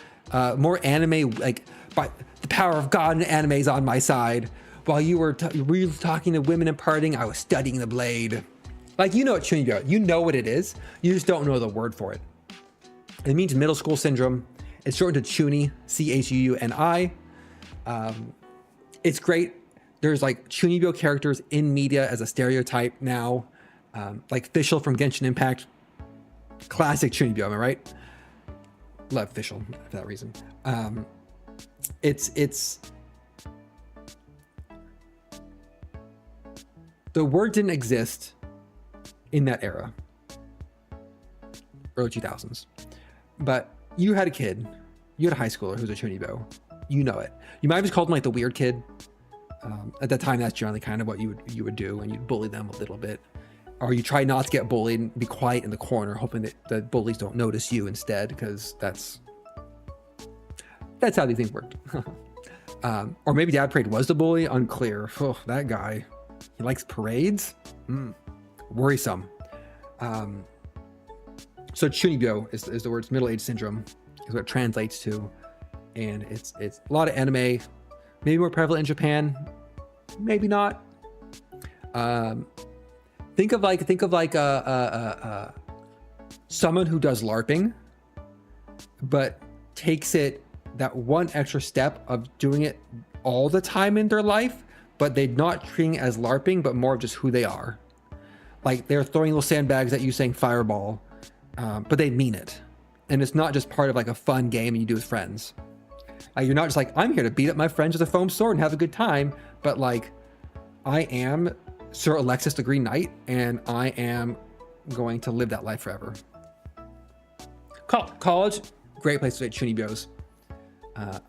More anime. Like by the power of God and anime is on my side. While you were talking to women and partying, I was studying the blade. Like you know what Chunibyo. You know what it is. You just don't know the word for it. It means middle school syndrome. It's shortened to Chuni, Chuuni. It's great. There's like Chunibyo characters in media as a stereotype now. Like Fischl from Genshin Impact. Classic Chunibyo, am I right? love official for that reason. It's the word didn't exist in that era, early 2000s. But you had a kid, you had a high schooler who's a Chunibo. You know it. You might have just called him like the weird kid. At that time, that's generally kind of what you would do, and you'd bully them a little bit. Or you try not to get bullied and be quiet in the corner, hoping that the bullies don't notice you instead, because that's how these things worked. Or maybe Dad Parade was the bully, unclear. Oh, that guy, he likes parades? Worrisome. So Chunibyo is the word, middle-age syndrome is what it translates to. And it's a lot of anime, maybe more prevalent in Japan, maybe not. Think of like someone who does LARPing, but takes it that one extra step of doing it all the time in their life, but they're not treating it as LARPing, but more of just who they are. Like they're throwing little sandbags at you saying fireball, but they mean it. And it's not just part of like a fun game you do with friends. Like you're not just like, I'm here to beat up my friends with a foam sword and have a good time, but like, I am Sir Alexis the Green Knight, and I am going to live that life forever. College, great place to get Chunibos. But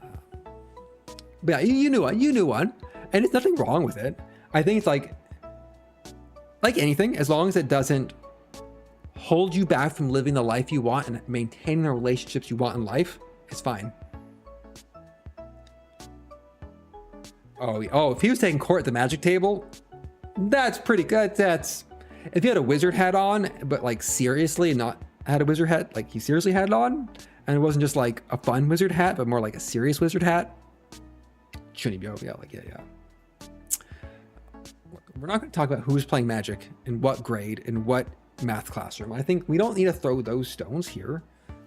yeah, you knew one, and there's nothing wrong with it. I think it's like anything, as long as it doesn't hold you back from living the life you want and maintaining the relationships you want in life, it's fine. Oh, if he was taking court at the magic table, that's pretty good. That's if he had a wizard hat on, but like seriously not had a wizard hat, like he seriously had it on, and it wasn't just like a fun wizard hat, but more like a serious wizard hat. Chunibyo, yeah. We're not going to talk about who's playing Magic, in what grade, in what math classroom. I think we don't need to throw those stones here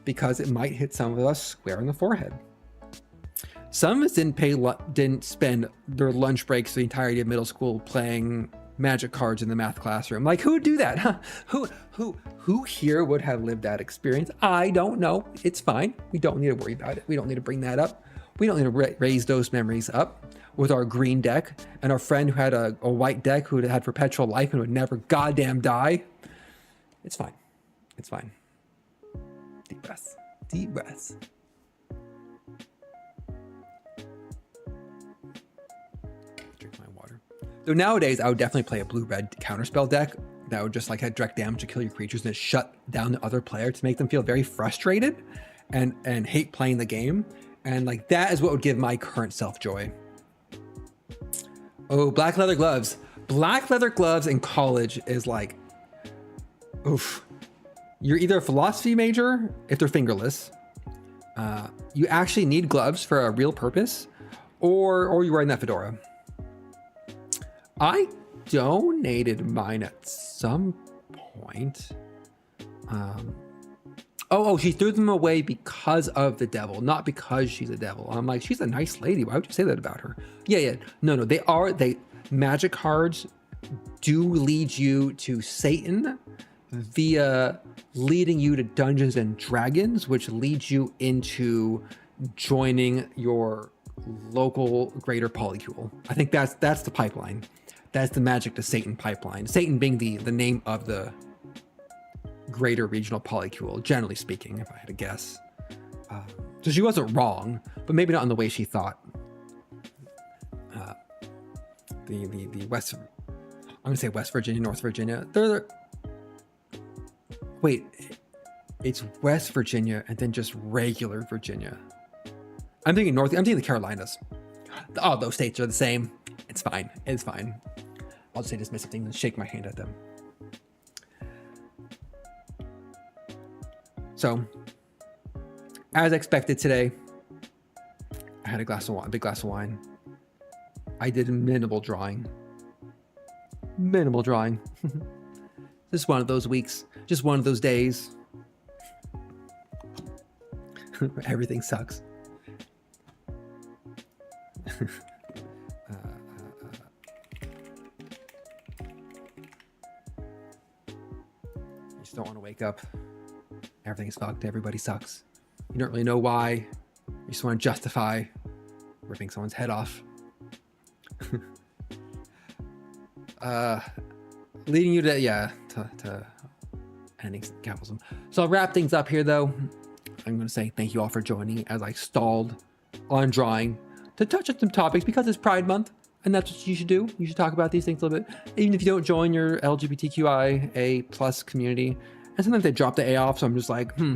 because it might hit some of us square in the forehead. Some of us didn't spend their lunch breaks the entirety of middle school playing Magic cards in the math classroom. Like, who would do that? Huh? Who here would have lived that experience? I don't know. It's fine. We don't need to worry about it. We don't need to bring that up. We don't need to raise those memories up with our green deck and our friend who had a white deck who had perpetual life and would never goddamn die. It's fine. It's fine. Deep breaths. Deep breaths. So nowadays, I would definitely play a blue-red counterspell deck that would just like have direct damage to kill your creatures and shut down the other player to make them feel very frustrated and hate playing the game. And like that is what would give my current self joy. Oh, black leather gloves. Black leather gloves in college is like, oof. You're either a philosophy major if they're fingerless. You actually need gloves for a real purpose, or you're wearing that fedora. I donated mine at some point. She threw them away because of the devil, not because she's a devil. I'm like, she's a nice lady. Why would you say that about her? Yeah. No, they magic cards do lead you to Satan via leading you to Dungeons and Dragons, which leads you into joining your local greater polycule. I think that's the pipeline. That's the magic to Satan pipeline. Satan being the name of the greater regional polycule, generally speaking, if I had to guess. So she wasn't wrong, but maybe not in the way she thought. The West, I'm gonna say West Virginia, North Virginia. Wait, it's West Virginia and then just regular Virginia. I'm thinking the Carolinas. Oh, those states are the same. It's fine. It's fine. I'll just say dismissive things and shake my hand at them. So, as expected today, I had a big glass of wine. I did minimal drawing. Just one of those weeks. Just one of those days. Everything sucks. You just don't want to wake up. Everything's fucked. Everybody sucks. You don't really know why. You just want to justify ripping someone's head off. Leading you to ending capitalism. So I'll wrap things up here, though. I'm going to say thank you all for joining as I stalled on drawing to touch on some topics because it's Pride Month, and that's what you should do. You should talk about these things a little bit, even if you don't join your LGBTQIA plus community. And sometimes they drop the A off, so I'm just like, And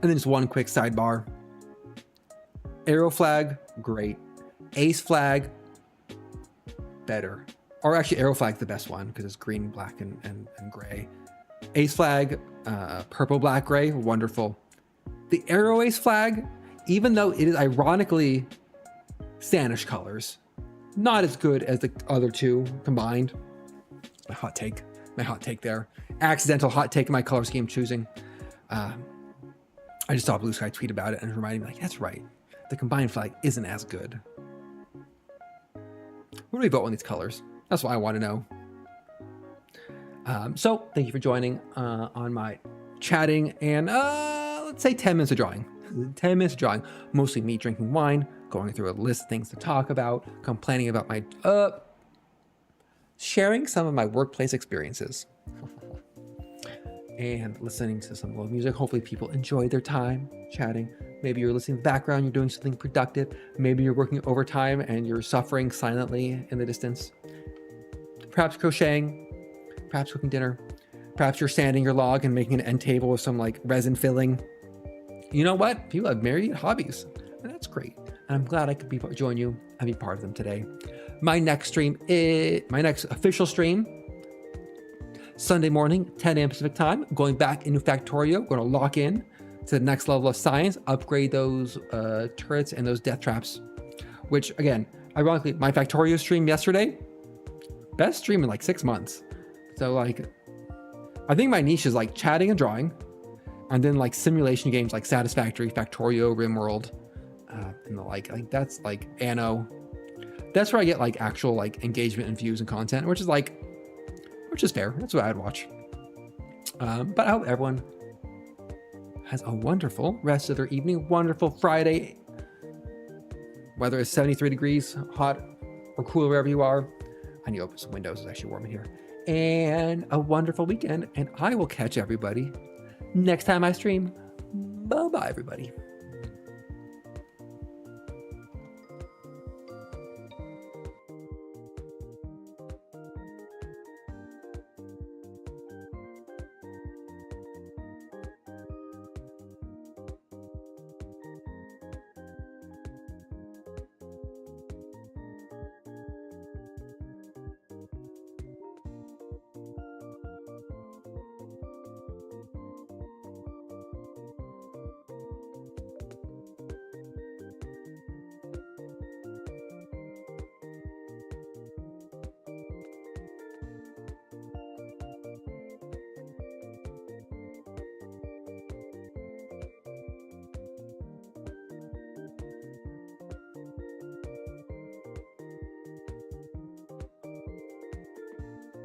then just one quick sidebar. Arrow flag, great. Ace flag, better. Or actually, arrow flag's the best one because it's green, black, and gray. Ace flag, purple, black, gray, wonderful. The arrow ace flag, even though it is ironically Spanish colors, not as good as the other two combined. My hot take there. Accidental hot take in my color scheme choosing. I just saw Blue Sky tweet about it and reminded me, like, that's right. The combined flag isn't as good. What do we vote on these colors? That's what I want to know. So thank you for joining on my chatting and let's say 10 minutes of drawing. 10 minutes of drawing. Mostly me drinking wine, going through a list of things to talk about, complaining about my sharing some of my workplace experiences. And listening to some low music. Hopefully people enjoy their time chatting. Maybe you're listening in the background, you're doing something productive. Maybe you're working overtime and you're suffering silently in the distance. Perhaps crocheting, perhaps cooking dinner. Perhaps you're sanding your log and making an end table with some like resin filling. You know what? People have myriad hobbies, and that's great. And I'm glad I could join you and be part of them today. My next official stream, Sunday morning, 10 a.m. Pacific time, going back into Factorio, going to lock in to the next level of science, upgrade those turrets and those death traps, which again, ironically, my Factorio stream yesterday, best stream in like 6 months. So like, I think my niche is like chatting and drawing, and then like simulation games like Satisfactory, Factorio, RimWorld, and the like. I think that's like Anno. That's where I get like actual like engagement and views and content, which is fair. That's what I'd watch. But I hope everyone has a wonderful rest of their evening, wonderful Friday. Whether it's 73 degrees, hot or cool wherever you are. I need to open some windows. It's actually warm in here. And a wonderful weekend. And I will catch everybody next time I stream. Bye-bye, everybody.